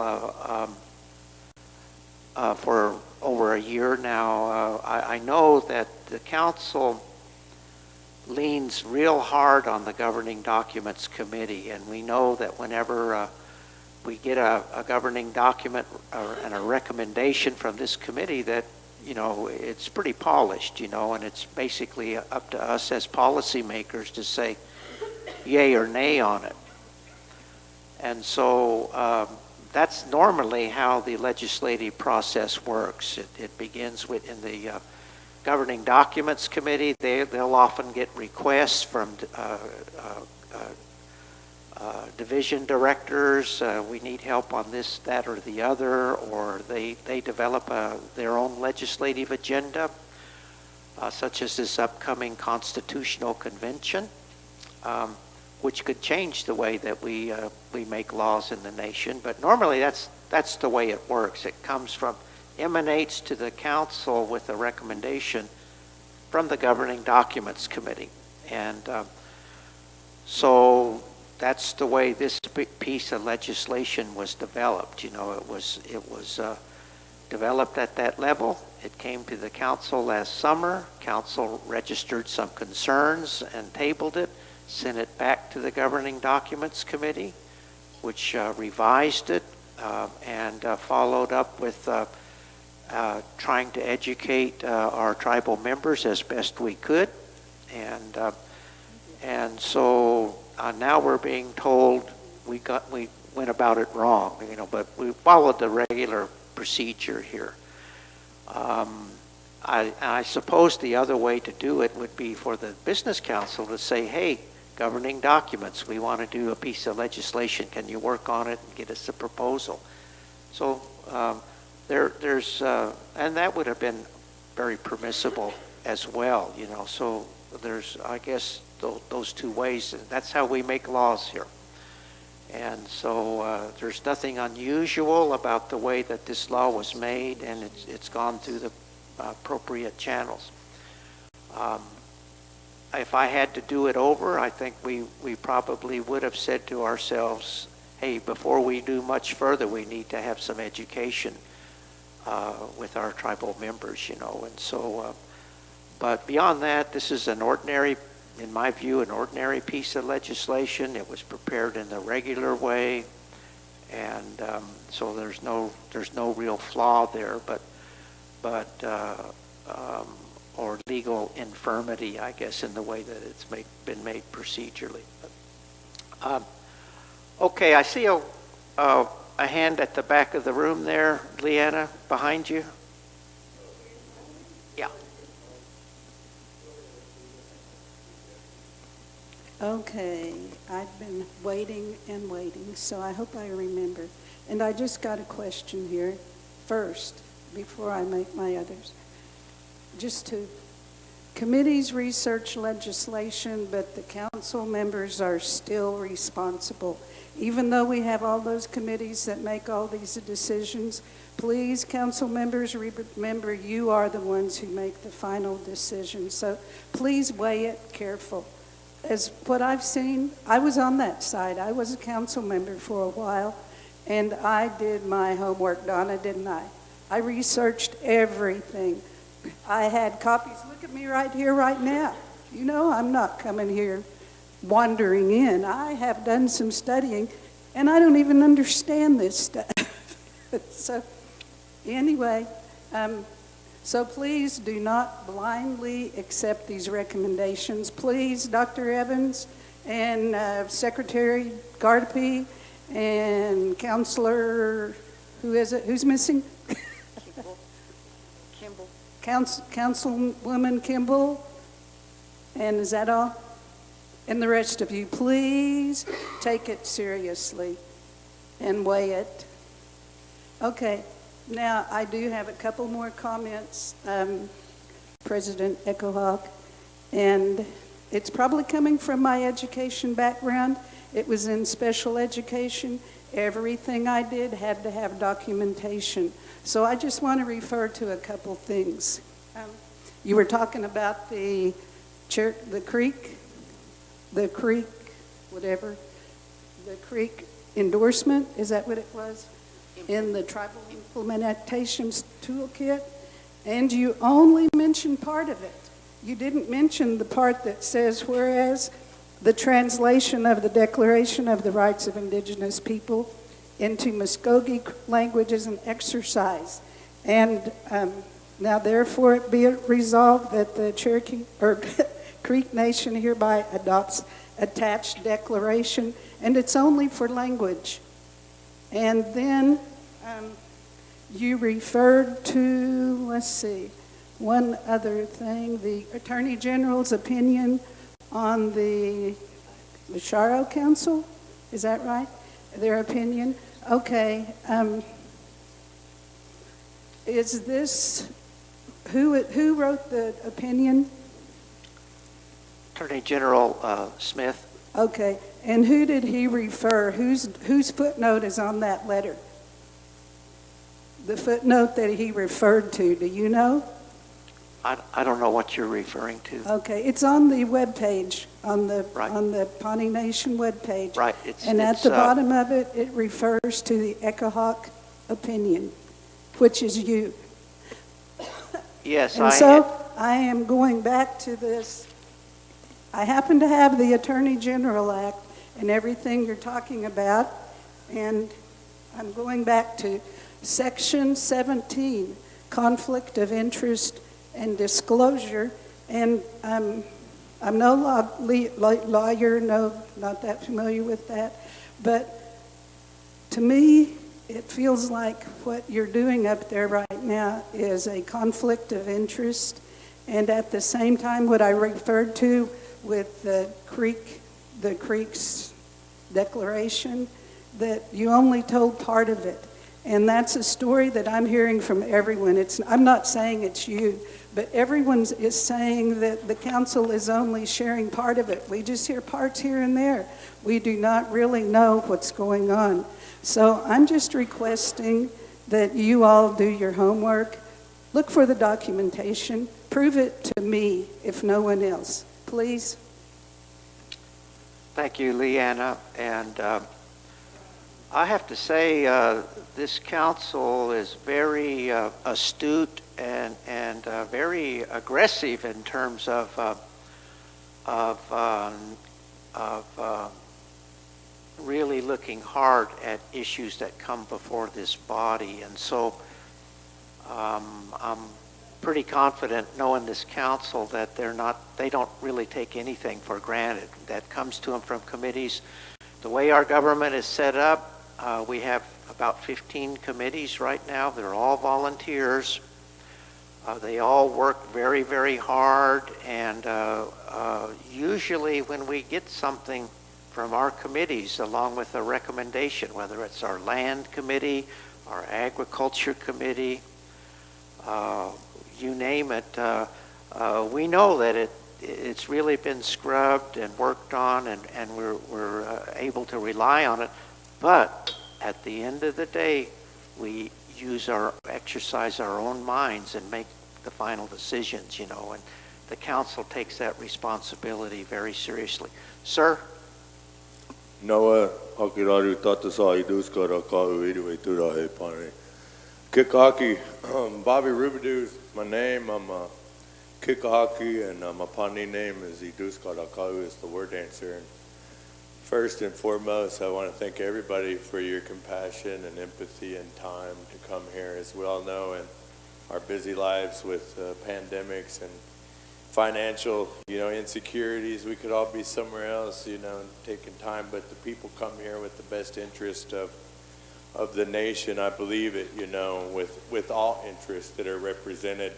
for over a year now, I know that the council leans real hard on the Governing Documents Committee, and we know that whenever we get a governing document and a recommendation from this committee, that, you know, it's pretty polished, you know, and it's basically up to us as policymakers to say yay or nay on it. And so that's normally how the legislative process works. It begins with in the Governing Documents Committee. They'll often get requests from division directors. We need help on this, that, or the other, or they develop their own legislative agenda, such as this upcoming constitutional convention, which could change the way that we make laws in the nation. But normally that's the way it works. It emanates to the council with a recommendation from the Governing Documents Committee. And so that's the way this piece of legislation was developed. You know, it was developed at that level. It came to the council last summer. Council registered some concerns and tabled it, sent it back to the Governing Documents Committee, which revised it and followed up with trying to educate our tribal members as best we could. And so now we're being told we went about it wrong, you know, but we followed the regular procedure here. I suppose the other way to do it would be for the Business Council to say, hey, governing documents, we want to do a piece of legislation. Can you work on it and get us a proposal? So there's and that would have been very permissible as well, you know. So there's, I guess, those two ways. That's how we make laws here. And so there's nothing unusual about the way that this law was made, and it's gone through the appropriate channels. If I had to do it over, I think we probably would have said to ourselves, hey, before we do much further, we need to have some education with our tribal members, you know. And so, but beyond that, this is an ordinary, in my view, an ordinary piece of legislation. It was prepared in the regular way, and so there's no real flaw there, or legal infirmity, I guess, in the way that it's been made procedurally. But, okay, I see a hand at the back of the room there, Leanna, behind you. Yeah. Okay, I've been waiting and waiting, so I hope I remember. And I just got a question here first, before I make my others. Just to, committees research legislation, but the council members are still responsible. Even though we have all those committees that make all these decisions, please, council members, remember you are the ones who make the final decision. So please weigh it careful. As what I've seen, I was on that side. I was a council member for a while, and I did my homework, Donna, didn't I? I researched everything. I had copies. Look at me right here, right now. You know, I'm not coming here wandering in. I have done some studying, and I don't even understand this stuff. So anyway, so please do not blindly accept these recommendations. Please, Dr. Evans and Secretary Gardapi and Counselor, who is it? Who's missing? Kimball. Councilwoman Kimball. And is that all? And the rest of you, please take it seriously and weigh it. Okay. Now, I do have a couple more comments, President Echohawk, and it's probably coming from my education background. It was in special education. Everything I did had to have documentation. So I just want to refer to a couple things. You were talking about the creek endorsement, is that what it was? In the tribal implementation toolkit, and you only mentioned part of it. You didn't mention the part that says, whereas the translation of the Declaration of the Rights of Indigenous People into Muskogee language is an exercise. And now therefore it be it resolved that the Cherokee or Creek Nation hereby adopts attached declaration, and it's only for language. And then you referred to, let's see, one other thing, the Attorney General's opinion on the Sharo Council, is that right? Their opinion? Okay. Is this, who wrote the opinion? Attorney General Smith. Okay, and who did he refer? Whose footnote is on that letter? The footnote that he referred to, do you know? I don't know what you're referring to. Okay, it's on the webpage, on the Right. on the Pawnee Nation webpage. Right. And at the bottom of it, it refers to the Echohawk opinion, which is you. Yes, And so I am going back to this. I happen to have the Attorney General Act and everything you're talking about, and I'm going back to Section 17, Conflict of Interest and Disclosure, and I'm no lawyer, no, not that familiar with that, but to me, it feels like what you're doing up there right now is a conflict of interest, and at the same time, what I referred to with the Creek's declaration, that you only told part of it. And that's a story that I'm hearing from everyone. I'm not saying it's you, but everyone is saying that the council is only sharing part of it. We just hear parts here and there. We do not really know what's going on. So I'm just requesting that you all do your homework, look for the documentation, prove it to me if no one else. Please. Thank you, Leanna. And I have to say, this council is very astute and very aggressive in terms of really looking hard at issues that come before this body. And so I'm pretty confident, knowing this council, that they don't really take anything for granted that comes to them from committees. The way our government is set up, we have about 15 committees right now. They're all volunteers. They all work very, very hard, and usually when we get something from our committees along with a recommendation, whether it's our land committee, our agriculture committee, you name it, we know that it's really been scrubbed and worked on, and we're able to rely on it. But at the end of the day, we exercise our own minds and make the final decisions, and the council takes that responsibility very seriously. Sir? Noah, Hakiraru Tatasa Iduskara Kau Idu Tura Pawnee. Kick-a-hockey, Bobby Rubidoux is my name. I'm a kick-a-hockey, and my Pawnee name is Iduskara Kau, is the word dancer. And first and foremost, I want to thank everybody for your compassion and empathy and time to come here. As we all know, in our busy lives with pandemics and financial, insecurities, we could all be somewhere else, taking time. But the people come here with the best interest of the nation. I believe it, with all interests that are represented.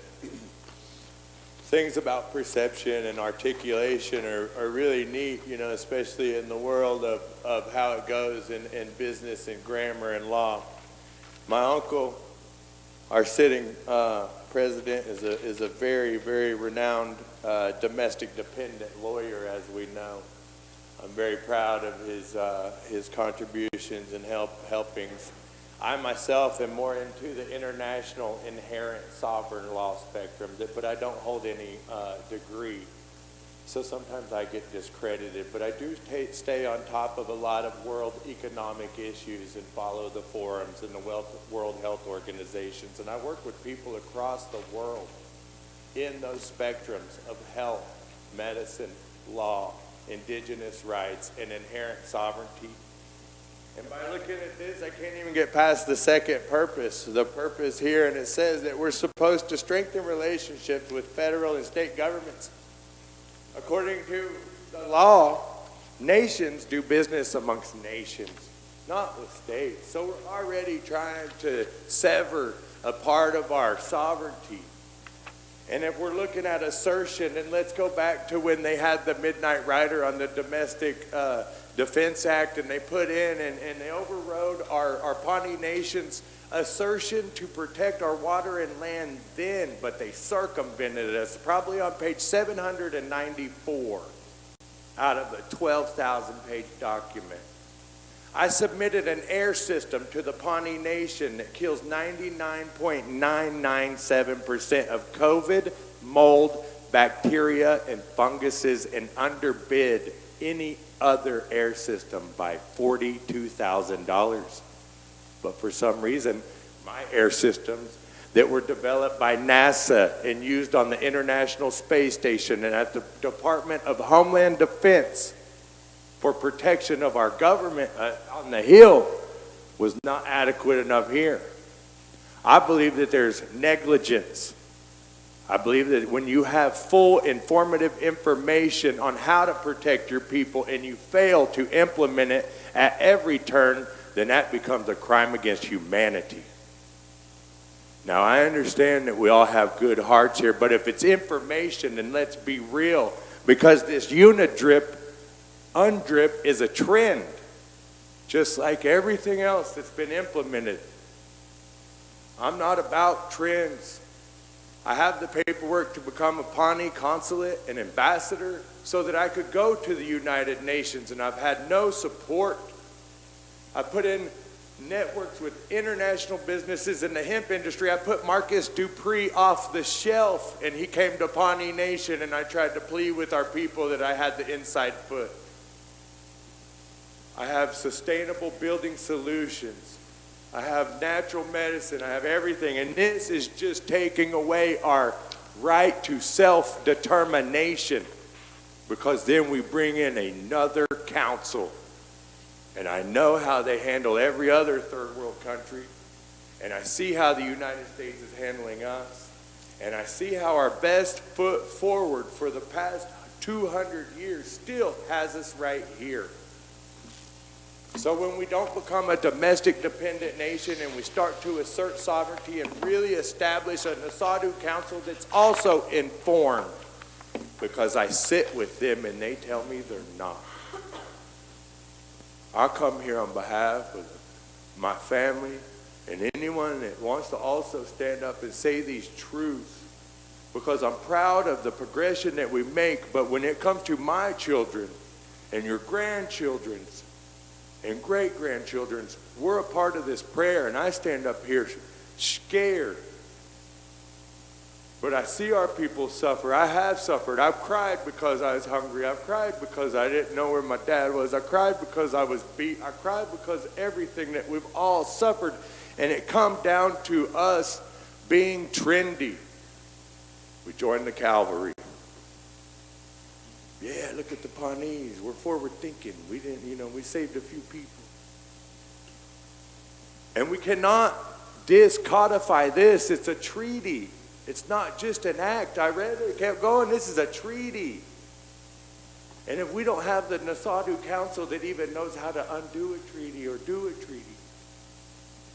Things about perception and articulation are really neat, especially in the world of how it goes in business and grammar and law. My uncle, our sitting president, is a very, very renowned domestic dependent lawyer, as we know. I'm very proud of his contributions and helping. I myself am more into the international inherent sovereign law spectrum, but I don't hold any degree. So sometimes I get discredited, but I do stay on top of a lot of world economic issues and follow the forums and the World Health Organizations. And I work with people across the world in those spectrums of health, medicine, law, indigenous rights, and inherent sovereignty. And by looking at this, I can't even get past the second purpose, the purpose here, and it says that we're supposed to strengthen relationships with federal and state governments. According to the law, nations do business amongst nations, not with states. So we're already trying to sever a part of our sovereignty. And if we're looking at assertion, and let's go back to when they had the Midnight Rider on the Domestic Defense Act, and they put in and they overrode our Pawnee Nation's assertion to protect our water and land then, but they circumvented us, probably on page 794 out of a 12,000-page document. I submitted an air system to the Pawnee Nation that kills 99.997% of COVID, mold, bacteria, and funguses, and underbid any other air system by $42,000. But for some reason, my air systems that were developed by NASA and used on the International Space Station and at the Department of Homeland Defense for protection of our government on the Hill was not adequate enough here. I believe that there's negligence. I believe that when you have full informative information on how to protect your people and you fail to implement it at every turn, then that becomes a crime against humanity. Now, I understand that we all have good hearts here, but if it's information, then let's be real, because this unidrip, undrip is a trend, just like everything else that's been implemented. I'm not about trends. I have the paperwork to become a Pawnee consulate and ambassador so that I could go to the United Nations, and I've had no support. I put in networks with international businesses in the hemp industry. I put Marcus Dupree off the shelf, and he came to Pawnee Nation, and I tried to plead with our people that I had the inside foot. I have sustainable building solutions. I have natural medicine. I have everything. And this is just taking away our right to self-determination, because then we bring in another council. And I know how they handle every other third world country. And I see how the United States is handling us. And I see how our best foot forward for the past 200 years still has us right here. So when we don't become a domestic dependent nation and we start to assert sovereignty and really establish a Nasadu Council that's also informed, because I sit with them and they tell me they're not. I come here on behalf of my family and anyone that wants to also stand up and say these truths, because I'm proud of the progression that we make. But when it comes to my children and your grandchildren's and great-grandchildren's, we're a part of this prayer, and I stand up here scared. But I see our people suffer. I have suffered. I've cried because I was hungry. I've cried because I didn't know where my dad was. I cried because I was beat. I cried because of everything that we've all suffered, and it come down to us being trendy. We joined the cavalry. Yeah, look at the Pawnees. We're forward thinking. We didn't, we saved a few people. And we cannot discodify this. It's a treaty. It's not just an act. I read it, kept going. This is a treaty. And if we don't have the Nasadu Council that even knows how to undo a treaty or do a treaty,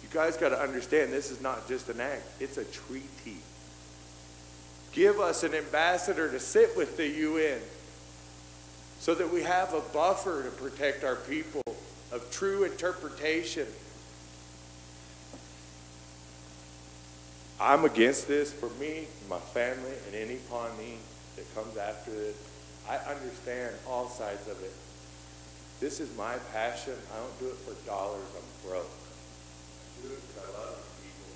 you guys got to understand this is not just an act. It's a treaty. Give us an ambassador to sit with the UN, so that we have a buffer to protect our people of true interpretation. I'm against this for me, my family, and any Pawnee that comes after this. I understand all sides of it. This is my passion. I don't do it for dollars. I'm broke. I do it because I love people.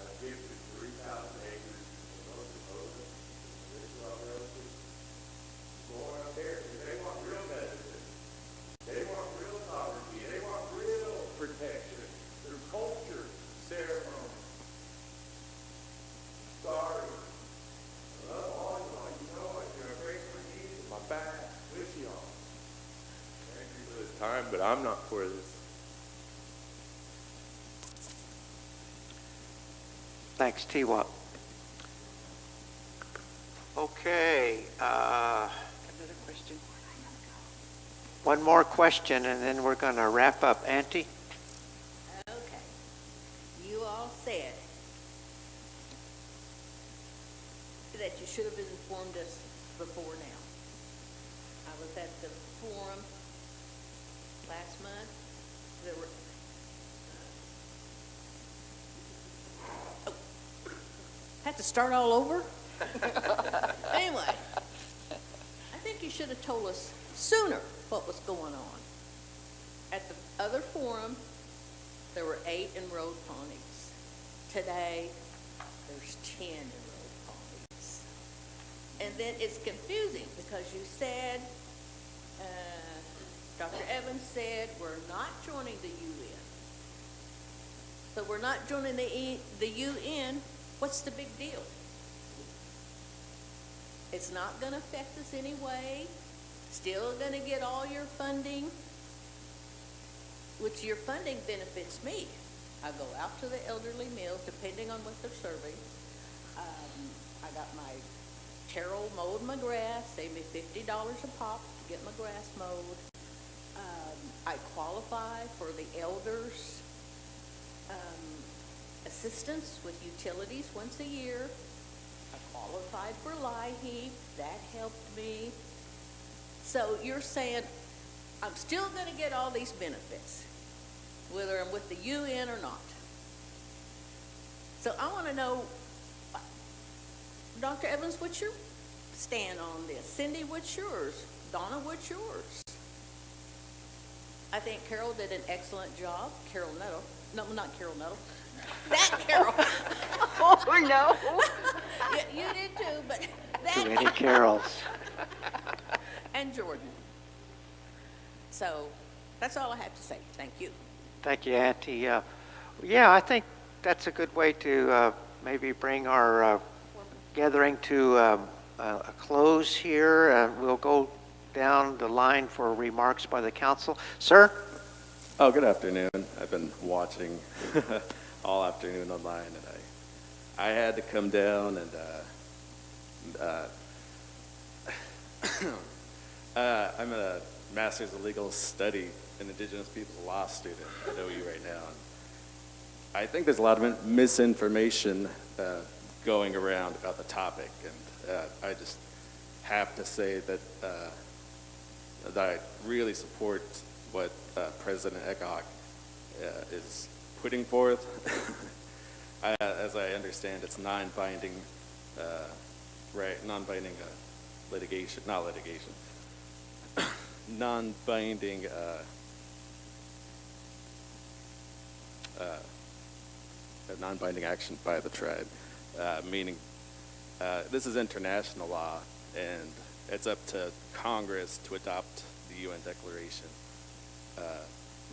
I've given 3,000 acres in North Dakota, going up there, because they want real medicine. They want real sovereignty. They want real protection through culture, ceremony. Sorry. I love all y'all. You know I can break my knees and my back with y'all. Thank you for this time, but I'm not for this. Thanks, T-Wop. Okay. Another question. One more question, and then we're going to wrap up. Auntie? Okay. You all said that you should have informed us before now. I was at the forum last month. There were had to start all over? Anyway, I think you should have told us sooner what was going on. At the other forum, there were 8 enrolled Pawnees. Today, there's 10 enrolled Pawnees. And then it's confusing because you said, Dr. Evans said, we're not joining the UN. So we're not joining the UN. What's the big deal? It's not going to affect us anyway. Still going to get all your funding, which your funding benefits me. I go out to the elderly meals, depending on what they're serving. I got my Terrell mowed my grass, saved me $50 a pop to get my grass mowed. I qualify for the elders' assistance with utilities once a year. I qualified for LIHEAP. That helped me. So you're saying I'm still going to get all these benefits, whether I'm with the UN or not. So I want to know, Dr. Evans, what's your stand on this? Cindy, what's yours? Donna, what's yours? I think Carol did an excellent job. Carol Nettle. No, not Carol Nettle. That Carol. Oh, no. You did too, but Too many that. carols. And Jordan. So that's all I have to say. Thank you. Thank you, Auntie. Yeah, I think that's a good way to maybe bring our gathering to a close here. We'll go down the line for remarks by the council. Sir? Oh, good afternoon. I've been watching all afternoon online, and I had to come down and I'm a Master's of Legal Study and Indigenous Peoples Law student at OU right now. And I think there's a lot of misinformation going around about the topic, and I just have to say that I really support what President Eckhoff is putting forth. As I understand, it's non-binding, non-binding litigation, not litigation, non-binding non-binding action by the tribe, meaning this is international law, and it's up to Congress to adopt the UN Declaration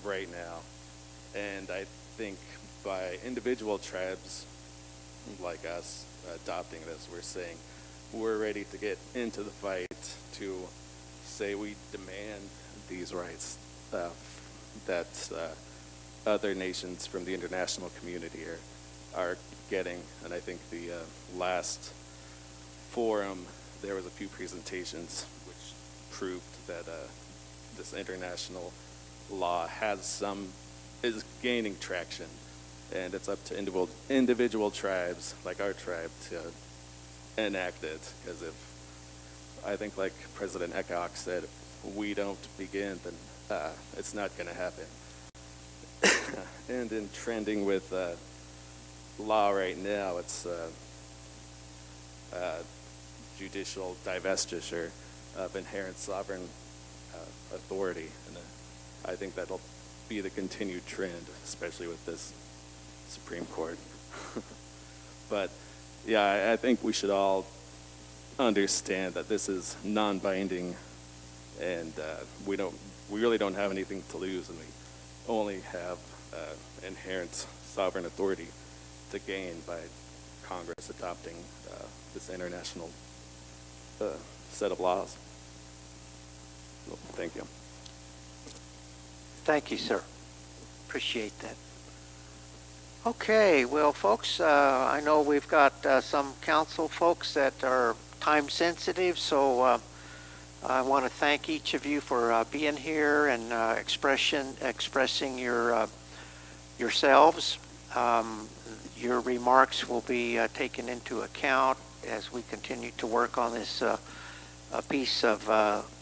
right now. And I think by individual tribes like us adopting this, we're saying we're ready to get into the fight to say we demand these rights that other nations from the international community are getting. And I think the last forum, there was a few presentations which proved that this international law is gaining traction, and it's up to individual tribes like our tribe to enact it. Because if, I think like President Eckhoff said, if we don't begin, then it's not going to happen. And in trending with law right now, it's judicial divestiture of inherent sovereign authority. And I think that'll be the continued trend, especially with this Supreme Court. But yeah, I think we should all understand that this is non-binding, and we really don't have anything to lose, and we only have inherent sovereign authority to gain by Congress adopting this international set of laws. Well, thank you. Thank you, sir. Appreciate that. Okay, well, folks, I know we've got some council folks that are time sensitive, so I want to thank each of you for being here and expressing yourselves. Your remarks will be taken into account as we continue to work on this piece of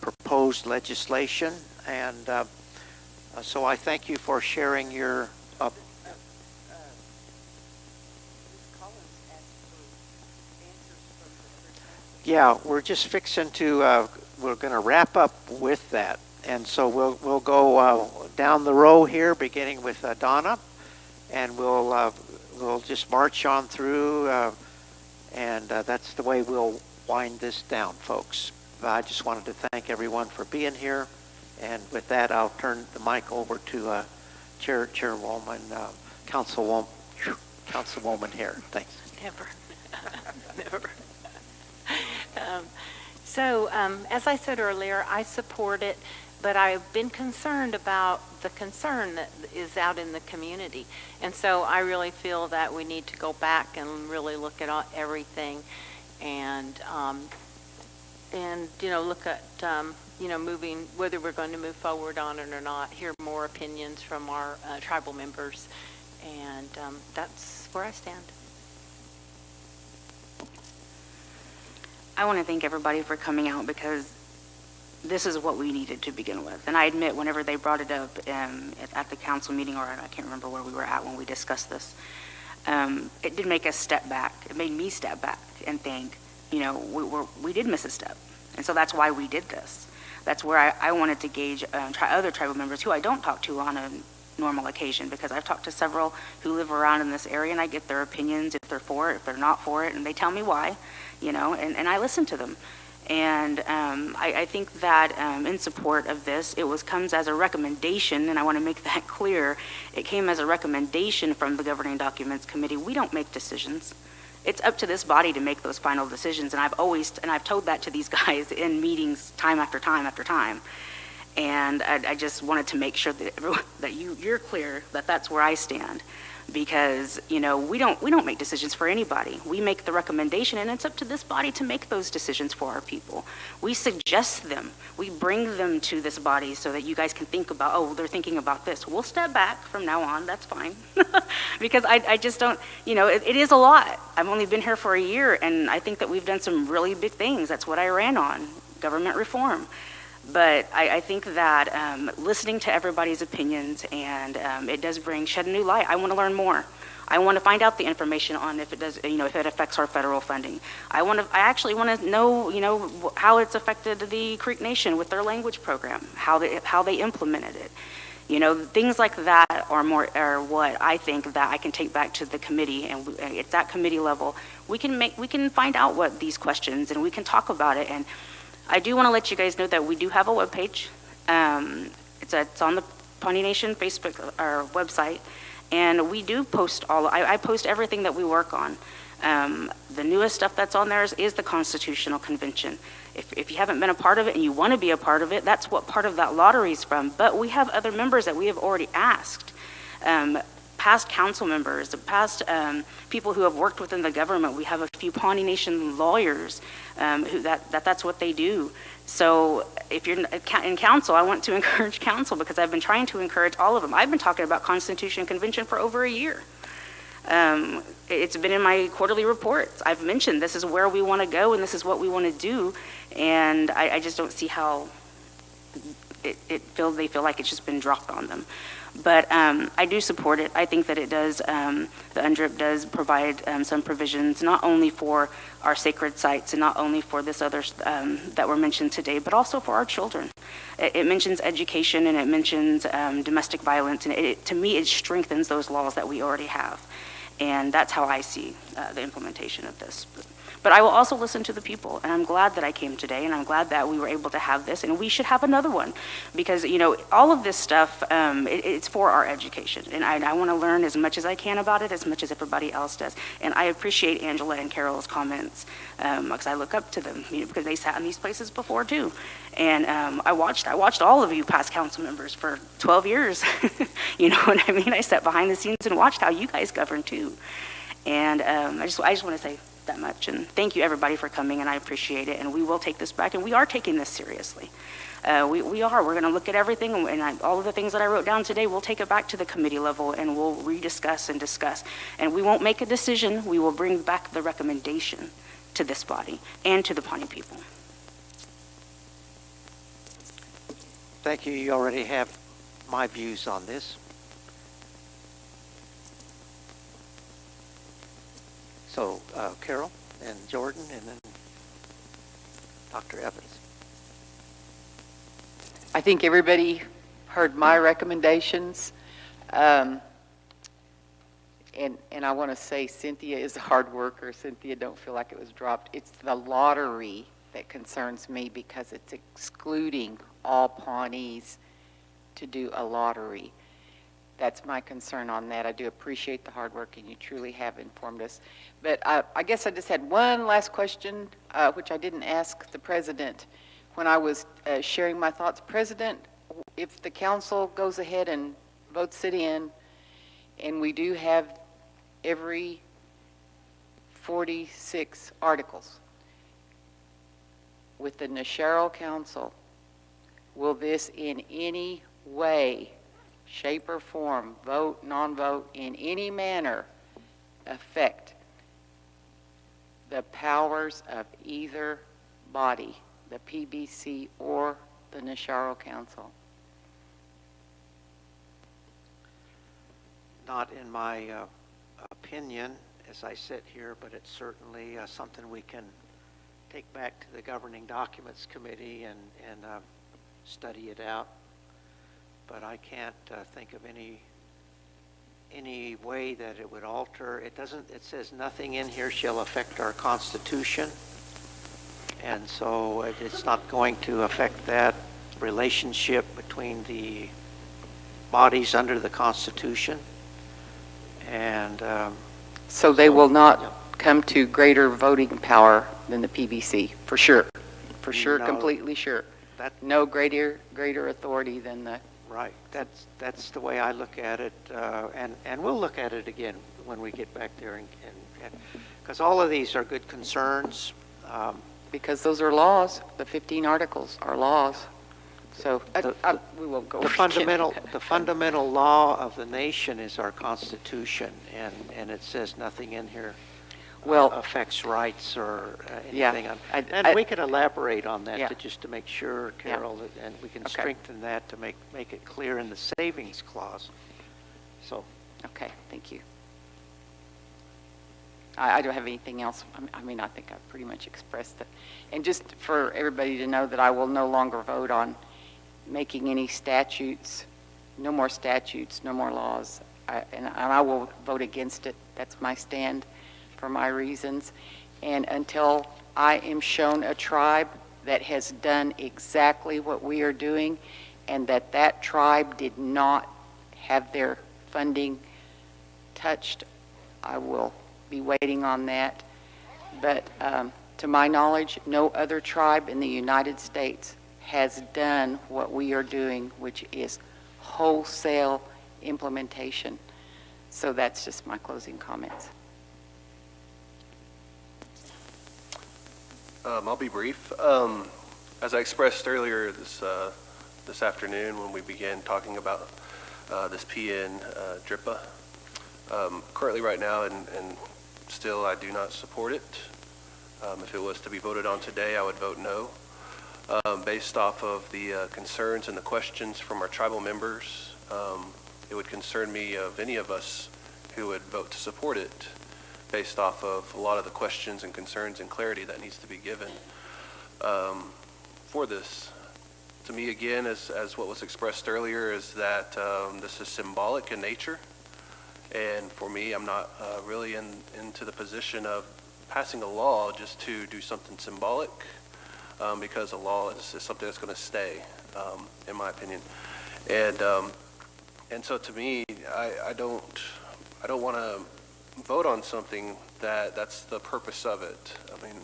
proposed legislation. And so I thank you for sharing your yeah, we're just fixing to, we're going to wrap up with that. And so we'll go down the row here, beginning with Donna, and we'll just march on through, and that's the way we'll wind this down, folks. I just wanted to thank everyone for being here, and with that, I'll turn the mic over to Chairwoman, Councilwoman here. Thanks. Never. Never. As I said earlier, I support it, but I've been concerned about the concern that is out in the community. And so I really feel that we need to go back and really look at everything and look at, moving, whether we're going to move forward on it or not, hear more opinions from our tribal members. And that's where I stand. I want to thank everybody for coming out, because this is what we needed to begin with. And I admit, whenever they brought it up at the council meeting, or I can't remember where we were at when we discussed this, it did make us step back. It made me step back and think, we did miss a step. And so that's why we did this. That's where I wanted to gauge other tribal members who I don't talk to on a normal occasion, because I've talked to several who live around in this area, and I get their opinions, if they're for it, if they're not for it, and they tell me why, and I listen to them. And I think that in support of this, comes as a recommendation, and I want to make that clear. It came as a recommendation from the Governing Documents Committee. We don't make decisions. It's up to this body to make those final decisions, and I've told that to these guys in meetings time after time after time. And I just wanted to make sure that you're clear that that's where I stand, because we don't make decisions for anybody. We make the recommendation, and it's up to this body to make those decisions for our people. We suggest them. We bring them to this body so that you guys can think about, oh, they're thinking about this. We'll step back from now on. That's fine. Because I just don't, it is a lot. I've only been here for a year, and I think that we've done some really big things. That's what I ran on, government reform. But I think that listening to everybody's opinions, and it does shed a new light. I want to learn more. I want to find out the information on if it does, if it affects our federal funding. I actually want to know, how it's affected the Creek Nation with their language program, how they implemented it. Things like that are what I think that I can take back to the committee, and at that committee level, we can find out what these questions, and we can talk about it. And I do want to let you guys know that we do have a webpage. It's on the Pawnee Nation Facebook or website, and we do post I post everything that we work on. The newest stuff that's on there is the Constitutional Convention. If you haven't been a part of it and you want to be a part of it, that's what part of that lottery is from. But we have other members that we have already asked. Past council members, past people who have worked within the government. We have a few Pawnee Nation lawyers that's what they do. So if you're in council, I want to encourage council, because I've been trying to encourage all of them. I've been talking about Constitution Convention for over a year. It's been in my quarterly reports. I've mentioned this is where we want to go and this is what we want to do, and I just don't see how they feel like it's just been dropped on them. But I do support it. I think that it does, the UNDRIP does provide some provisions, not only for our sacred sites and not only for this other that were mentioned today, but also for our children. It mentions education, and it mentions domestic violence, and to me, it strengthens those laws that we already have. And that's how I see the implementation of this. But I will also listen to the people, and I'm glad that I came today, and I'm glad that we were able to have this, and we should have another one, because all of this stuff, it's for our education, and I want to learn as much as I can about it, as much as everybody else does. And I appreciate Angela and Carol's comments, because I look up to them, because they sat in these places before too. And I watched all of you past council members for 12 years. You know what I mean? I sat behind the scenes and watched how you guys govern too. And I just want to say that much, and thank you everybody for coming, and I appreciate it, and we will take this back, and we are taking this seriously. We're going to look at everything, and all of the things that I wrote down today, we'll take it back to the committee level, and we'll rediscuss and discuss, and we won't make a decision. We will bring back the recommendation to this body and to the Pawnee people. Thank you. You already have my views on this. So, Carol and Jordan, and then Dr. Evans. I think everybody heard my recommendations. And I want to say Cynthia is a hard worker. Cynthia, don't feel like it was dropped. It's the lottery that concerns me, because it's excluding all Pawnees to do a lottery. That's my concern on that. I do appreciate the hard work, and you truly have informed us. But I guess I just had one last question, which I didn't ask the president when I was sharing my thoughts. President, if the council goes ahead and votes it in, and we do have every 46 articles with the Nasharo Council, will this in any way, shape or form, vote, non-vote, in any manner affect the powers of either body, the PBC or the Nasharo Council? Not in my opinion as I sit here, but it's certainly something we can take back to the Governing Documents Committee and study it out. But I can't think of any way that it would alter. It doesn't, it says nothing in here shall affect our Constitution. And so it's not going to affect that relationship between the bodies under the Constitution. And So they will not come to greater voting power than the PBC, for sure. For sure, No. completely sure. No greater authority than the... Right, that's the way I look at it, and we'll look at it again when we get back there, and because all of these are good concerns. Because those are laws, the 15 articles are laws. So we won't go The over it again. the fundamental law of the nation is our Constitution, and it says nothing in here affects rights or anything. Yeah, And we can elaborate on that Yeah. just to make sure, Carol, and we can strengthen that to make it clear in the savings clause. So. Okay, thank you. I don't have anything else. I mean, I think I've pretty much expressed it. And just for everybody to know that I will no longer vote on making any statutes, no more statutes, no more laws. And I will vote against it. That's my stand for my reasons. And until I am shown a tribe that has done exactly what we are doing, and that tribe did not have their funding touched, I will be waiting on that. But to my knowledge, no other tribe in the United States has done what we are doing, which is wholesale implementation. So that's just my closing comments. I'll be brief. As I expressed earlier this afternoon when we began talking about this PN DRIPA, currently right now, and still I do not support it. If it was to be voted on today, I would vote no. Based off of the concerns and the questions from our tribal members, it would concern me of any of us who would vote to support it, based off of a lot of the questions and concerns and clarity that needs to be given for this. To me, again, as what was expressed earlier, is that this is symbolic in nature. And for me, I'm not really into the position of passing a law just to do something symbolic, because a law is something that's going to stay, in my opinion. And so to me, I don't want to vote on something that's the purpose of it. I mean,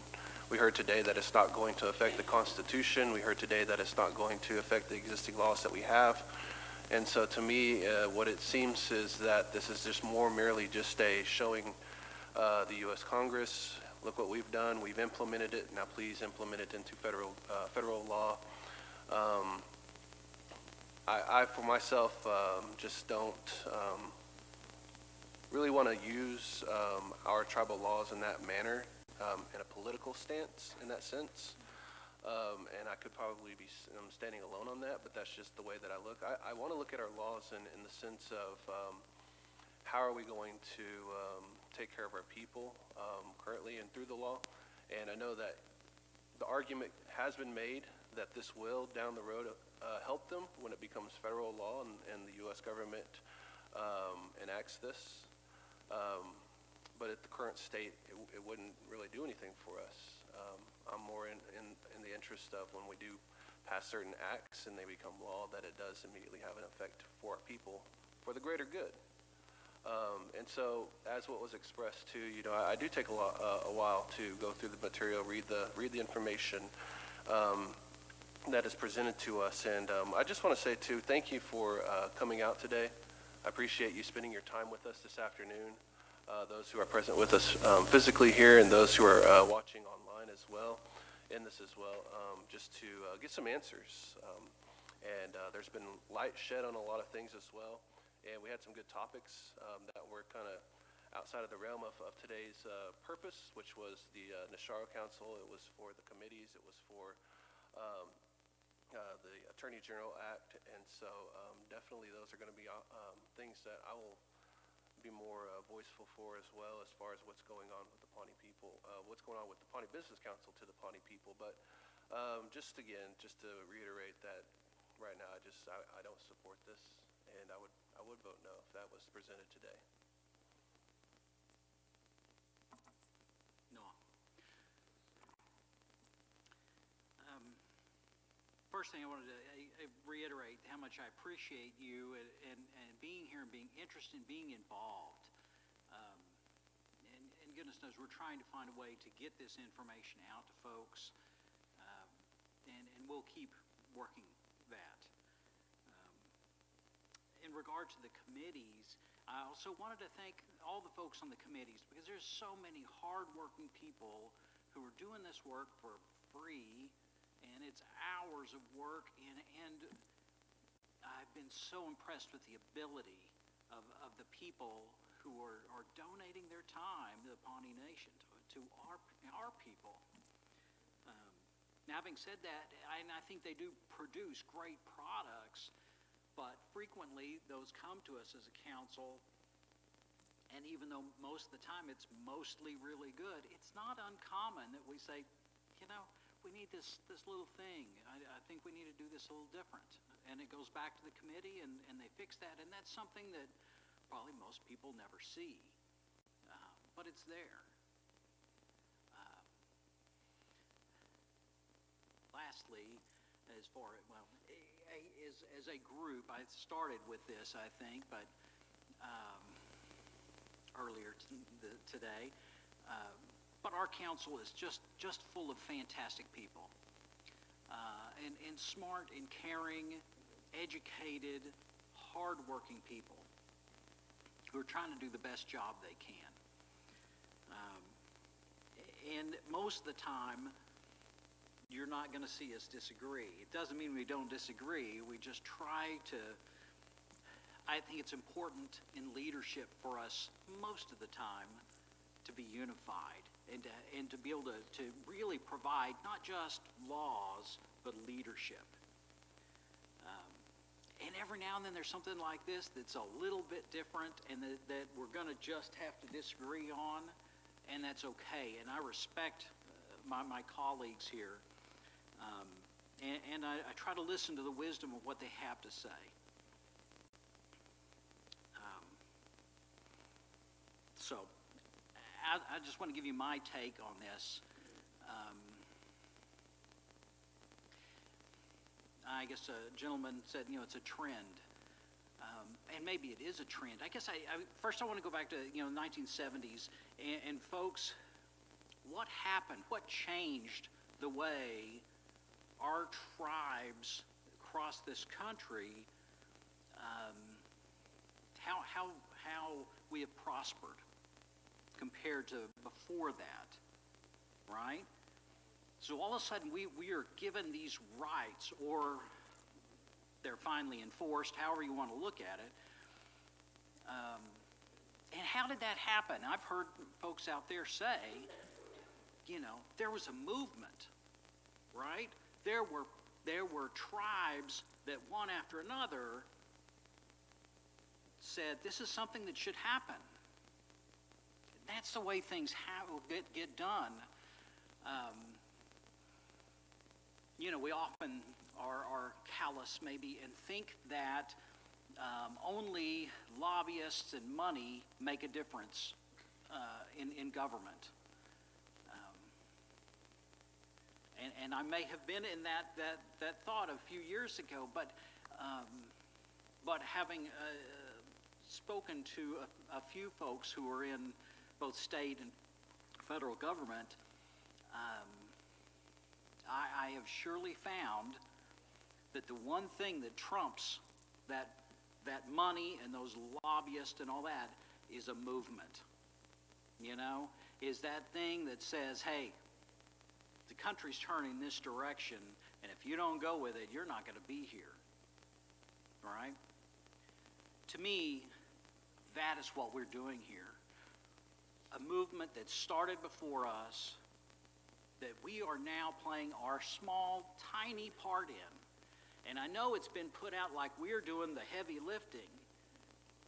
we heard today that it's not going to affect the Constitution. We heard today that it's not going to affect the existing laws that we have. And so to me, what it seems is that this is just merely just a showing the U.S. Congress, look what we've done, we've implemented it, now please implement it into federal law. I for myself, just don't really want to use our tribal laws in that manner, in a political stance in that sense. And I could probably be standing alone on that, but that's just the way that I look. I want to look at our laws in the sense of how are we going to take care of our people currently and through the law. And I know that the argument has been made that this will, down the road, help them when it becomes federal law and the U.S. government enacts this. But at the current state, it wouldn't really do anything for us. I'm more in the interest of when we do pass certain acts and they become law, that it does immediately have an effect for our people, for the greater good. And so, as what was expressed too, I do take a while to go through the material, read the information that is presented to us. And I just want to say too, thank you for coming out today. I appreciate you spending your time with us this afternoon. Those who are present with us physically here, and those who are watching online as well, in this as well, just to get some answers. And there's been light shed on a lot of things as well. And we had some good topics that were kind of outside of the realm of today's purpose, which was the Nasharo Council. It was for the committees. It was for the Attorney General Act. And so definitely those are going to be things that I will be more voiceful for as well, as far as what's going on with the Pawnee people, what's going on with the Pawnee Business Council to the Pawnee people. But just to reiterate that right now, I don't support this, and I would vote no if that was presented today. No. First thing I wanted to reiterate how much I appreciate you and being here and being interested in being involved. And goodness knows we're trying to find a way to get this information out to folks, and we'll keep working that. In regard to the committees, I also wanted to thank all the folks on the committees, because there's so many hardworking people who are doing this work for free, and it's hours of work, and I've been so impressed with the ability of the people who are donating their time to the Pawnee Nation, to our people. Now, having said that, I think they do produce great products, but frequently those come to us as a council, and even though most of the time it's mostly really good, it's not uncommon that we say, you know, we need this little thing. I think we need to do this a little different. And it goes back to the committee, and they fix that, and that's something that probably most people never see, but it's there. Lastly, as a group, I started with this, I think, but earlier today, but our council is just full of fantastic people, and smart and caring, educated, hardworking people who are trying to do the best job they can. And most of the time, you're not going to see us disagree. It doesn't mean we don't disagree. We just try to. I think it's important in leadership for us most of the time to be unified and to be able to really provide not just laws, but leadership. And every now and then there's something like this that's a little bit different, and that we're going to just have to disagree on, and that's okay. And I respect my colleagues here, and I try to listen to the wisdom of what they have to say. So I just want to give you my take on this. I guess a gentleman said, it's a trend. And maybe it is a trend. I guess first I want to go back to, 1970s. And folks, what happened? What changed the way our tribes across this country, how we have prospered compared to before that, right? So all of a sudden we are given these rights, or they're finally enforced, however you want to look at it. And how did that happen? I've heard folks out there say, there was a movement, right? There were tribes that one after another said, this is something that should happen. That's the way things get done. We often are callous maybe and think that only lobbyists and money make a difference in government. And I may have been in that thought a few years ago, but having spoken to a few folks who are in both state and federal government, I have surely found that the one thing that trumps that money and those lobbyists and all that is a movement. Is that thing that says, hey, the country's turning this direction, and if you don't go with it, you're not going to be here. All right? To me, that is what we're doing here. A movement that started before us, that we are now playing our small, tiny part in. And I know it's been put out like we're doing the heavy lifting.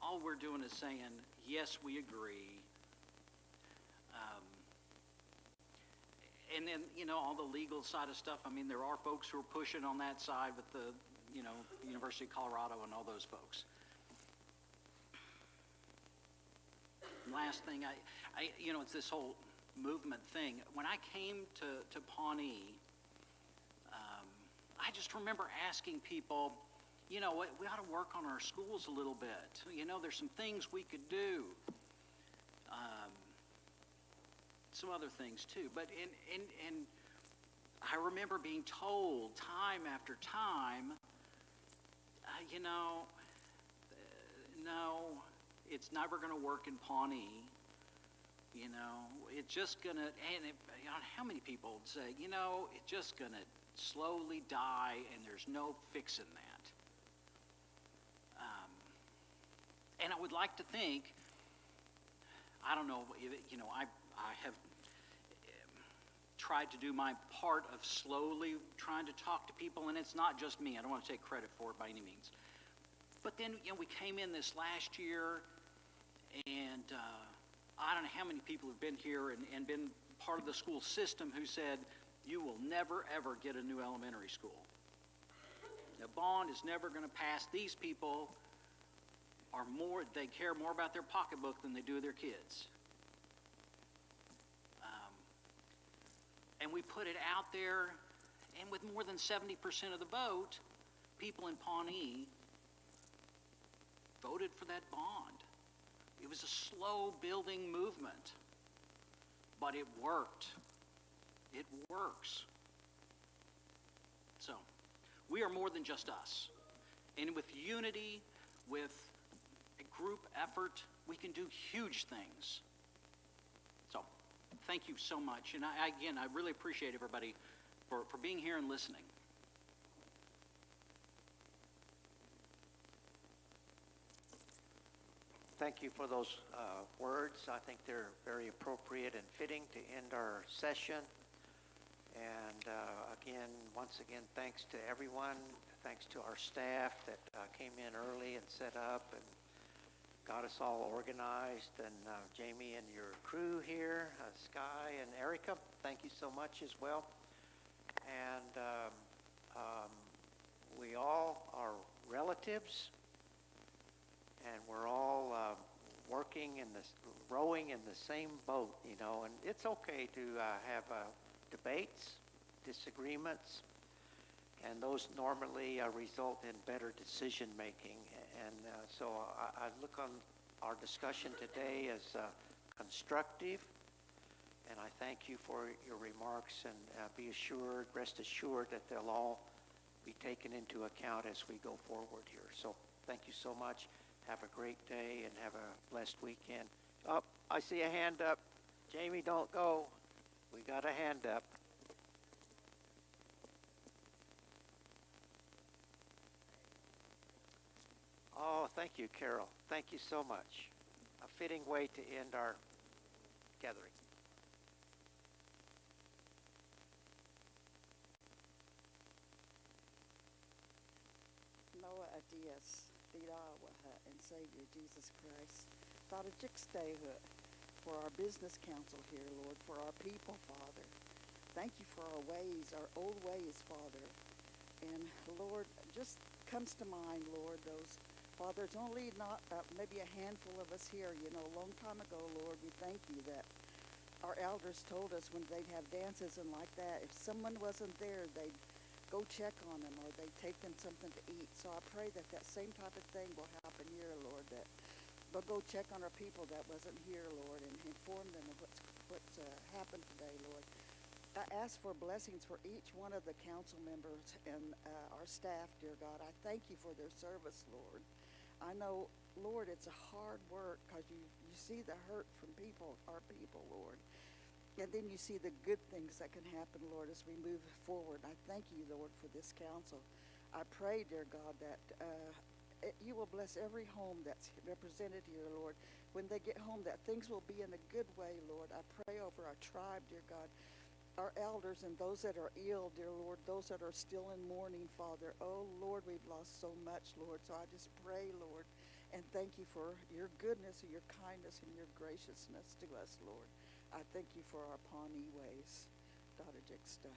All we're doing is saying, yes, we agree. And then, all the legal side of stuff, I mean, there are folks who are pushing on that side with the, University of Colorado and all those folks. Last thing, it's this whole movement thing. When I came to Pawnee, I just remember asking people, we ought to work on our schools a little bit. There's some things we could do. Some other things too. But and I remember being told time after time, no, it's never going to work in Pawnee. It's just going to, and how many people would say, it's just going to slowly die and there's no fixing that. And I would like to think, I don't know, I have tried to do my part of slowly trying to talk to people, and it's not just me. I don't want to take credit for it by any means. But then, we came in this last year, and I don't know how many people have been here and been part of the school system who said, you will never, ever get a new elementary school. The bond is never going to pass. These people they care more about their pocketbook than they do their kids. And we put it out there, and with more than 70% of the vote, people in Pawnee voted for that bond. It was a slow building movement, but it worked. It works. So, we are more than just us. And with unity, with a group effort, we can do huge things. So, thank you so much. And I really appreciate everybody for being here and listening. Thank you for those words. I think they're very appropriate and fitting to end our session. And once again, thanks to everyone. Thanks to our staff that came in early and set up and got us all organized. And Jamie and your crew here, Sky and Erica, thank you so much as well. And we all are relatives, and we're all rowing in the same boat, and it's okay to have debates, disagreements, and those normally result in better decision making. And so I look on our discussion today as constructive, and I thank you for your remarks, and rest assured that they'll all be taken into account as we go forward here. So thank you so much. Have a great day and have a blessed weekend. Oh, I see a hand up. Jamie, don't go. We got a hand up. Oh, thank you, Carol. Thank you so much. A fitting way to end our gathering. Noah Adias, Dirawaha, and Savior Jesus Christ. Father, Jixtehu, for our business council here, Lord, for our people, Father. Thank you for our ways, our old ways, Father. And Lord, just comes to mind, Lord, those, Father, it's only not maybe a handful of us here, a long time ago, Lord, we thank you that our elders told us when they'd have dances and like that, if someone wasn't there, they'd go check on them or they'd take them something to eat. So I pray that same type of thing will happen here, Lord, that they'll go check on our people that wasn't here, Lord, and inform them of what's happened today, Lord. I ask for blessings for each one of the council members and our staff, dear God. I thank you for their service, Lord. I know, Lord, it's a hard work because you see the hurt from our people, Lord. And then you see the good things that can happen, Lord, as we move forward. I thank you, Lord, for this council. I pray, dear God, that you will bless every home that's represented here, Lord. When they get home, that things will be in a good way, Lord. I pray over our tribe, dear God, our elders and those that are ill, dear Lord, those that are still in mourning, Father. Oh, Lord, we've lost so much, Lord. So I just pray, Lord, And thank you for your goodness and your kindness and your graciousness to us, Lord. I thank you for our Pawnee ways. Daughter Jixta.